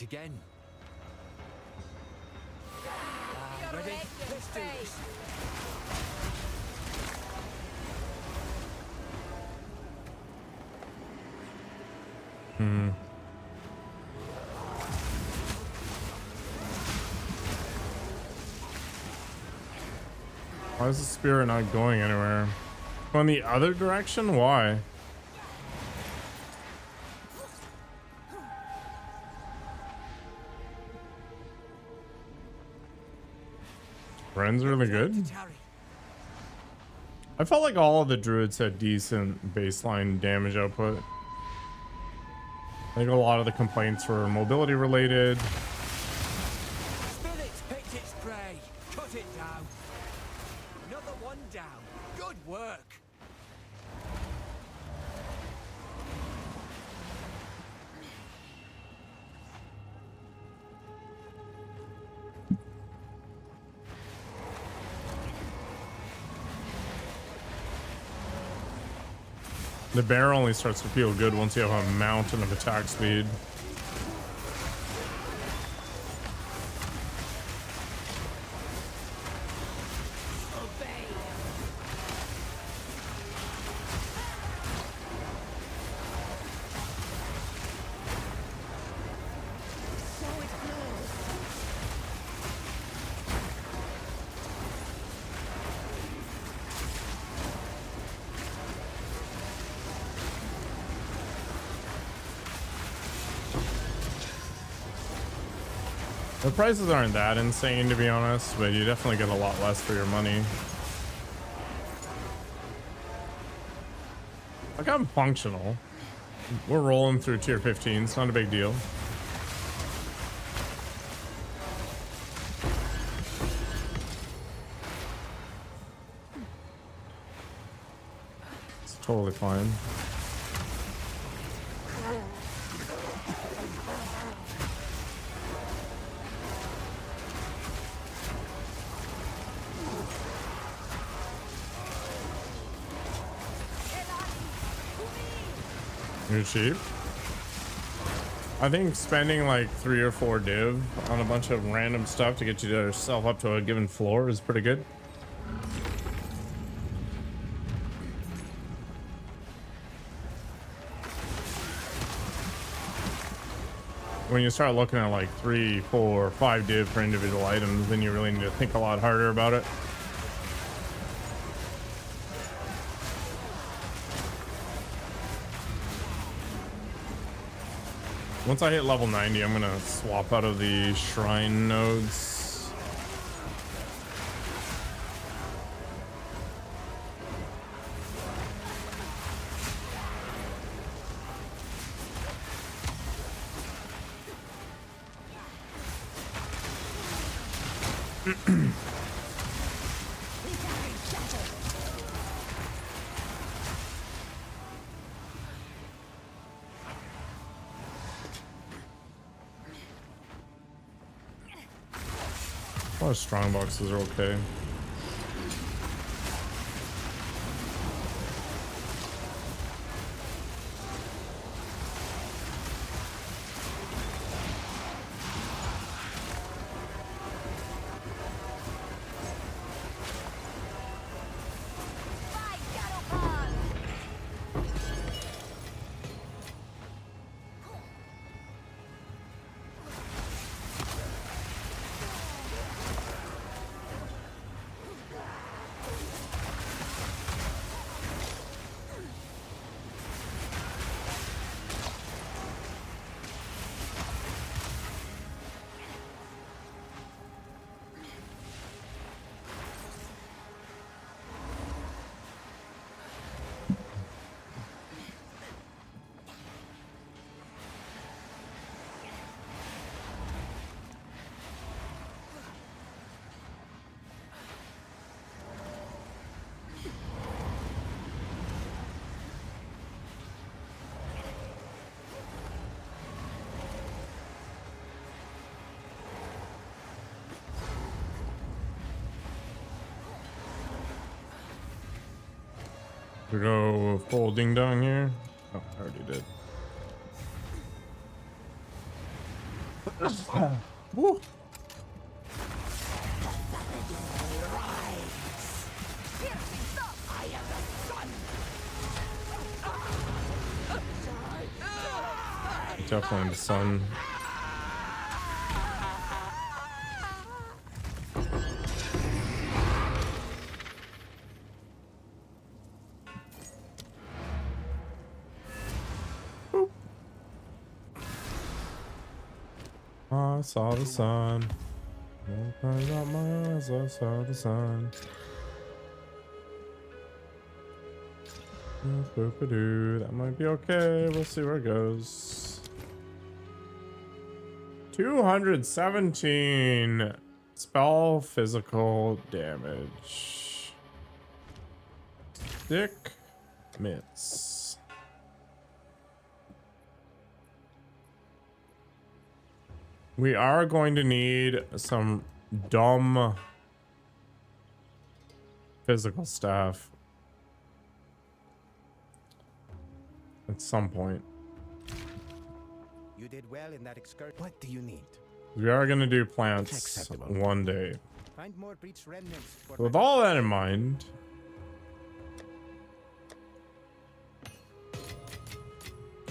Again. Ready? Let's do this. Why is the spirit not going anywhere? Going the other direction? Why? Ren's really good. I felt like all of the druids had decent baseline damage output. I think a lot of the complaints were mobility related. Spirits picked its prey. Cut it down. Another one down. Good work. The bear only starts to feel good once you have a mountain of attack speed. The prices aren't that insane, to be honest, but you definitely get a lot less for your money. Like, I'm functional. We're rolling through tier 15. It's not a big deal. It's totally fine. You're cheap. I think spending like 3 or 4 div on a bunch of random stuff to get yourself up to a given floor is pretty good. When you start looking at like 3, 4, 5 div for individual items, then you really need to think a lot harder about it. Once I hit level 90, I'm gonna swap out of the shrine nodes. A lot of strong boxes are okay. We go full ding dong here. Oh, I already did. Woo. Definitely the sun. I saw the sun. Opened up my eyes, I saw the sun. That might be okay. We'll see where it goes. 217 spell physical damage. Thick mitts. We are going to need some dumb physical stuff at some point. You did well in that excursion. What do you need? We are going to do plants Acceptable. one day. Find more breach remnants. For With all that in mind,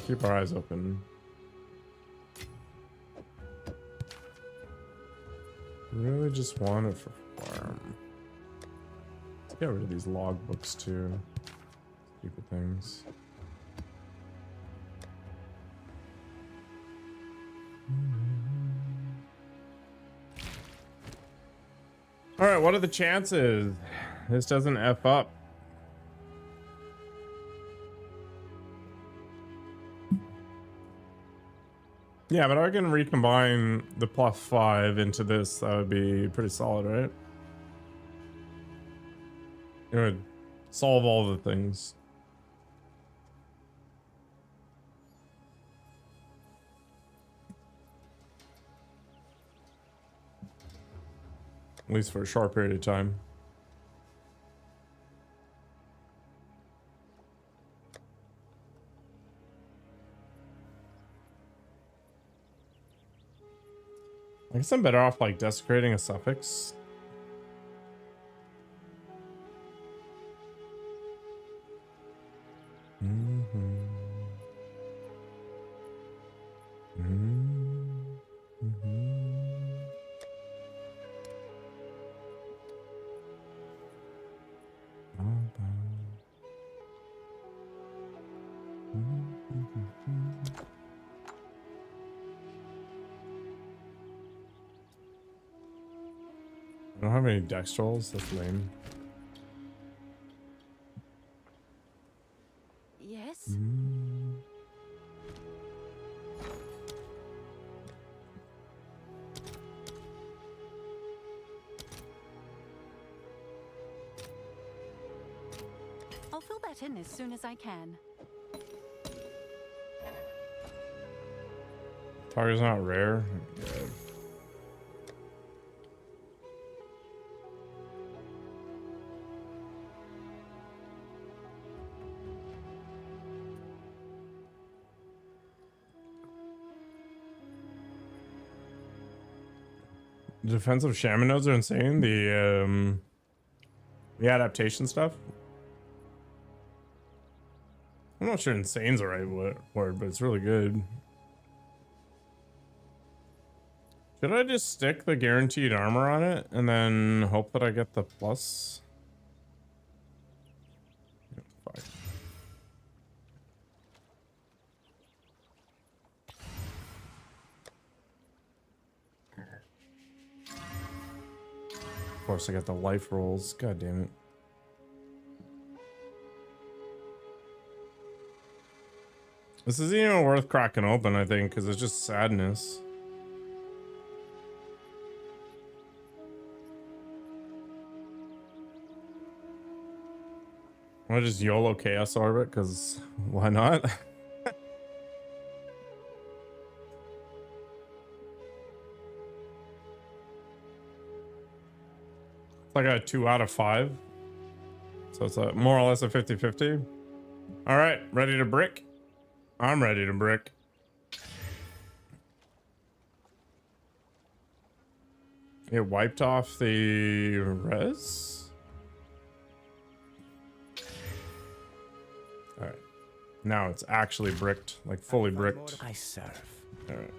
keep our eyes open. Really just want it for farm. Let's get rid of these logbooks too. Stupid things. All right, what are the chances this doesn't F up? Yeah, but I can recombine the +5 into this. That would be pretty solid, right? It would solve all the things. At least for a short period of time. I guess I'm better off like desecrating a suffix. I don't have any dex rolls. That's lame. Yes? I'll fill that in as soon as I can. Target's not rare. Yeah. Defensive shaman nodes are insane. The adaptation stuff. I'm not sure insane's the right word, but it's really good. Should I just stick the guaranteed armor on it and then hope that I get the plus? Fuck. Of course, I got the life rolls. God damn it. This isn't even worth cracking open, I think, because it's just sadness. I want to just YOLO Chaos Orbit, because why not? It's like a 2 out of 5. So it's a, more or less a 50-50. All right, ready to brick? I'm ready to brick. It wiped off the res? All right. Now it's actually bricked, like fully bricked. I serve. All right.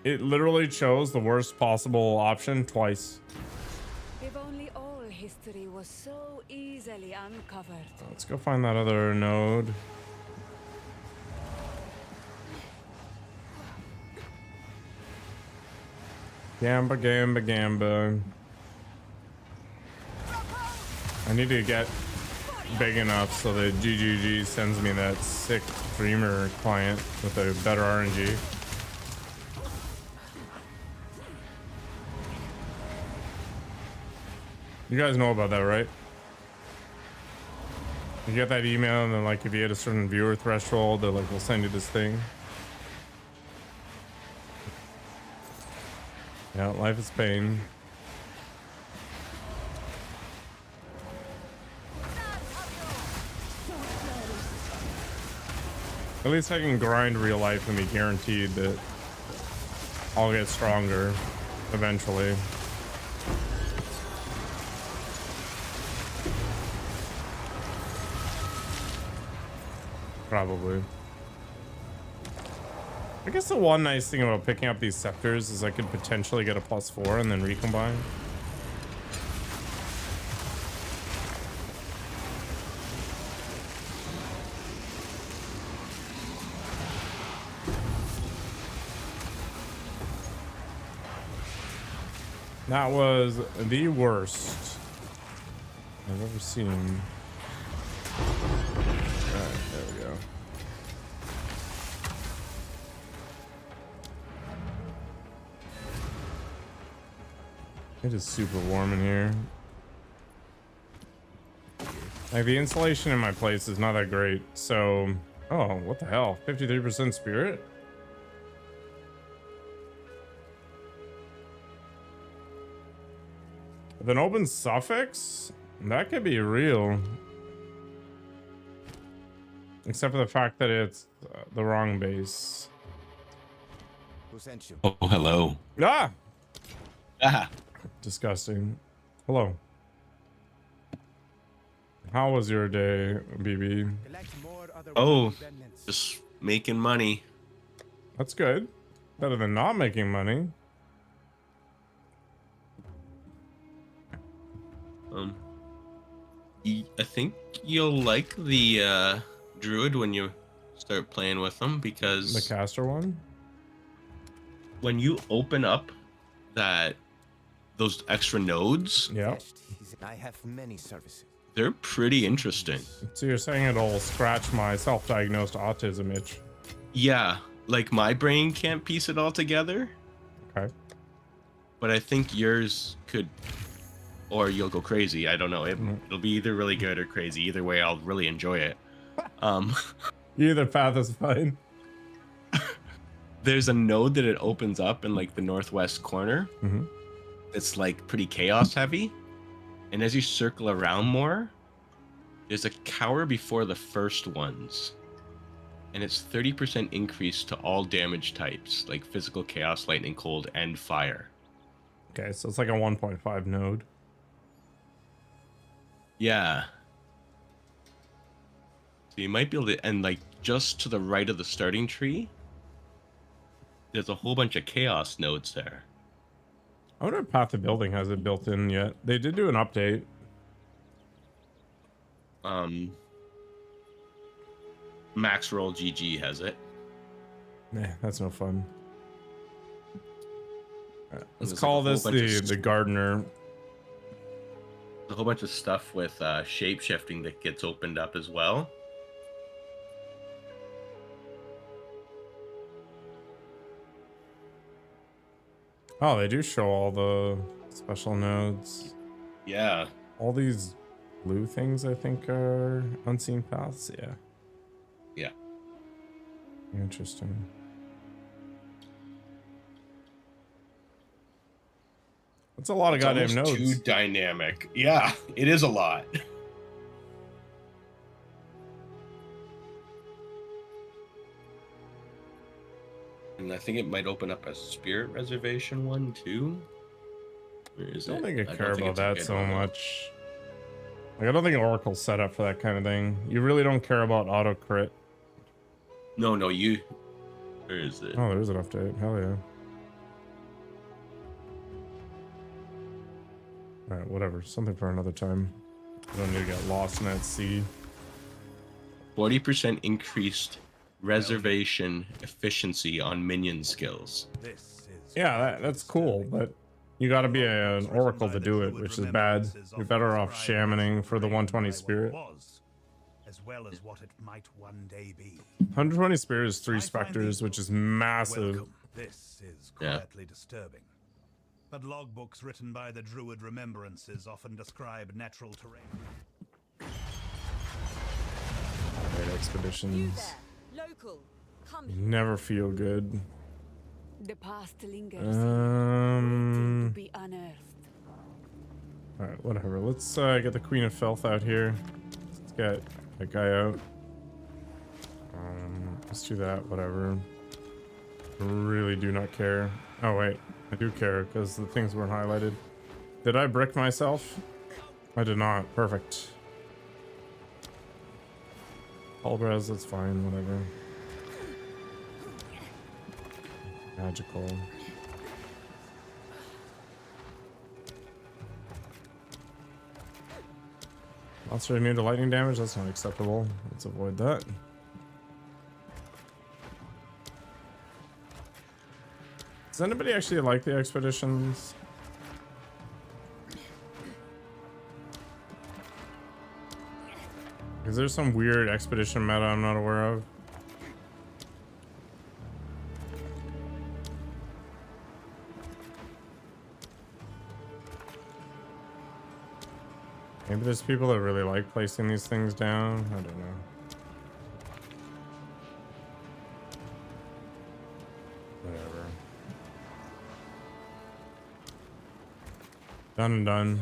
It literally chose the worst possible option twice. If only all history was so easily uncovered. Let's go find that other node. Gamba, gamba, gamba. I need to get big enough so that GGG sends me that sick streamer client with a better RNG. You guys know about that, right? You get that email and then like if you hit a certain viewer threshold, they're like, we'll send you this thing. Yeah, life is pain. At least I can grind real life and be guaranteed that I'll get stronger eventually. Probably. I guess the one nice thing about picking up these scepters is I could potentially get a +4 and then recombine. That was the worst I've ever seen. Alright, there we go. It is super warm in here. Like, the insulation in my place is not that great, so... Oh, what the hell? 53% spirit? With an open suffix? That could be real. Except for the fact that it's the wrong base. Who sent you? Oh, hello. Ah! Ah. Disgusting. Hello. How was your day, BB? Oh, just making money. That's good. Better than not making money. I think you'll like the druid when you start playing with them, because The caster one? when you open up those extra nodes, Yeah. I have many services. they're pretty interesting. So you're saying it'll scratch my self-diagnosed autism itch? Yeah, like my brain can't piece it all together, Okay. but I think yours could, or you'll go crazy. I don't know. It'll be either really good or crazy. Either way, I'll really enjoy it. Either path is fine. There's a node that it opens up in like the northwest corner. Mm-hmm. It's like pretty chaos heavy, and as you circle around more, there's a cower before the first ones, and it's 30% increase to all damage types like physical, chaos, lightning, cold, and fire. Okay, so it's like a 1.5 node. Yeah. So you might be able to, and like just to the right of the starting tree, there's a whole bunch of chaos nodes there. I wonder if Path of Building has it built in yet. They did do an update. Max Roll GG has it. Nah, that's no fun. Let's There's call like a this whole bunch of the gardener. a whole bunch of stuff with shape shifting that gets opened up as well. Oh, they do show all the special nodes. Yeah. All these blue things, I think, are unseen paths. Yeah. Yeah. Interesting. That's a lot of It's goddamn almost nodes. too dynamic. Yeah, it is a lot. And I think it might open up a spirit reservation one too. Where is I don't it? think I care don't think about it's a that good so one. much. Like, I don't think Oracle's set up for that kind of thing. You really don't care about auto crit. No, you. Where is it? Oh, there's an update. Hell yeah. Alright, whatever. Something for another time. I don't need to get lost in that sea. 40% increased reservation efficiency on minion skills. Yeah, that's cool, but you gotta be an Oracle to do it, which is bad. You're better off shamaning for the 120 spirit. As well as what it might one day be. 120 spirit is 3 specters, which is massive. This is quietly disturbing. But logbooks written by the Druid remembrances often describe natural terrain. Right, expeditions. Local, come. Never feel good. The past lingers. To be unearthed. Alright, whatever. Let's get the Queen of Filth out here. Let's get that guy out. Let's do that, whatever. I really do not care. Oh wait, I do care because the things weren't highlighted. Did I brick myself? I did not. Perfect. Pulverize, that's fine, whatever. Magical. Monster immune to lightning damage, that's not acceptable. Let's avoid that. Does anybody actually like the expeditions? Is there some weird expedition meta I'm not aware of? Maybe there's people that really like placing these things down. I don't know. Whatever. Done and done.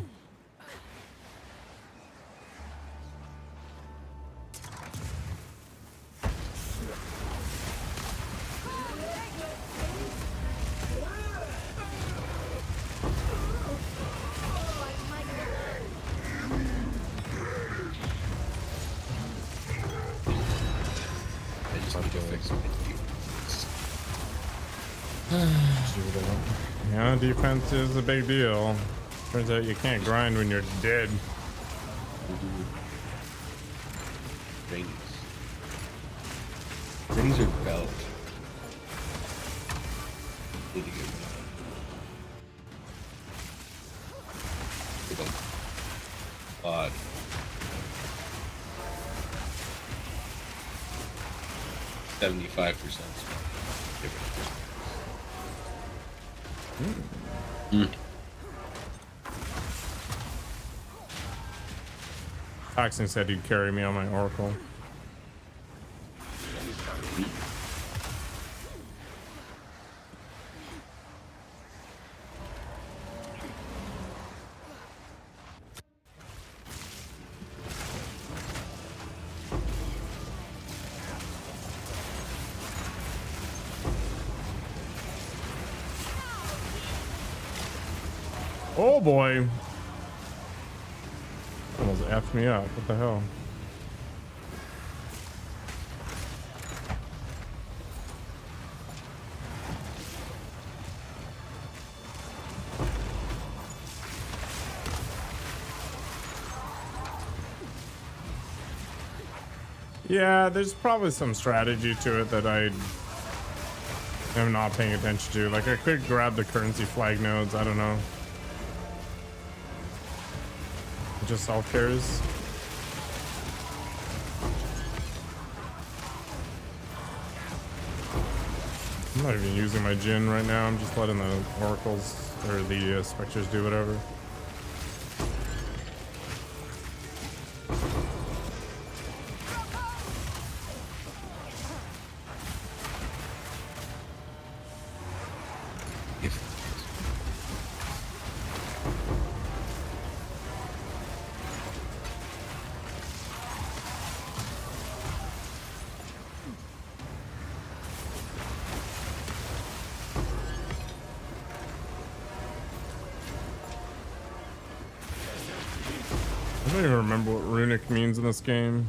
Yeah, defense is a big deal. Turns out you can't grind when you're dead. Rings. Rings or belt? Need to get odd. 75%. Paxton said he'd carry me on my oracle. Oh boy. Almost effed me up. What the hell? Yeah, there's probably some strategy to it that I am not paying attention to. Like, I could grab the currency flag nodes. I don't know. Just self cares. I'm not even using my Jinn right now. I'm just letting the oracles or the spectres do whatever. I don't even remember what runic means in this game.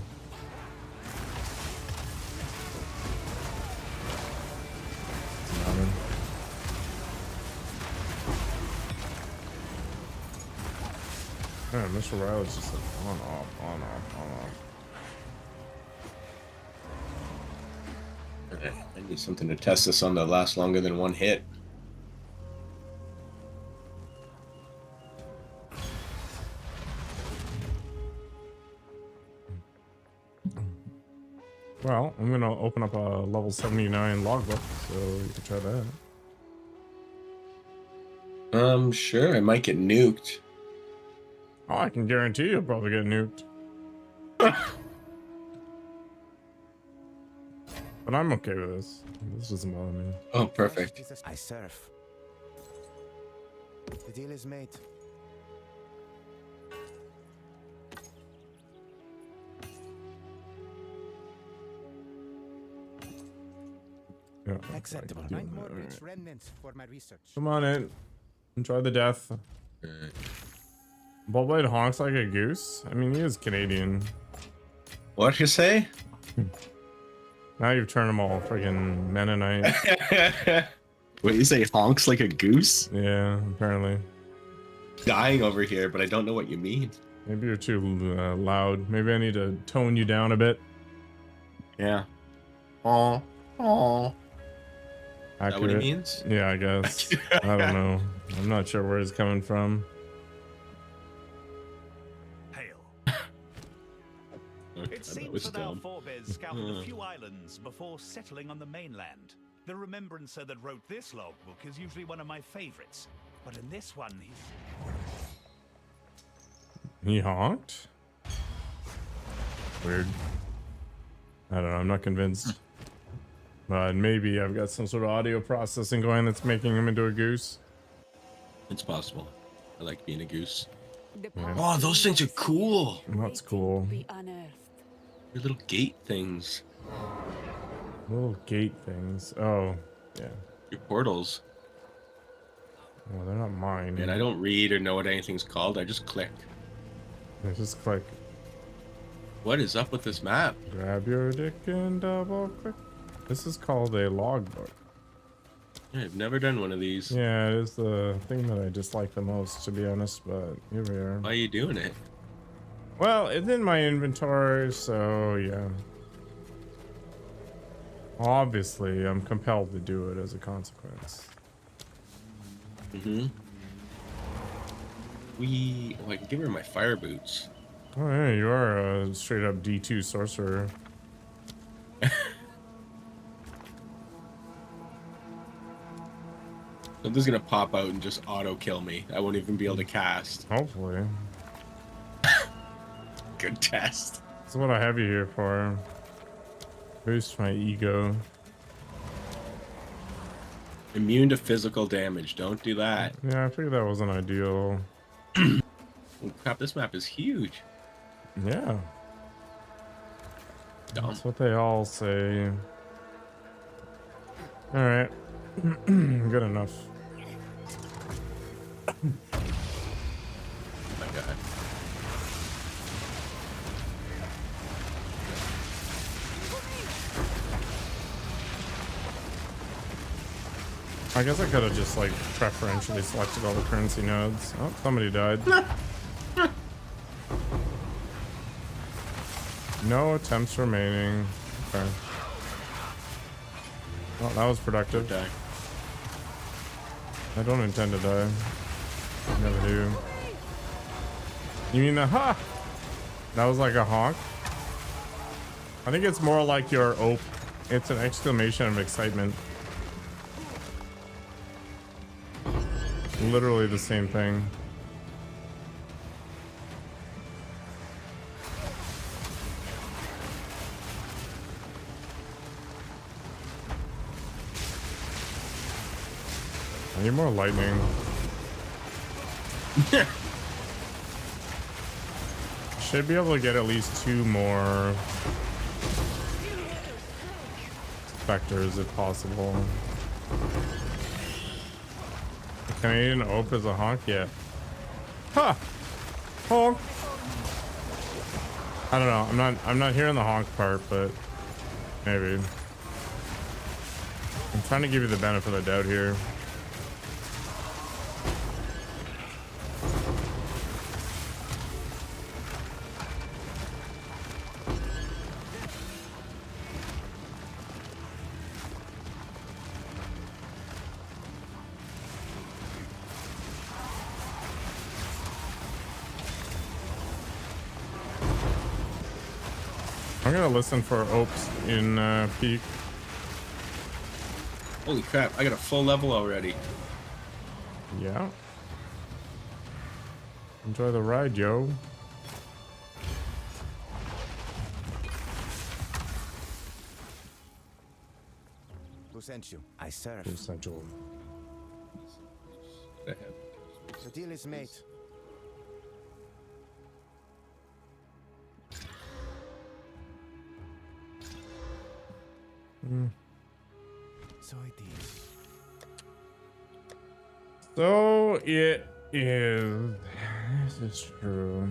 Man, Mr. Riley's just like on off, on off, on off. Okay, I need something to test this on that lasts longer than one hit. Well, I'm gonna open up a level 79 logbook, so you can try that. Sure, I might get nuked. Oh, I can guarantee you'll probably get nuked. But I'm okay with this. This doesn't bother me. Oh, perfect. I surf. The deal is made. Yeah. Acceptable. 9 more rich remnants for my research. Come on in. Enjoy the death. Bullblade honks like a goose? I mean, he is Canadian. What'd you say? Now you've turned them all friggin' Mennonite. Wait, you say honks like a goose? Yeah, apparently. Dying over here, but I don't know what you mean. Maybe you're too loud. Maybe I need to tone you down a bit. Yeah. Oh. Oh. Is that what it Accurate. means? Yeah, I guess. I don't know. I'm not sure where it's coming from. Hail. Okay, It that seems was that our dumb. forebears scouted a few islands before settling on the mainland. The remembrancer that wrote this logbook is usually one of my favorites, but in this one, He honked? Weird. I don't know. I'm not convinced. But maybe I've got some sort of audio processing going that's making him into a goose. It's possible. I like being a goose. The Yeah. Oh, those things are cool. That's cool. be unearthed. They're little gate things. Little gate things. Oh, yeah. Your portals. Well, they're not mine. And I don't read or know what anything's called. I just click. I just click. What is up with this map? Grab your dick and double click. This is called a logbook. I've never done one of these. Yeah, it is the thing that I dislike the most, to be honest, but here we are. Why are you doing it? Well, it's in my inventory, so yeah. Obviously, I'm compelled to do it as a consequence. Mm-hmm. Oh, I can give her my fire boots. Oh yeah, you are a straight up D2 sorcerer. Something's gonna pop out and just auto kill me. I won't even be able to cast. Hopefully. Good test. That's what I have you here for. Boost my ego. Immune to physical damage. Don't do that. Yeah, I figured that wasn't ideal. Oh, crap, this map is huge. Yeah. Dumb. That's what they all say. Alright. Good enough. Oh my god. I guess I could have just like preferentially selected all the currency nodes. Oh, somebody died. No attempts remaining. Okay. Well, that was productive. Die. I don't intend to die. I never do. You mean the ha? That was like a honk? I think it's more like your ope. It's an exclamation of excitement. Literally the same thing. I need more lightning. Should be able to get at least 2 more spectres if possible. The Canadian ope is a honk yet. Ha! Honk! I don't know. I'm not hearing the honk part, but maybe. I'm trying to give you the benefit of the doubt here. I'm gonna listen for opes in peak. Holy crap, I got a full level already. Yeah. Enjoy the ride, yo. Who sent you? I serve. Essential. The deal is made. So it is. So it is. This is true.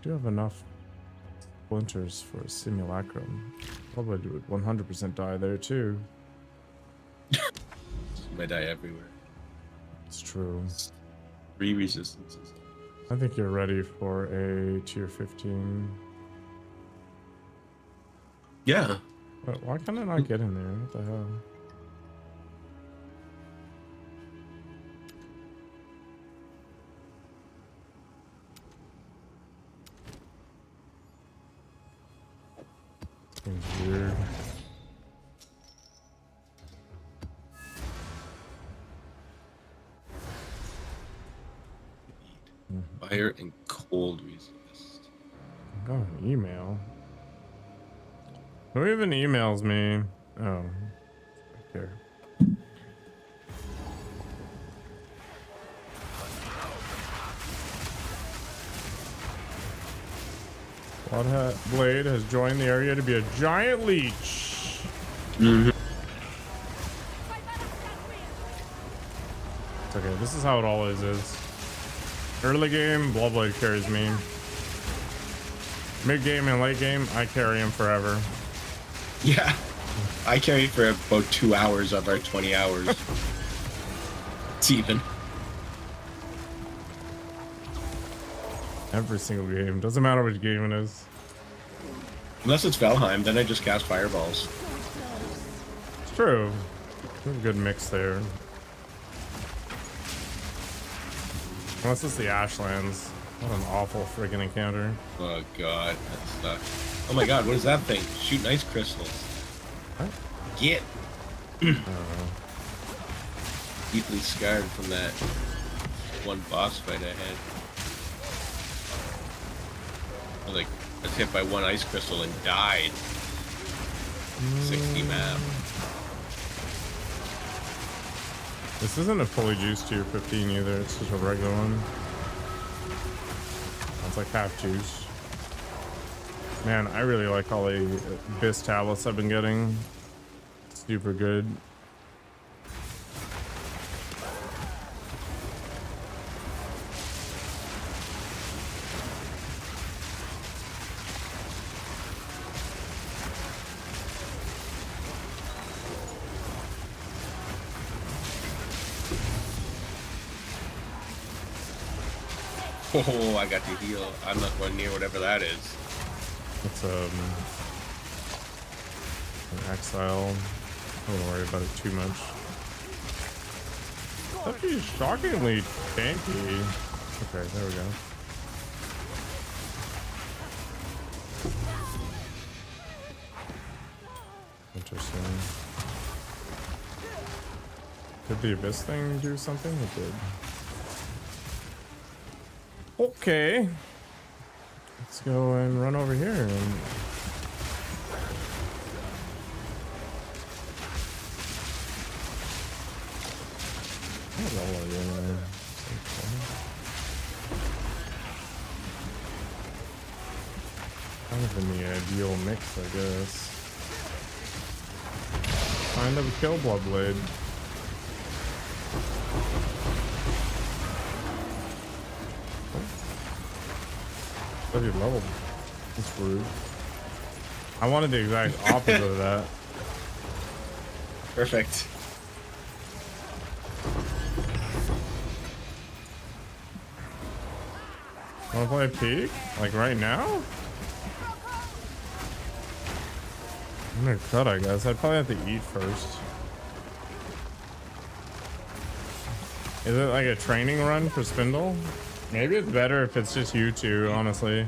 do have enough splinters for a simulacrum. Probably would 100% die there too. You might die everywhere. It's true. 3 resistances. I think you're ready for a tier 15. Yeah. But why can I not get in there? What the hell? Seems weird. Fire and cold resist. I got an email. Who even emails me? Oh, here. Bloodhat Blade has joined the area to be a giant leech. Mm-hmm. It's okay. This is how it always is. Early game, Bloodblade carries me. Mid game and late game, I carry him forever. Yeah. I carry for about 2 hours of our 20 hours. It's even. Every single game. Doesn't matter which game it is. Unless it's Valheim, then I just cast fireballs. It's true. There's a good mix there. Unless it's the Ashlands. What an awful freaking encounter. Oh god, that sucks. Oh my god, what is that thing? Shooting ice crystals. What? Get! Deeply scarred from that one boss fight I had. I was hit by one ice crystal and died. 60 map. This isn't a fully juiced tier 15 either, it's just a regular one. It's like half juice. Man, I really like all the Abyss tablets I've been getting. Super good. Oh, I got to heal. I'm not going near whatever that is. It's an Exile. I don't worry about it too much. It's actually shockingly tanky. Okay, there we go. Interesting. Did the Abyss thing do something? It did. Okay. Let's go and run over here and kind of in the ideal mix, I guess. Find a kill Bloodblade. What have you leveled? That's rude. I wanted the exact opposite of that. Perfect. Wanna play peak? Like right now? I'm gonna cut, I guess. I'd probably have to eat first. Is it like a training run for Spindle? Maybe it's better if it's just you two, honestly.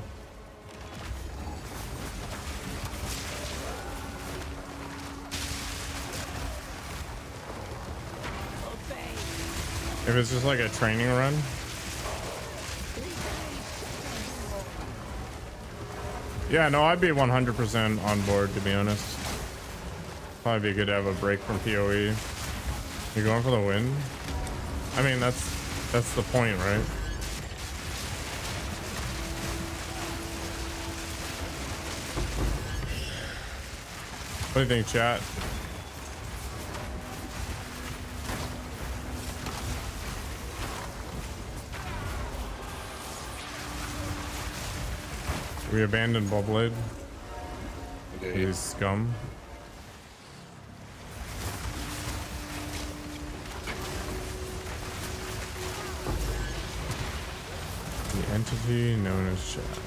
If it's just like a training run. Yeah, no, I'd be 100% on board, to be honest. Probably be good to have a break from PoE. You're going for the win? I mean, that's the point, right? What do you think, chat? We abandoned Bowblade. Okay. These scum. The entity known as Shaft.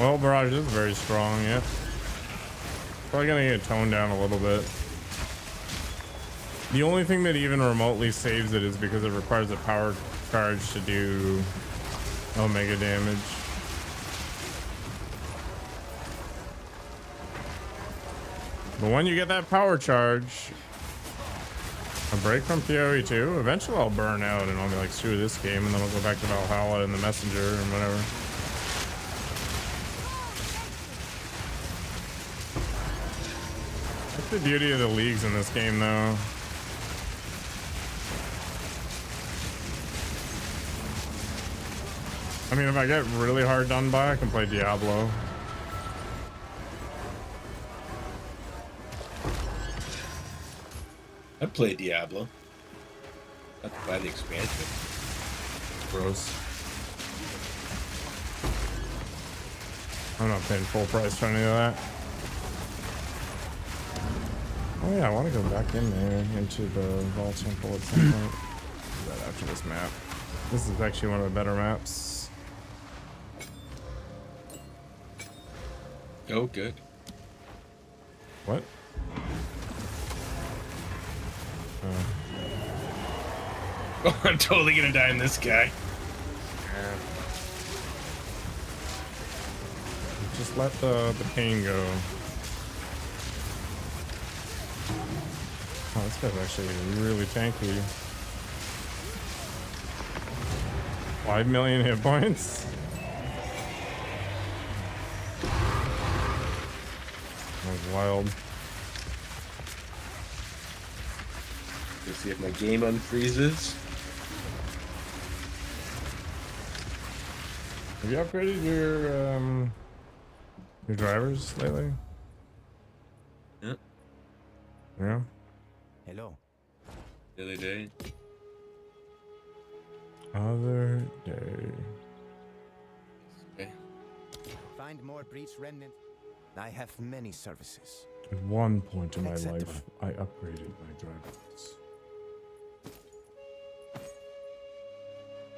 Well, Barrage is very strong, yeah. Probably gonna get toned down a little bit. The only thing that even remotely saves it is because it requires a power charge to do Omega damage. But when you get that power charge, a break from PoE 2, eventually I'll burn out and I'll be like, screw this game, and then I'll go back to Valhalla and the Messenger and whatever. That's the beauty of the leagues in this game, though. I mean, if I get really hard done by, I can play Diablo. I played Diablo. Have to buy the expansion. Gross. I'm not paying full price for any of that. Oh yeah, I want to go back in there into the Vault Temple at some point. Do that after this map. This is actually one of the better maps. Oh, good. What? Oh, I'm totally gonna die in this guy. Just let the pain go. Oh, this guy's actually really tanky. 5 million hit points. That was wild. Let's see if my game unfreezes. Have you upgraded your drivers lately? Yeah. Yeah. Hello. The other day. Other day. Okay. Find more breach remnants. I have many services. At one point in my Acceptable. life, I upgraded my drivers.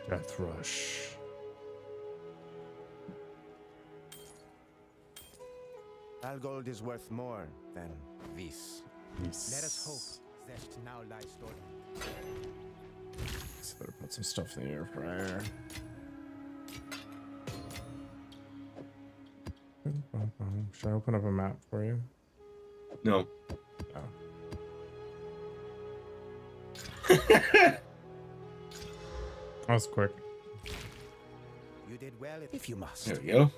Death Rush. Algold is worth more than this. Yes. Let us hope that now lies dormant. So better put some stuff in the air fryer. Should I open up a map for you? No. Oh. That was quick. You did well if you must. There we go.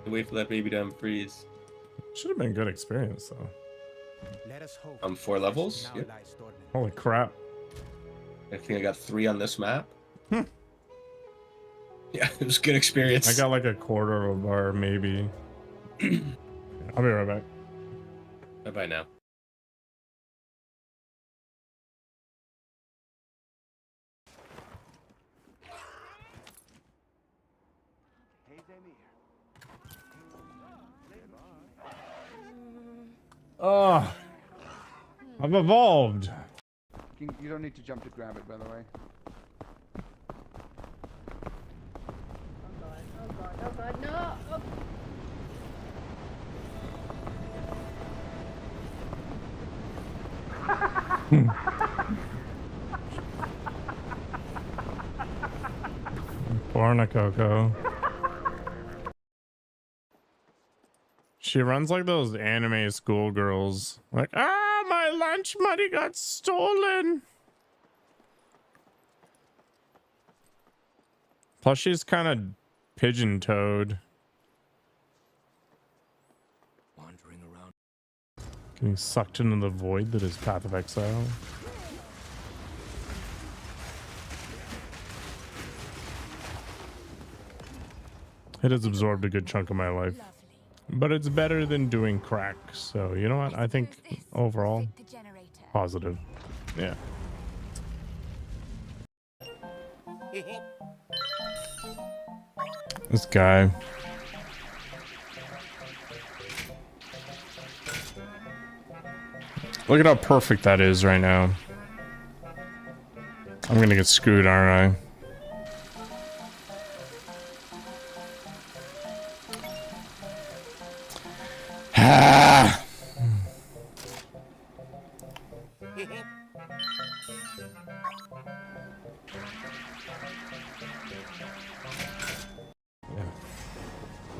Wait for that baby to unfreeze. Should have been a good experience though. Let us hope. 4 levels. Now Yep. lies dormant. Holy crap. I think I got 3 on this map. Yeah, it was a good experience. I got like a quarter of a bar, maybe. I'll be right back. Bye bye now. Oh, I've evolved. You don't need to jump to grab it, by the way. Oh god, no! Oh. Coco. She runs like those anime schoolgirls. Like, ah, my lunch money got stolen. Plus, she's kind of pigeon-toed. Wandering around. Getting sucked into the void that is Path of Exile. It has absorbed a good chunk of my life. But it's better than doing crack. So, you know what? I think overall, Positive. Yeah. This guy. Look at how perfect that is right now. I'm gonna get screwed, aren't I? Ah!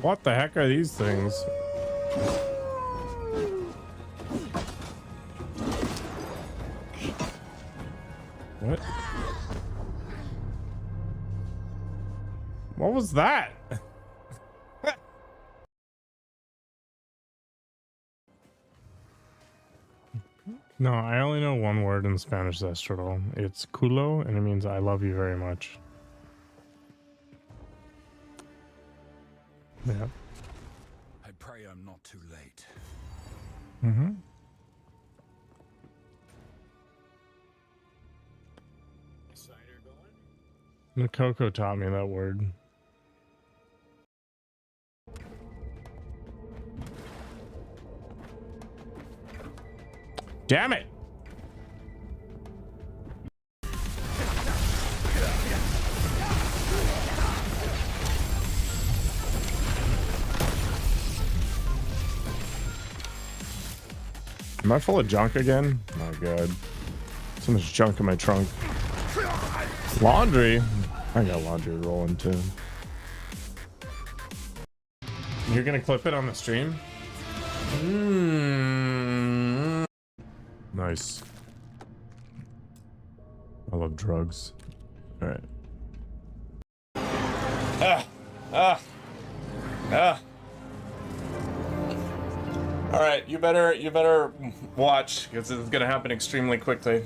What the heck are these things? What? What was that? No, I only know one word in Spanish, Zestral. It's culo, and it means I love you very much. Yeah. I pray I'm not too late. Mm-hmm. Coco taught me that word. Damn it! Am I full of junk again? Oh god. So much junk in my trunk. Laundry? I got laundry rolling too. You're gonna clip it on the stream? Nice. I love drugs. Alright. Alright, you better watch, because it's gonna happen extremely quickly.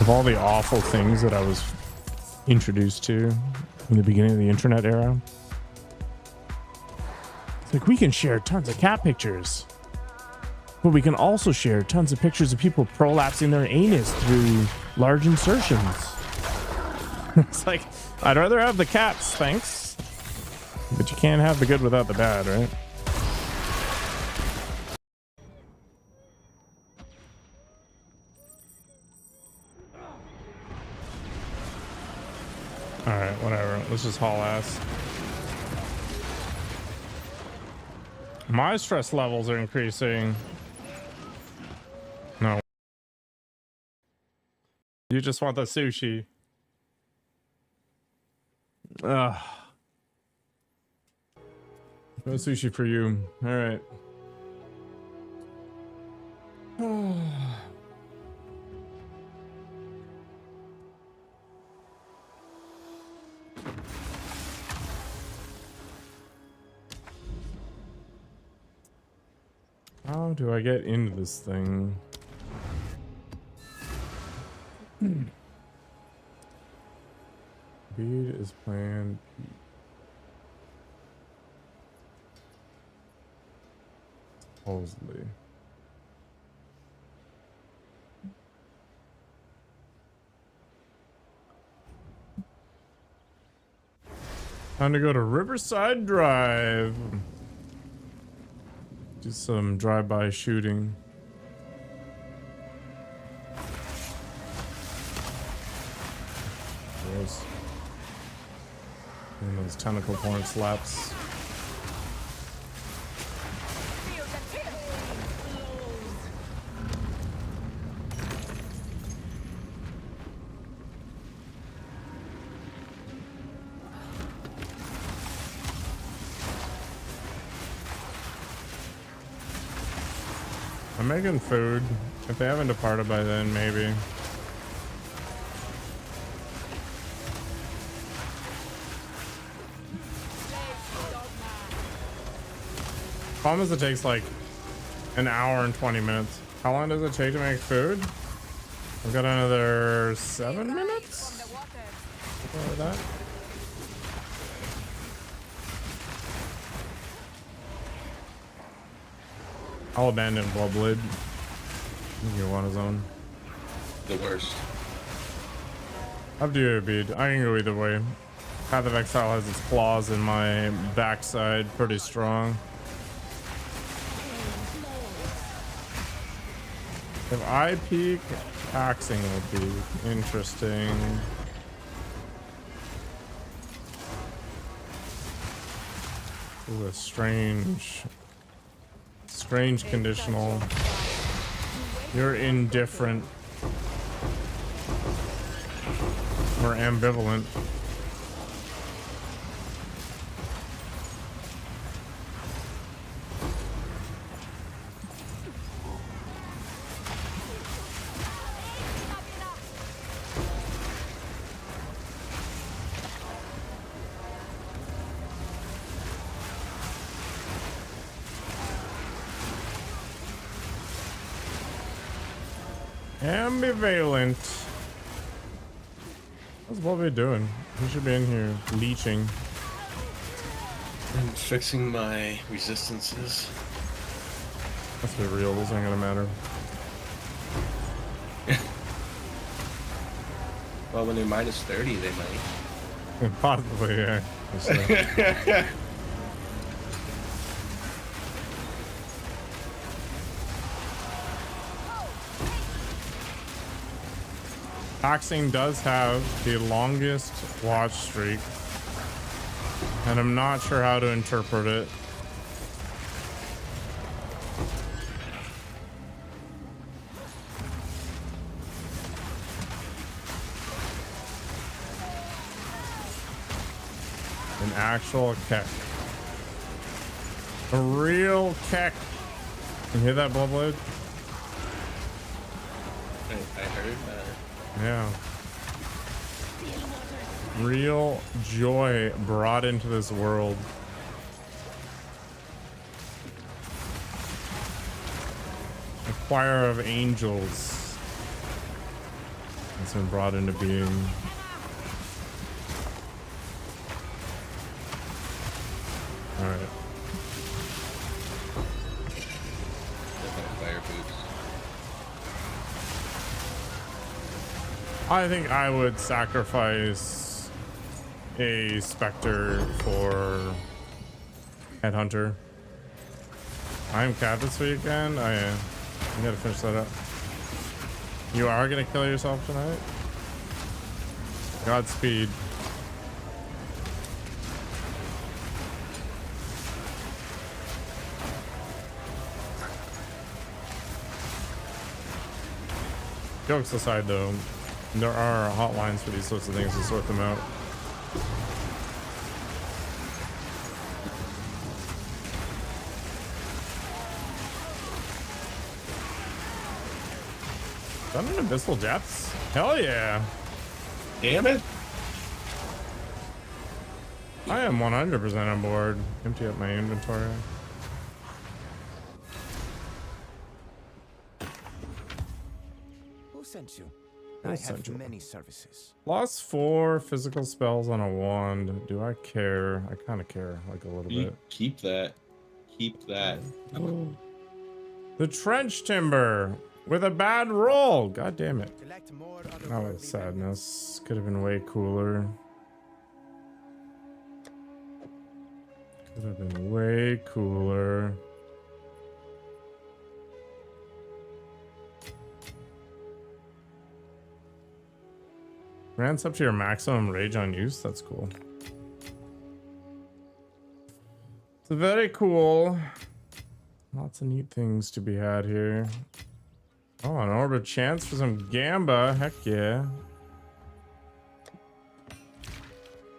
Of all the awful things that I was introduced to in the beginning of the internet era, it's like we can share tons of cat pictures, but we can also share tons of pictures of people prolapsing their anus through large insertions. It's like, I'd rather have the cats, thanks. But you can't have the good without the bad, right? Alright, whatever. Let's just haul ass. My stress levels are increasing. No. You just want the sushi. Ugh. No sushi for you. Alright. How do I get into this thing? Bead is planned. Supposedly. Time to go to Riverside Drive. Do some drive-by shooting. Gross. And those tentacle porn slaps. I'm making food. If they haven't departed by then, maybe. Problem is it takes like An hour and 20 minutes. How long does it take to make food? I've got another 7 minutes. Something like that. I'll abandon Blubblid. You want his own. The worst. Up to you, Abid. I can go either way. Path of Exile has its claws in my backside, pretty strong. If I peek, taxing would be interesting. Ooh, a strange conditional. You're indifferent or ambivalent. Ambivalent. What's Bobby doing? He should be in here leeching. I'm fixing my resistances. Let's be real, those aren't gonna matter. Well, when they're minus 30, they might. Possibly, yeah. Taxing does have the longest watch streak, and I'm not sure how to interpret it. An actual keck. A real keck. You hear that, Bloodblade? I heard that. Yeah. Real joy brought into this world. A choir of angels has been brought into being. All right. Fire boots. I think I would sacrifice a Spectre for Headhunter. I'm cat this weekend. I gotta finish that up. You are gonna kill yourself tonight? Godspeed. Jokes aside though, there are hotlines for these sorts of things to sort them out. Done in Abyssal Depths? Hell yeah. Damn it. I am 100% on board. Empty up my inventory. Who sent you? Who I sent have you? many services. +4 physical spells on a wand. Do I care? I kind of care, like a little bit. Keep that. Keep that. The trench timber with a bad roll. God damn it. That was sadness. Could have been way cooler. Could have been way cooler. Grants up to your maximum rage on use. That's cool. It's very cool. Lots of neat things to be had here. Oh, an orb of chance for some Gamba. Heck yeah.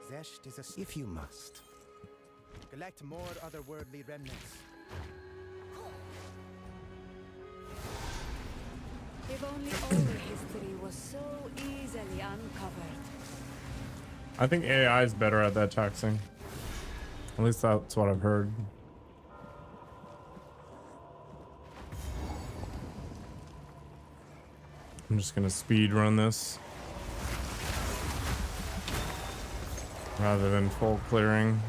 Zest is a if you must. Collect more otherworldly remnants. If only all history was so easily uncovered. I think AI is better at that taxing. At least that's what I've heard. I'm just gonna speed run this rather than full clearing.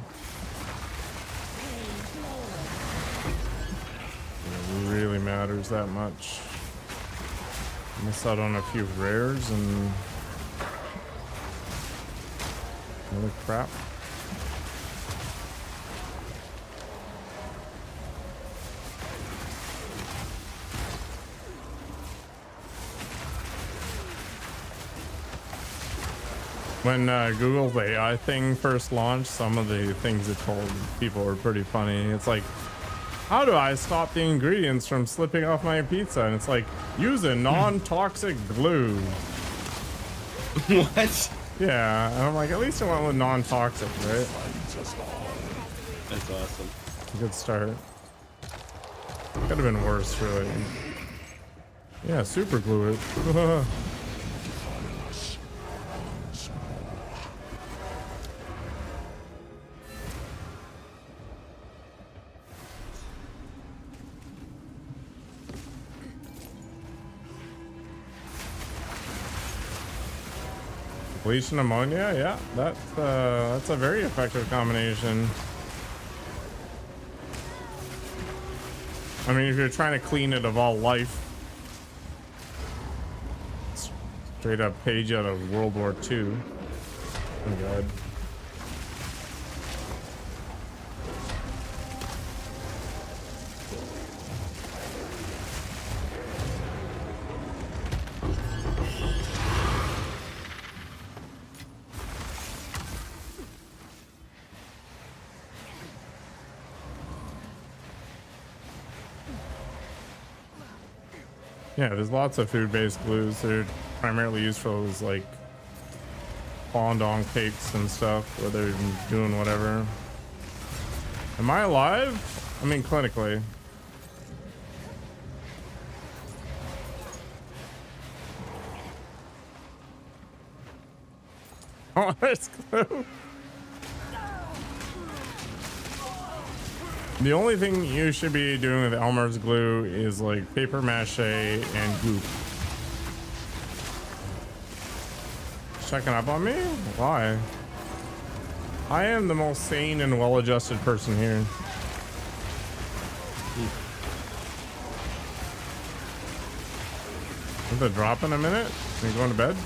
It really matters that much. Miss out on a few rares and other crap. When Google's AI thing first launched, some of the things it told people were pretty funny. It's like, how do I stop the ingredients from slipping off my pizza? And it's like, use a non-toxic glue. What? Yeah, and I'm like, at least I went with non-toxic, right? That's awesome. Good start. Could have been worse, really. Yeah, super glue it. Bleach and ammonia, yeah, that's a very effective combination. I mean, if you're trying to clean it of all life, straight up page out of World War II. Oh god. Yeah, there's lots of food-based glues. They're primarily used for those, like, fondant cakes and stuff, where they're doing whatever. Am I alive? I mean, clinically. Oh, there's glue. The only thing you should be doing with Elmer's glue is like paper mache and goop. Checking up on me? Why? I am the most sane and well-adjusted person here. Is the drop in a minute? Are you going to bed?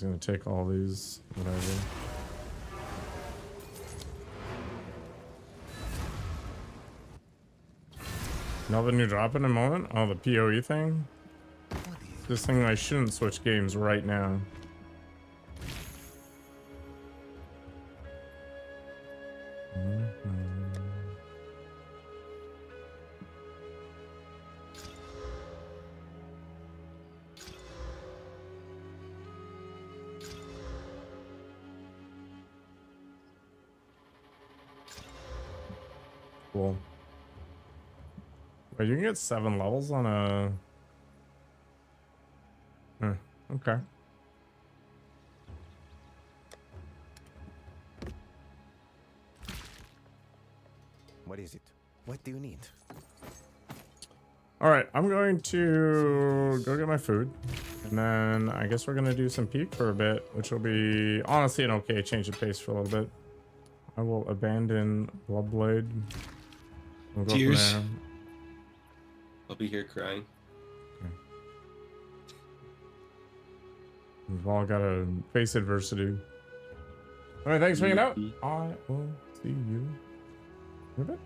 Gonna take all these, whatever. Another new drop in a moment. Oh, the PoE thing. This thing, I shouldn't switch games right now. Cool. Wait, you can get 7 levels on a... okay. What is it? What do you need? All right, I'm going to go get my food, and then I guess we're gonna do some peak for a bit, which will be honestly an okay change of pace for a little bit. I will abandon Bloodblade. We'll go Cheers. from there. I'll be here crying. Okay. We've all got to face adversity. All right, thanks for hanging out. I will see you in a bit.